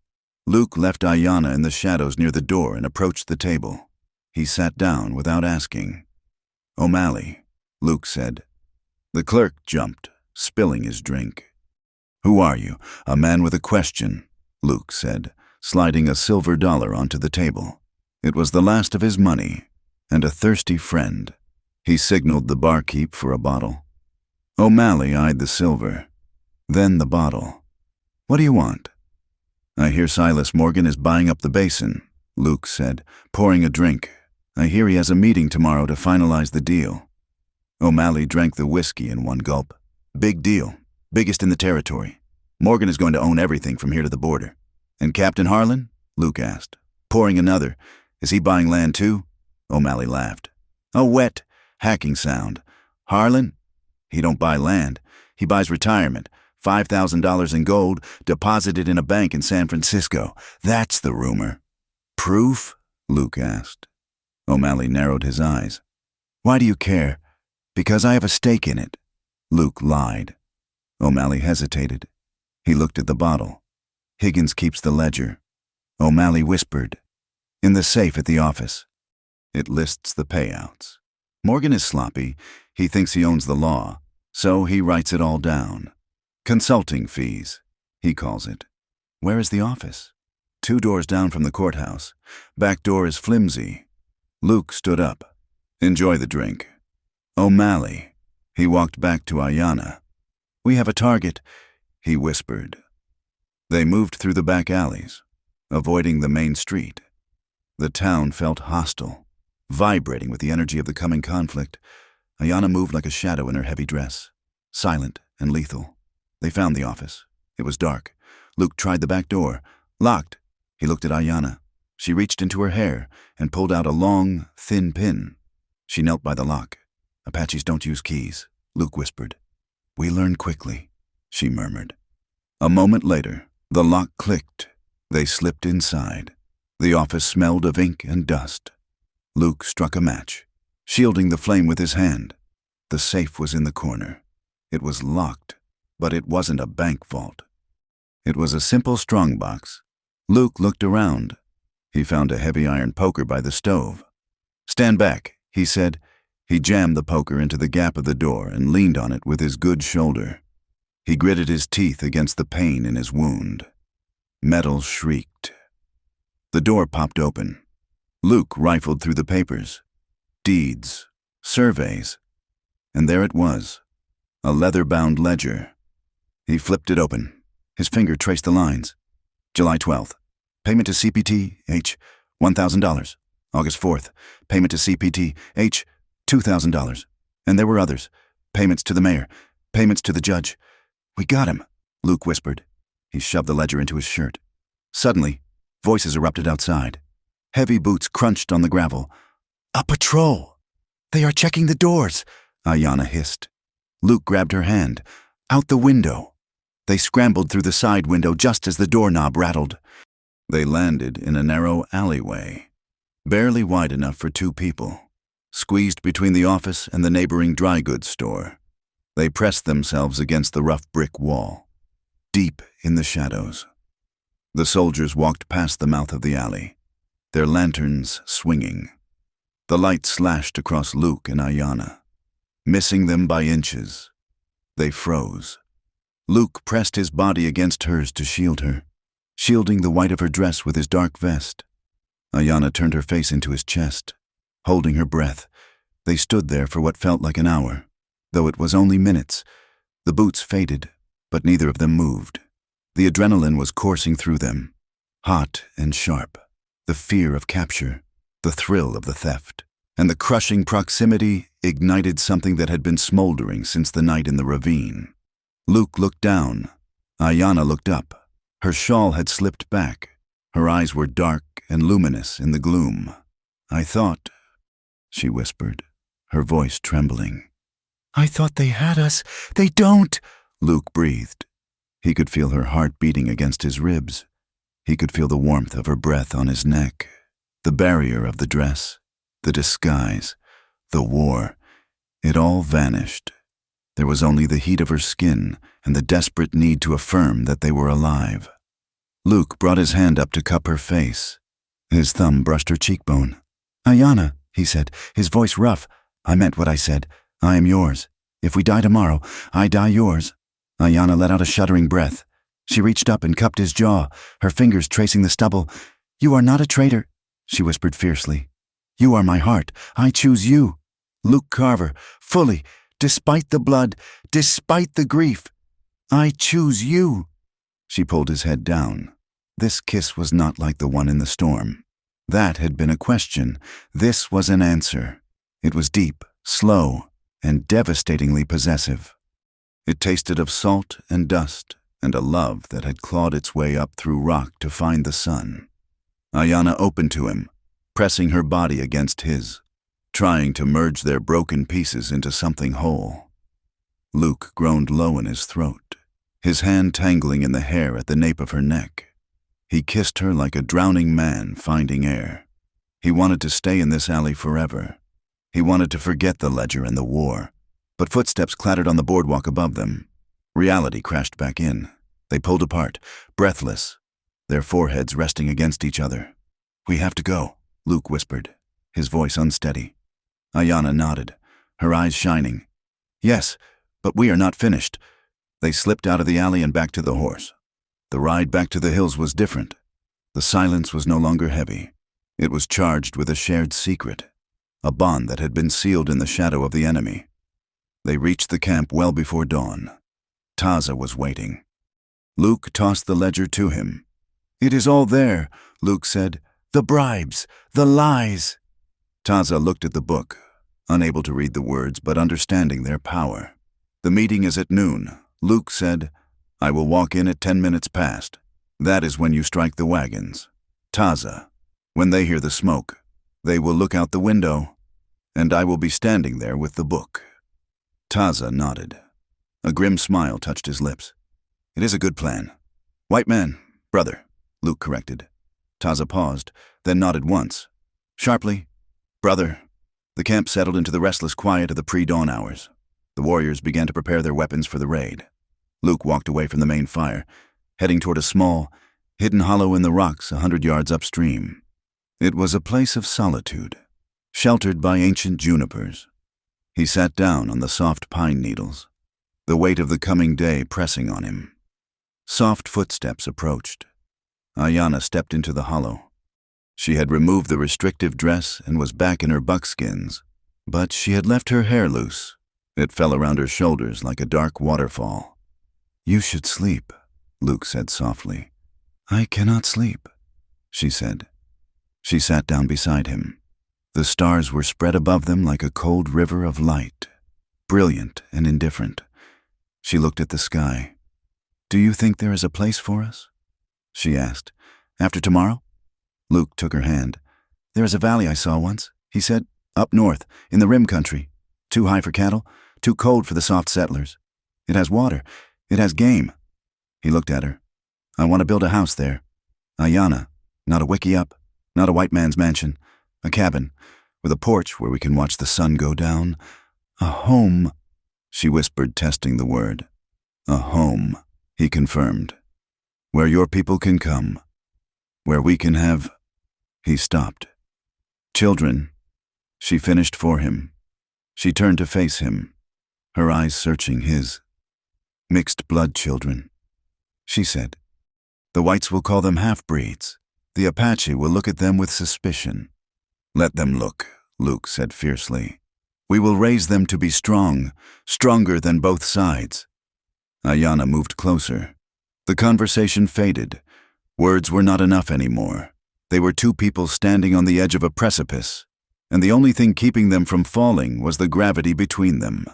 Luke left Ayanna in the shadows near the door and approached the table. He sat down without asking. "O'Malley," Luke said. The clerk jumped, spilling his drink. "Who are you?" "A man with a question," Luke said, sliding a silver dollar onto the table. It was the last of his money, and a thirsty friend. He signaled the barkeep for a bottle. O'Malley eyed the silver, then the bottle. "What do you want?" "I hear Silas Morgan is buying up the basin," Luke said, pouring a drink. "I hear he has a meeting tomorrow to finalize the deal." O'Malley drank the whiskey in one gulp. "Big deal. Biggest in the territory. Morgan is going to own everything from here to the border." "And Captain Harlan?" Luke asked, pouring another. "Is he buying land too?" O'Malley laughed. "A wet, hacking sound. Harlan? He don't buy land. He buys retirement. $5,000 in gold, deposited in a bank in San Francisco. That's the rumor." "Proof?" Luke asked. O'Malley narrowed his eyes. "Why do you care?" "Because I have a stake in it." Luke lied. O'Malley hesitated. He looked at the bottle. "Higgins keeps the ledger." O'Malley whispered. "In the safe at the office. It lists the payouts. Morgan is sloppy. He thinks he owns the law, so he writes it all down. Consulting fees, he calls it." "Where is the office?" "2 doors down from the courthouse. Back door is flimsy." Luke stood up. "Enjoy the drink." "O'Malley." He walked back to Ayanna. "We have a target," he whispered. They moved through the back alleys, avoiding the main street. The town felt hostile, vibrating with the energy of the coming conflict. Ayanna moved like a shadow in her heavy dress, silent and lethal. They found the office. It was dark. Luke tried the back door. Locked. He looked at Ayanna. She reached into her hair and pulled out a long, thin pin. She knelt by the lock. "Apaches don't use keys," Luke whispered. "We learn quickly," she murmured. A moment later, the lock clicked. They slipped inside. The office smelled of ink and dust. Luke struck a match, shielding the flame with his hand. The safe was in the corner. It was locked, but it wasn't a bank vault. It was a simple strongbox. Luke looked around. He found a heavy iron poker by the stove. "Stand back," he said. He jammed the poker into the gap of the door and leaned on it with his good shoulder. He gritted his teeth against the pain in his wound. Metal shrieked. The door popped open. Luke rifled through the papers. Deeds, surveys, and there it was, a leather-bound ledger. He flipped it open. His finger traced the lines. July 12th. Payment to CPT, H, $1,000. August 4th. Payment to CPT, H, $2,000. And there were others. Payments to the mayor. Payments to the judge. "We got him," Luke whispered. He shoved the ledger into his shirt. Suddenly, voices erupted outside. Heavy boots crunched on the gravel. "A patrol! They are checking the doors," Ayanna hissed. Luke grabbed her hand. "Out the window." They scrambled through the side window just as the doorknob rattled. They landed in a narrow alleyway, barely wide enough for 2 people, squeezed between the office and the neighboring dry goods store. They pressed themselves against the rough brick wall, deep in the shadows. The soldiers walked past the mouth of the alley, their lanterns swinging. The light slashed across Luke and Ayanna, missing them by inches. They froze. Luke pressed his body against hers to shield her, shielding the white of her dress with his dark vest. Ayanna turned her face into his chest, holding her breath. They stood there for what felt like an hour. Though it was only minutes, the boots faded, but neither of them moved. The adrenaline was coursing through them, hot and sharp. The fear of capture, the thrill of the theft, and the crushing proximity ignited something that had been smoldering since the night in the ravine. Luke looked down. Ayanna looked up. Her shawl had slipped back. Her eyes were dark and luminous in the gloom. "I thought," she whispered, her voice trembling. "I thought they had us. They don't," Luke breathed. He could feel her heart beating against his ribs. He could feel the warmth of her breath on his neck, the barrier of the dress, the disguise, the war. It all vanished. There was only the heat of her skin and the desperate need to affirm that they were alive. Luke brought his hand up to cup her face. His thumb brushed her cheekbone. "Ayanna," he said, his voice rough. "I meant what I said. I am yours. If we die tomorrow, I die yours." Ayanna let out a shuddering breath. She reached up and cupped his jaw, her fingers tracing the stubble. "You are not a traitor," she whispered fiercely. "You are my heart. I choose you. Luke Carver, fully, despite the blood, despite the grief. I choose you." She pulled his head down. This kiss was not like the one in the storm. That had been a question. This was an answer. It was deep, slow, and devastatingly possessive. It tasted of salt and dust, and a love that had clawed its way up through rock to find the sun. Ayanna opened to him, pressing her body against his, trying to merge their broken pieces into something whole. Luke groaned low in his throat, his hand tangling in the hair at the nape of her neck. He kissed her like a drowning man finding air. He wanted to stay in this alley forever. He wanted to forget the ledger and the war. But footsteps clattered on the boardwalk above them. Reality crashed back in. They pulled apart, breathless, their foreheads resting against each other. "We have to go," Luke whispered, his voice unsteady. Ayanna nodded, her eyes shining. "Yes, but we are not finished." They slipped out of the alley and back to the horse. The ride back to the hills was different. The silence was no longer heavy. It was charged with a shared secret, a bond that had been sealed in the shadow of the enemy. They reached the camp well before dawn. Taza was waiting. Luke tossed the ledger to him. "It is all there," Luke said. "The bribes, the lies." Taza looked at the book, unable to read the words but understanding their power. "The meeting is at noon," Luke said. "I will walk in at 10 minutes past. That is when you strike the wagons. Taza, when they hear the smoke, they will look out the window, and I will be standing there with the book." Taza nodded. A grim smile touched his lips. "It is a good plan." "White man, brother," Luke corrected. Taza paused, then nodded once. Sharply, "Brother." The camp settled into the restless quiet of the pre-dawn hours. The warriors began to prepare their weapons for the raid. Luke walked away from the main fire, heading toward a small, hidden hollow in the rocks 100 yards upstream. It was a place of solitude, sheltered by ancient junipers. He sat down on the soft pine needles, the weight of the coming day pressing on him. Soft footsteps approached. Ayanna stepped into the hollow. She had removed the restrictive dress and was back in her buckskins, but she had left her hair loose. It fell around her shoulders like a dark waterfall. "You should sleep," Luke said softly. "I cannot sleep," she said. She sat down beside him. The stars were spread above them like a cold river of light, brilliant and indifferent. She looked at the sky. "Do you think there is a place for us?" she asked. "After tomorrow?" Luke took her hand. "There is a valley I saw once," he said. "Up north, in the rim country. Too high for cattle, too cold for the soft settlers. It has water. It has game." He looked at her. "I want to build a house there. Ayanna, not a wickie-up, not a white man's mansion. A cabin, with a porch where we can watch the sun go down. A home." she whispered, testing the word. A home, he confirmed. Where your people can come. Where we can have... He stopped. Children, she finished for him. She turned to face him, her eyes searching his. Mixed blood children, she said. The whites will call them half-breeds. The Apache will look at them with suspicion. Let them look, Luke said fiercely. We will raise them to be strong, stronger than both sides. Ayanna moved closer. The conversation faded. Words were not enough anymore. They were two people standing on the edge of a precipice, and the only thing keeping them from falling was the gravity between them.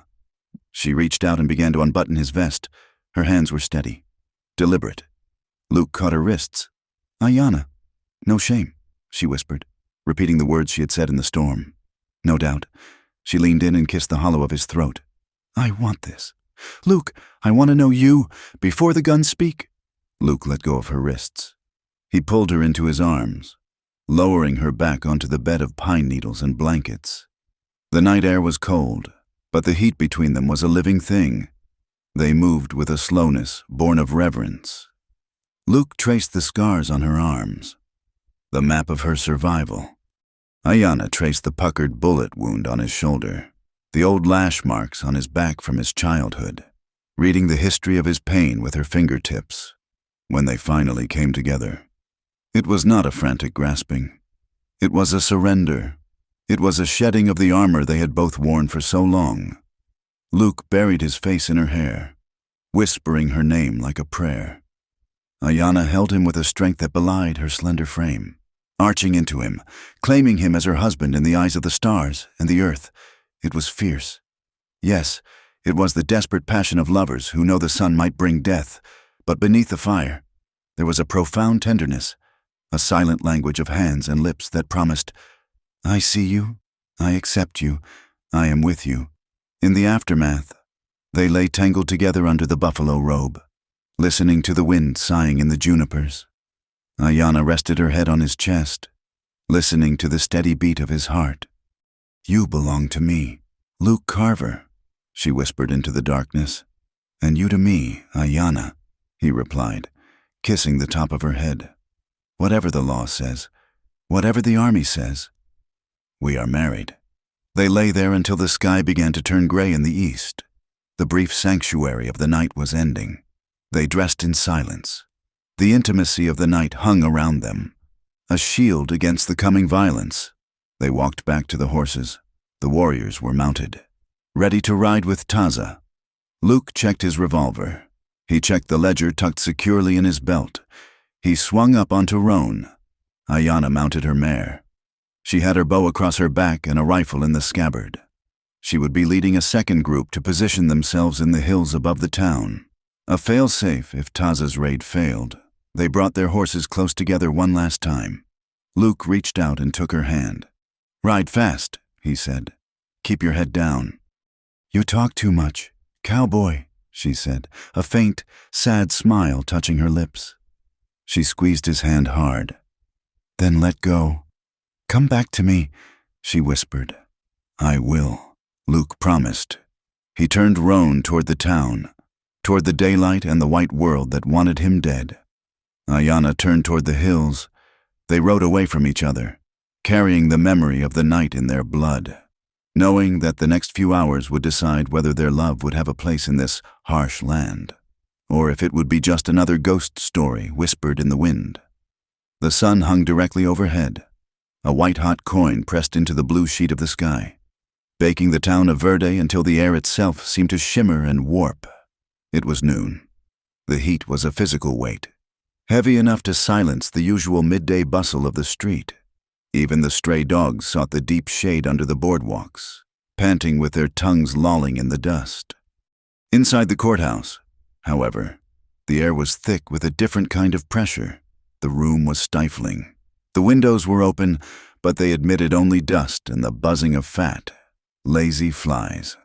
She reached out and began to unbutton his vest. Her hands were steady, deliberate. Luke caught her wrists. Ayanna, no shame, she whispered, repeating the words she had said in the storm. No doubt. She leaned in and kissed the hollow of his throat. I want this. Luke, I want to know you before the guns speak. Luke let go of her wrists. He pulled her into his arms, lowering her back onto the bed of pine needles and blankets. The night air was cold, but the heat between them was a living thing. They moved with a slowness born of reverence. Luke traced the scars on her arms, the map of her survival. Ayanna traced the puckered bullet wound on his shoulder, the old lash marks on his back from his childhood, reading the history of his pain with her fingertips. When they finally came together, it was not a frantic grasping. It was a surrender. It was a shedding of the armor they had both worn for so long. Luke buried his face in her hair, whispering her name like a prayer. Ayanna held him with a strength that belied her slender frame, arching into him, claiming him as her husband in the eyes of the stars and the earth. It was fierce. Yes, it was the desperate passion of lovers who know the sun might bring death, but beneath the fire, there was a profound tenderness, a silent language of hands and lips that promised, I see you, I accept you, I am with you. In the aftermath, they lay tangled together under the buffalo robe, listening to the wind sighing in the junipers. Ayanna rested her head on his chest, listening to the steady beat of his heart. You belong to me, Luke Carver, she whispered into the darkness. And you to me, Ayanna, he replied, kissing the top of her head. Whatever the law says, whatever the army says, we are married. They lay there until the sky began to turn gray in the east. The brief sanctuary of the night was ending. They dressed in silence. The intimacy of the night hung around them, a shield against the coming violence. They walked back to the horses. The warriors were mounted, ready to ride with Taza. Luke checked his revolver. He checked the ledger tucked securely in his belt. He swung up onto roan. Ayanna mounted her mare. She had her bow across her back and a rifle in the scabbard. She would be leading a second group to position themselves in the hills above the town. A fail-safe if Taza's raid failed. They brought their horses close together one last time. Luke reached out and took her hand. Ride fast, he said. Keep your head down. You talk too much. Cowboy, she said, a faint, sad smile touching her lips. She squeezed his hand hard. Then let go. Come back to me, she whispered. I will, Luke promised. He turned roan toward the town, toward the daylight and the white world that wanted him dead. Ayanna turned toward the hills. They rode away from each other, carrying the memory of the night in their blood, knowing that the next few hours would decide whether their love would have a place in this harsh land, or if it would be just another ghost story whispered in the wind. The sun hung directly overhead, a white-hot coin pressed into the blue sheet of the sky, baking the town of Verde until the air itself seemed to shimmer and warp. It was noon. The heat was a physical weight, heavy enough to silence the usual midday bustle of the street. Even the stray dogs sought the deep shade under the boardwalks, panting with their tongues lolling in the dust. Inside the courthouse, however, the air was thick with a different kind of pressure. The room was stifling. The windows were open, but they admitted only dust and the buzzing of fat, lazy flies.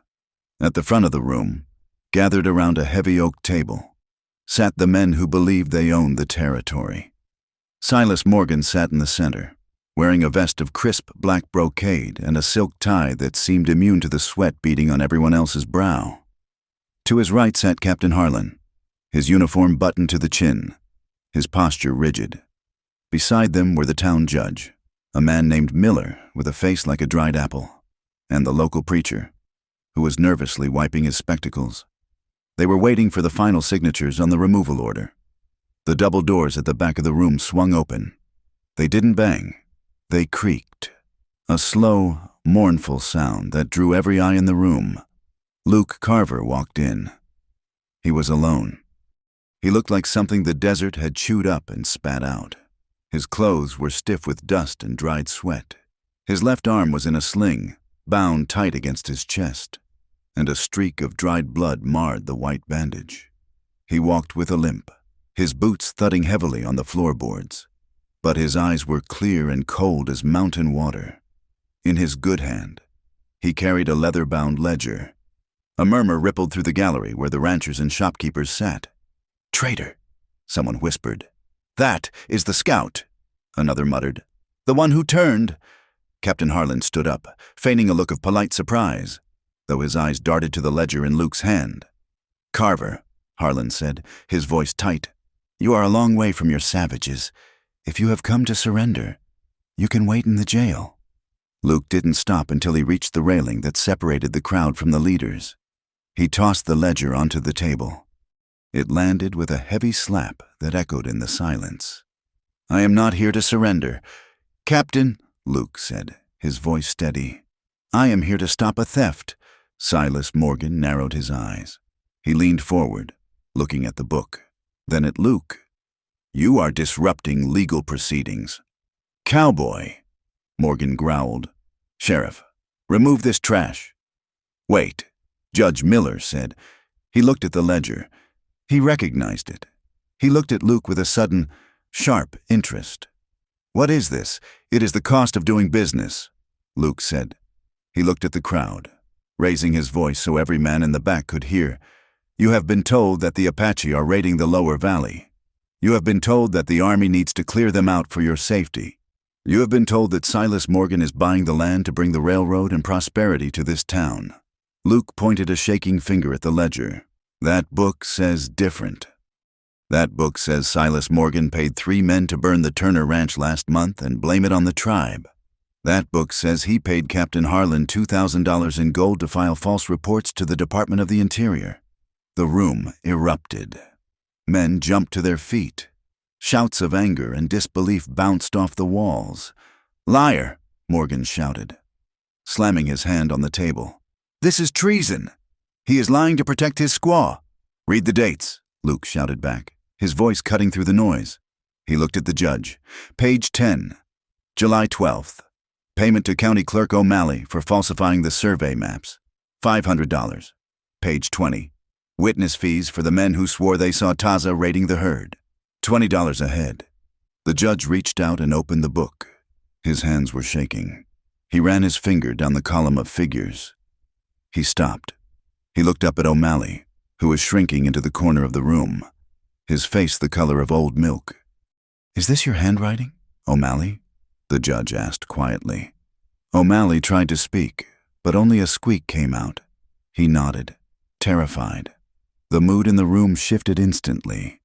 At the front of the room, gathered around a heavy oak table, sat the men who believed they owned the territory. Silas Morgan sat in the center, wearing a vest of crisp black brocade and a silk tie that seemed immune to the sweat beading on everyone else's brow. To his right sat Captain Harlan, his uniform buttoned to the chin, his posture rigid. Beside them were the town judge, a man named Miller with a face like a dried apple, and the local preacher, who was nervously wiping his spectacles. They were waiting for the final signatures on the removal order. The double doors at the back of the room swung open. They didn't bang. They creaked. A slow, mournful sound that drew every eye in the room. Luke Carver walked in. He was alone. He looked like something the desert had chewed up and spat out. His clothes were stiff with dust and dried sweat. His left arm was in a sling, bound tight against his chest, and a streak of dried blood marred the white bandage. He walked with a limp, his boots thudding heavily on the floorboards, but his eyes were clear and cold as mountain water. In his good hand, he carried a leather-bound ledger. A murmur rippled through the gallery where the ranchers and shopkeepers sat. "Traitor," someone whispered. "That is the scout," another muttered. "The one who turned." Captain Harlan stood up, feigning a look of polite surprise, though his eyes darted to the ledger in Luke's hand. "Carver," Harlan said, his voice tight, "you are a long way from your savages. If you have come to surrender, you can wait in the jail." Luke didn't stop until he reached the railing that separated the crowd from the leaders. He tossed the ledger onto the table. It landed with a heavy slap that echoed in the silence. "I am not here to surrender. Captain," Luke said, his voice steady, "I am here to stop a theft." Silas Morgan narrowed his eyes. He leaned forward, looking at the book, then at Luke. "You are disrupting legal proceedings." "Cowboy," Morgan growled. "Sheriff, remove this trash." "Wait," Judge Miller said. He looked at the ledger. He recognized it. He looked at Luke with a sudden, sharp interest. "What is this?" "It is the cost of doing business," Luke said. He looked at the crowd, raising his voice so every man in the back could hear. "You have been told that the Apache are raiding the lower valley. You have been told that the army needs to clear them out for your safety. You have been told that Silas Morgan is buying the land to bring the railroad and prosperity to this town." Luke pointed a shaking finger at the ledger. "That book says different. That book says Silas Morgan paid 3 men to burn the Turner Ranch last month and blame it on the tribe. That book says he paid Captain Harlan $2,000 in gold to file false reports to the Department of the Interior." The room erupted. Men jumped to their feet. Shouts of anger and disbelief bounced off the walls. "Liar!" Morgan shouted, slamming his hand on the table. "This is treason. He is lying to protect his squaw." "Read the dates," Luke shouted back, his voice cutting through the noise. He looked at the judge. "Page 10, July 12th. Payment to County Clerk O'Malley for falsifying the survey maps, $500. Page 20. Witness fees for the men who swore they saw Taza raiding the herd, $20 a head." The judge reached out and opened the book. His hands were shaking. He ran his finger down the column of figures. He stopped. He looked up at O'Malley, who was shrinking into the corner of the room, his face the color of old milk. "Is this your handwriting, O'Malley?" the judge asked quietly. O'Malley tried to speak, but only a squeak came out. He nodded, terrified. The mood in the room shifted instantly.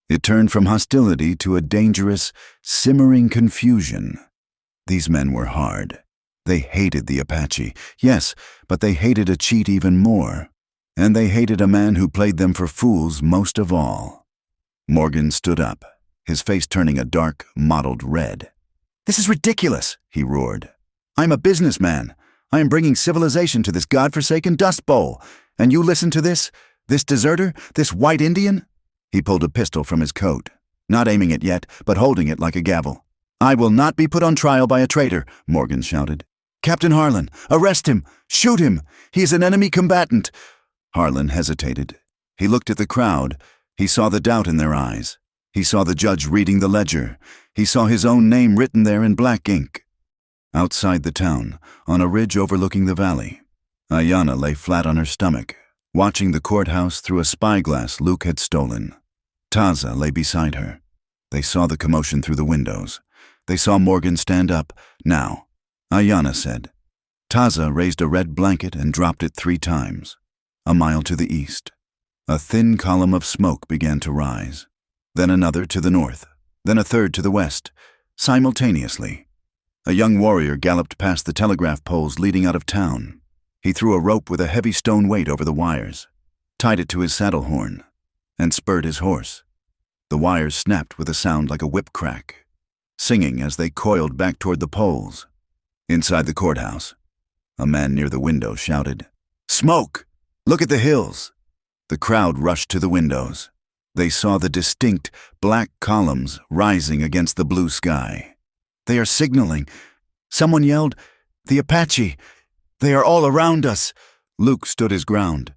It turned from hostility to a dangerous, simmering confusion. These men were hard. They hated the Apache, yes, but they hated a cheat even more. And they hated a man who played them for fools most of all. Morgan stood up, his face turning a dark, mottled red. "This is ridiculous," he roared. "I'm a businessman. I am bringing civilization to this godforsaken dust bowl. And you listen to this deserter, this white Indian?" He pulled a pistol from his coat, not aiming it yet, but holding it like a gavel. "I will not be put on trial by a traitor," Morgan shouted. "Captain Harlan, arrest him! Shoot him! He is an enemy combatant!" Harlan hesitated. He looked at the crowd. He saw the doubt in their eyes. He saw the judge reading the ledger. He saw his own name written there in black ink. Outside the town, on a ridge overlooking the valley, Ayanna lay flat on her stomach, watching the courthouse through a spyglass Luke had stolen. Taza lay beside her. They saw the commotion through the windows. They saw Morgan stand up. "Now," Ayanna said. Taza raised a red blanket and dropped it 3 times. A mile to the east, A thin column of smoke began to rise, then another to the north, then a third to the west, simultaneously. A young warrior galloped past the telegraph poles leading out of town. He threw a rope with a heavy stone weight over the wires, tied it to his saddle horn, and spurred his horse. The wires snapped with a sound like a whip crack, singing as they coiled back toward the poles. Inside the courthouse, a man near the window shouted, "Smoke! Look at the hills!" The crowd rushed to the windows. They saw the distinct black columns rising against the blue sky. "They are signaling." Someone yelled, "The Apache! They are all around us!" Luke stood his ground.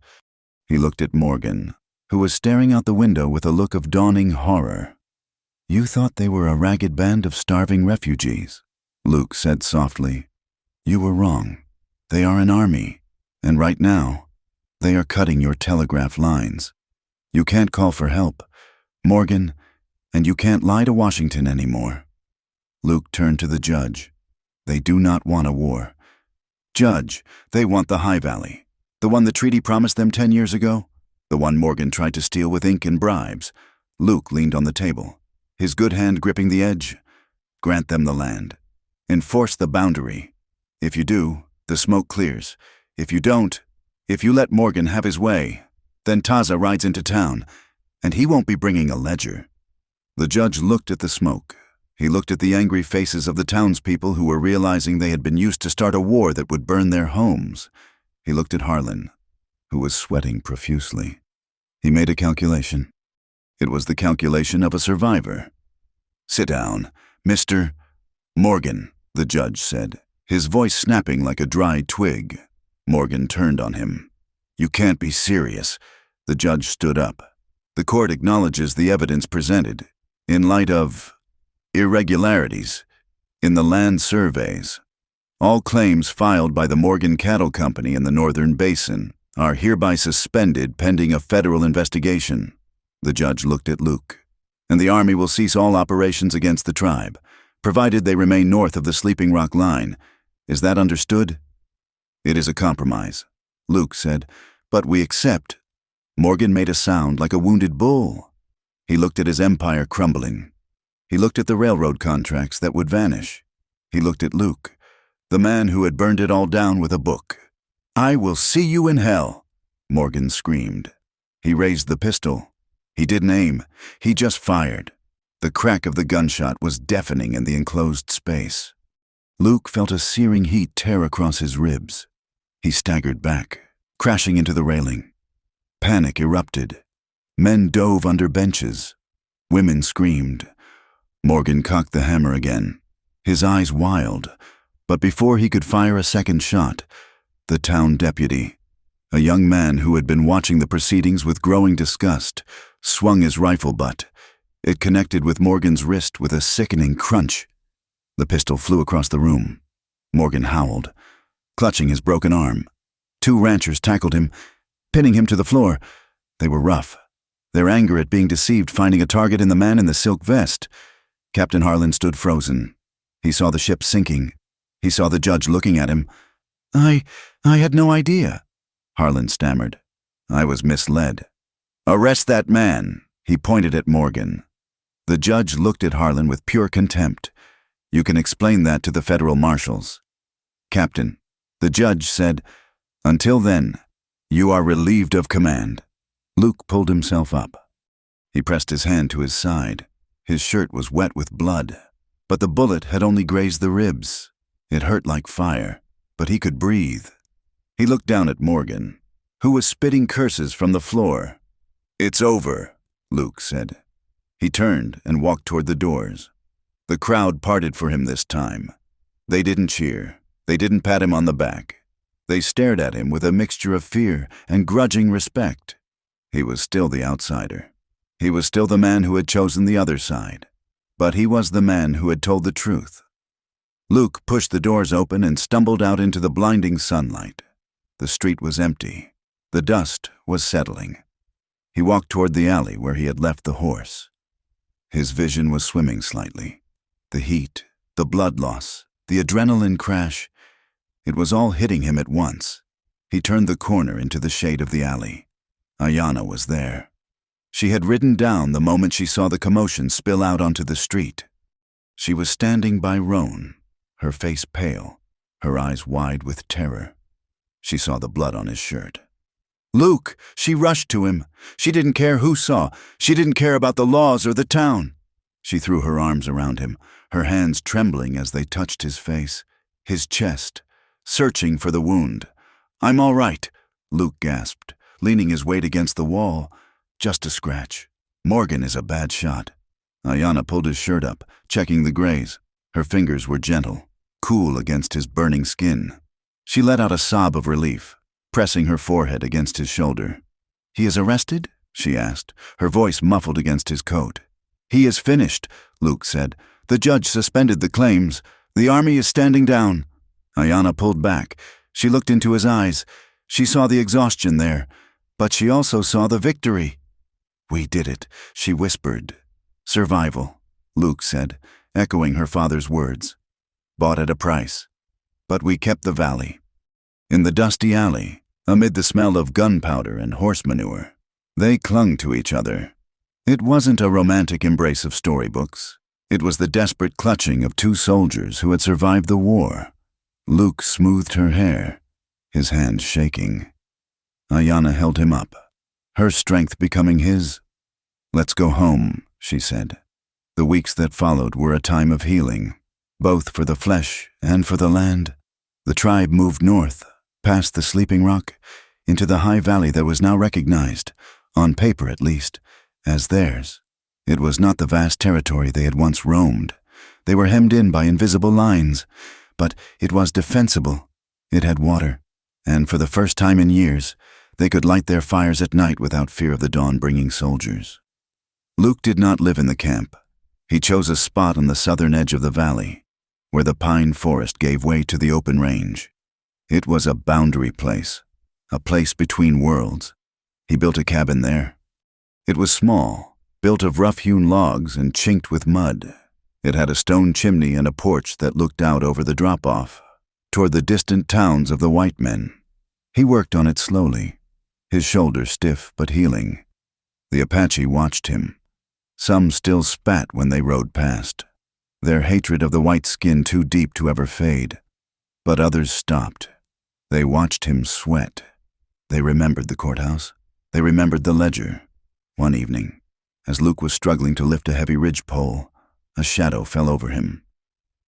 He looked at Morgan, who was staring out the window with a look of dawning horror. "You thought they were a ragged band of starving refugees," Luke said softly. "You were wrong. They are an army, and right now, they are cutting your telegraph lines. You can't call for help, Morgan, and you can't lie to Washington anymore." Luke turned to the judge. "They do not want a war. Judge, they want the High Valley, the one the treaty promised them 10 years ago, the one Morgan tried to steal with ink and bribes." Luke leaned on the table, his good hand gripping the edge. "Grant them the land. Enforce the boundary. If you do, the smoke clears. If you don't, if you let Morgan have his way, then Taza rides into town, and he won't be bringing a ledger." The judge looked at the smoke. He looked at the angry faces of the townspeople who were realizing they had been used to start a war that would burn their homes. He looked at Harlan, who was sweating profusely. He made a calculation. It was the calculation of a survivor. "Sit down, Mr. Morgan," the judge said, his voice snapping like a dry twig. Morgan turned on him. "You can't be serious." The judge stood up. "The court acknowledges the evidence presented, in light of irregularities in the land surveys. All claims filed by the Morgan Cattle Company in the Northern Basin are hereby suspended pending a federal investigation." The judge looked at Luke. "And the Army will cease all operations against the tribe, provided they remain north of the Sleeping Rock line. Is that understood?" "It is a compromise," Luke said, "but we accept." Morgan made a sound like a wounded bull. He looked at his empire crumbling. He looked at the railroad contracts that would vanish. He looked at Luke, the man who had burned it all down with a book. "I will see you in hell," Morgan screamed. He raised the pistol. He didn't aim. He just fired. The crack of the gunshot was deafening in the enclosed space. Luke felt a searing heat tear across his ribs. He staggered back, crashing into the railing. Panic erupted. Men dove under benches. Women screamed. Morgan cocked the hammer again, his eyes wild. But before he could fire a second shot, the town deputy, a young man who had been watching the proceedings with growing disgust, swung his rifle butt. It connected with Morgan's wrist with a sickening crunch. The pistol flew across the room. Morgan howled, clutching his broken arm. Two ranchers tackled him, pinning him to the floor. They were rough, their anger at being deceived finding a target in the man in the silk vest. Captain Harlan stood frozen. He saw the ship sinking. He saw the judge looking at him. I had no idea," Harlan stammered. "I was misled." "Arrest that man," he pointed at Morgan. The judge looked at Harlan with pure contempt. "You can explain that to the federal marshals." "Captain," the judge said, "until then, you are relieved of command." Luke pulled himself up. He pressed his hand to his side. His shirt was wet with blood, but the bullet had only grazed the ribs. It hurt like fire, but he could breathe. He looked down at Morgan, who was spitting curses from the floor. "It's over," Luke said. He turned and walked toward the doors. The crowd parted for him this time. They didn't cheer. They didn't pat him on the back. They stared at him with a mixture of fear and grudging respect. He was still the outsider. He was still the man who had chosen the other side. But he was the man who had told the truth. Luke pushed the doors open and stumbled out into the blinding sunlight. The street was empty. The dust was settling. He walked toward the alley where he had left the horse. His vision was swimming slightly. The heat, the blood loss, the adrenaline crash, it was all hitting him at once. He turned the corner into the shade of the alley. Ayanna was there. She had ridden down the moment she saw the commotion spill out onto the street. She was standing by Roan, her face pale, her eyes wide with terror. She saw the blood on his shirt. "Luke!" She rushed to him. She didn't care who saw. She didn't care about the laws or the town. She threw her arms around him, her hands trembling as they touched his face, his chest, searching for the wound. "I'm all right," Luke gasped, leaning his weight against the wall. "Just a scratch. Morgan is a bad shot." Ayanna pulled his shirt up, checking the graze. Her fingers were gentle, cool against his burning skin. She let out a sob of relief, pressing her forehead against his shoulder. "He is arrested?" she asked, her voice muffled against his coat. "He is finished," Luke said. "The judge suspended the claims. The army is standing down." Ayanna pulled back. She looked into his eyes. She saw the exhaustion there, but she also saw the victory. "We did it," she whispered. "Survival," Luke said, echoing her father's words. "Bought at a price. But we kept the valley." In the dusty alley, amid the smell of gunpowder and horse manure, they clung to each other. It wasn't a romantic embrace of storybooks. It was the desperate clutching of two soldiers who had survived the war. Luke smoothed her hair, his hands shaking. Ayanna held him up, her strength becoming his. "Let's go home," she said. The weeks that followed were a time of healing, both for the flesh and for the land. The tribe moved north, past the Sleeping Rock, into the high valley that was now recognized, on paper at least, as theirs. It was not the vast territory they had once roamed. They were hemmed in by invisible lines, but it was defensible. It had water, and for the first time in years, they could light their fires at night without fear of the dawn bringing soldiers. Luke did not live in the camp. He chose a spot on the southern edge of the valley, where the pine forest gave way to the open range. It was a boundary place, a place between worlds. He built a cabin there. It was small, built of rough-hewn logs and chinked with mud. It had a stone chimney and a porch that looked out over the drop-off, toward the distant towns of the white men. He worked on it slowly, his shoulders stiff but healing. The Apache watched him. Some still spat when they rode past, their hatred of the white skin too deep to ever fade. But others stopped. They watched him sweat. They remembered the courthouse. They remembered the ledger. One evening, as Luke was struggling to lift a heavy ridgepole, a shadow fell over him.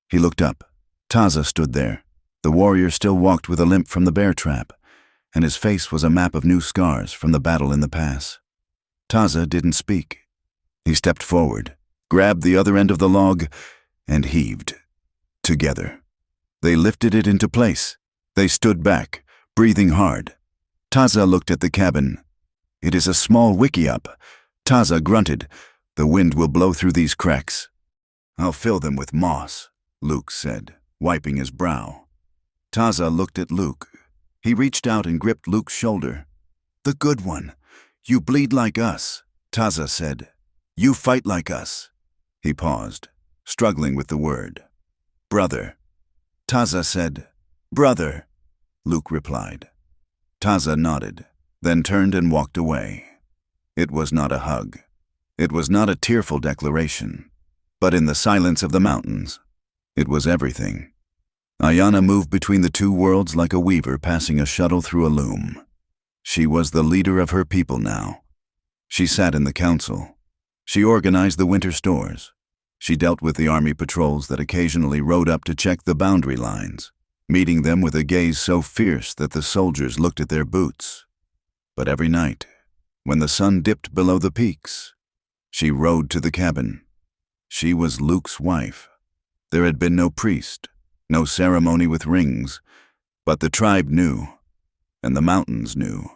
He looked up. Taza stood there. The warrior still walked with a limp from the bear trap, and his face was a map of new scars from the battle in the pass. Taza didn't speak. He stepped forward, grabbed the other end of the log, and heaved. Together. They lifted it into place. They stood back, breathing hard. Taza looked at the cabin. "It is a small wickiup." Taza grunted. "The wind will blow through these cracks." "I'll fill them with moss," Luke said, wiping his brow. Taza looked at Luke. He reached out and gripped Luke's shoulder. "The good one. You bleed like us," Taza said. "You fight like us." He paused, struggling with the word. "Brother." Taza said. "Brother," Luke replied. Taza nodded, then turned and walked away. It was not a hug. It was not a tearful declaration. But in the silence of the mountains, it was everything. Ayanna moved between the two worlds like a weaver passing a shuttle through a loom. She was the leader of her people now. She sat in the council. She organized the winter stores. She dealt with the army patrols that occasionally rode up to check the boundary lines, meeting them with a gaze so fierce that the soldiers looked at their boots. But every night, when the sun dipped below the peaks, she rode to the cabin. She was Luke's wife. There had been no priest, no ceremony with rings, but the tribe knew, and the mountains knew.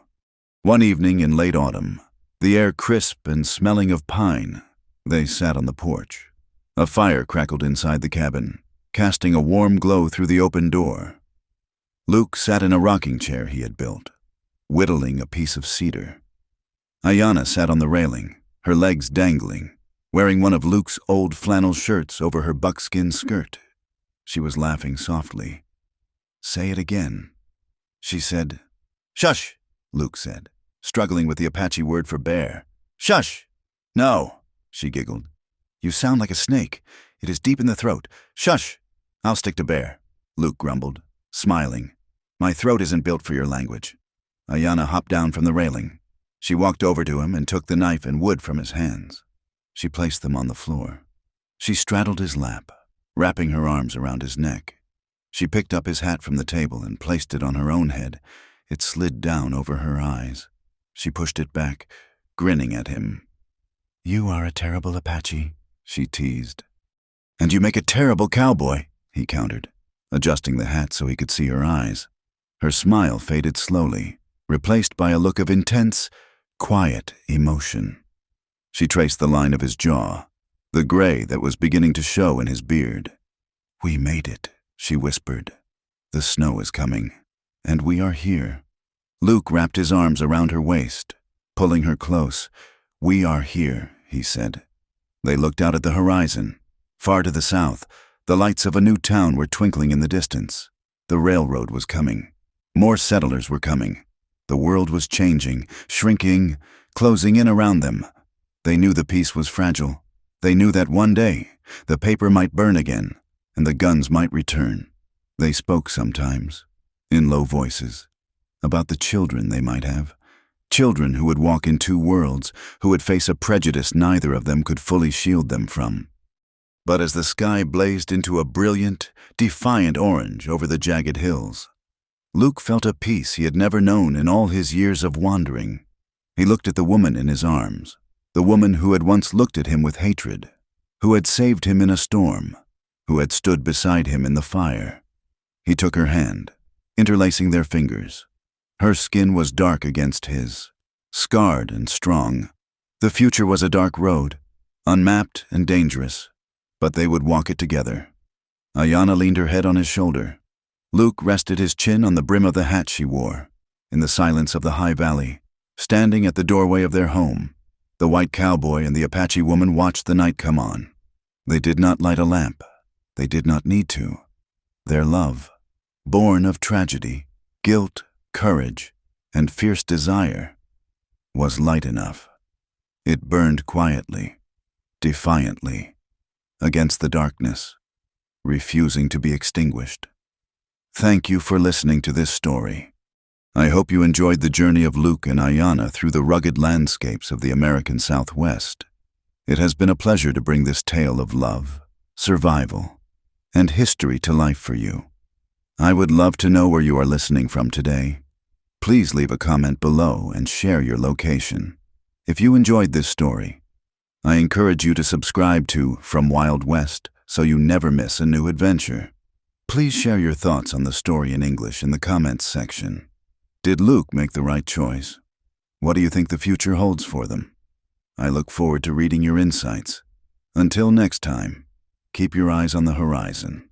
One evening in late autumn, the air crisp and smelling of pine, they sat on the porch. A fire crackled inside the cabin, casting a warm glow through the open door. Luke sat in a rocking chair he had built, whittling a piece of cedar. Ayanna sat on the railing, her legs dangling, wearing one of Luke's old flannel shirts over her buckskin skirt. She was laughing softly. "Say it again," she said. "Shush," Luke said. struggling with the Apache word for bear. "Shush!" "No," she giggled. "You sound like a snake. It is deep in the throat. Shush! I'll stick to bear," Luke grumbled, smiling. "My throat isn't built for your language." Ayanna hopped down from the railing. She walked over to him and took the knife and wood from his hands. She placed them on the floor. She straddled his lap, wrapping her arms around his neck. She picked up his hat from the table and placed it on her own head. It slid down over her eyes. She pushed it back, grinning at him. "You are a terrible Apache," she teased. "And you make a terrible cowboy," he countered, adjusting the hat so he could see her eyes. Her smile faded slowly, replaced by a look of intense, quiet emotion. She traced the line of his jaw, the gray that was beginning to show in his beard. "We made it," she whispered. "The snow is coming, and we are here." Luke wrapped his arms around her waist, pulling her close. "We are here," he said. They looked out at the horizon. Far to the south, the lights of a new town were twinkling in the distance. The railroad was coming. More settlers were coming. The world was changing, shrinking, closing in around them. They knew the peace was fragile. They knew that one day the paper might burn again, and the guns might return. They spoke sometimes, in low voices, about the children they might have. Children who would walk in two worlds, who would face a prejudice neither of them could fully shield them from. But as the sky blazed into a brilliant, defiant orange over the jagged hills, Luke felt a peace he had never known in all his years of wandering. He looked at the woman in his arms, the woman who had once looked at him with hatred, who had saved him in a storm, who had stood beside him in the fire. He took her hand, interlacing their fingers. Her skin was dark against his, scarred and strong. The future was a dark road, unmapped and dangerous, but they would walk it together. Ayanna leaned her head on his shoulder. Luke rested his chin on the brim of the hat she wore. In the silence of the high valley, standing at the doorway of their home, the white cowboy and the Apache woman watched the night come on. They did not light a lamp. They did not need to. Their love, born of tragedy, guilt, courage, and fierce desire, was light enough. It burned quietly, defiantly, against the darkness, refusing to be extinguished. Thank you for listening to this story. I hope you enjoyed the journey of Luke and Ayanna through the rugged landscapes of the American Southwest. It has been a pleasure to bring this tale of love, survival, and history to life for you. I would love to know where you are listening from today. Please leave a comment below and share your location. If you enjoyed this story, I encourage you to subscribe to From Wild West so you never miss a new adventure. Please share your thoughts on the story in English in the comments section. Did Luke make the right choice? What do you think the future holds for them? I look forward to reading your insights. Until next time, keep your eyes on the horizon.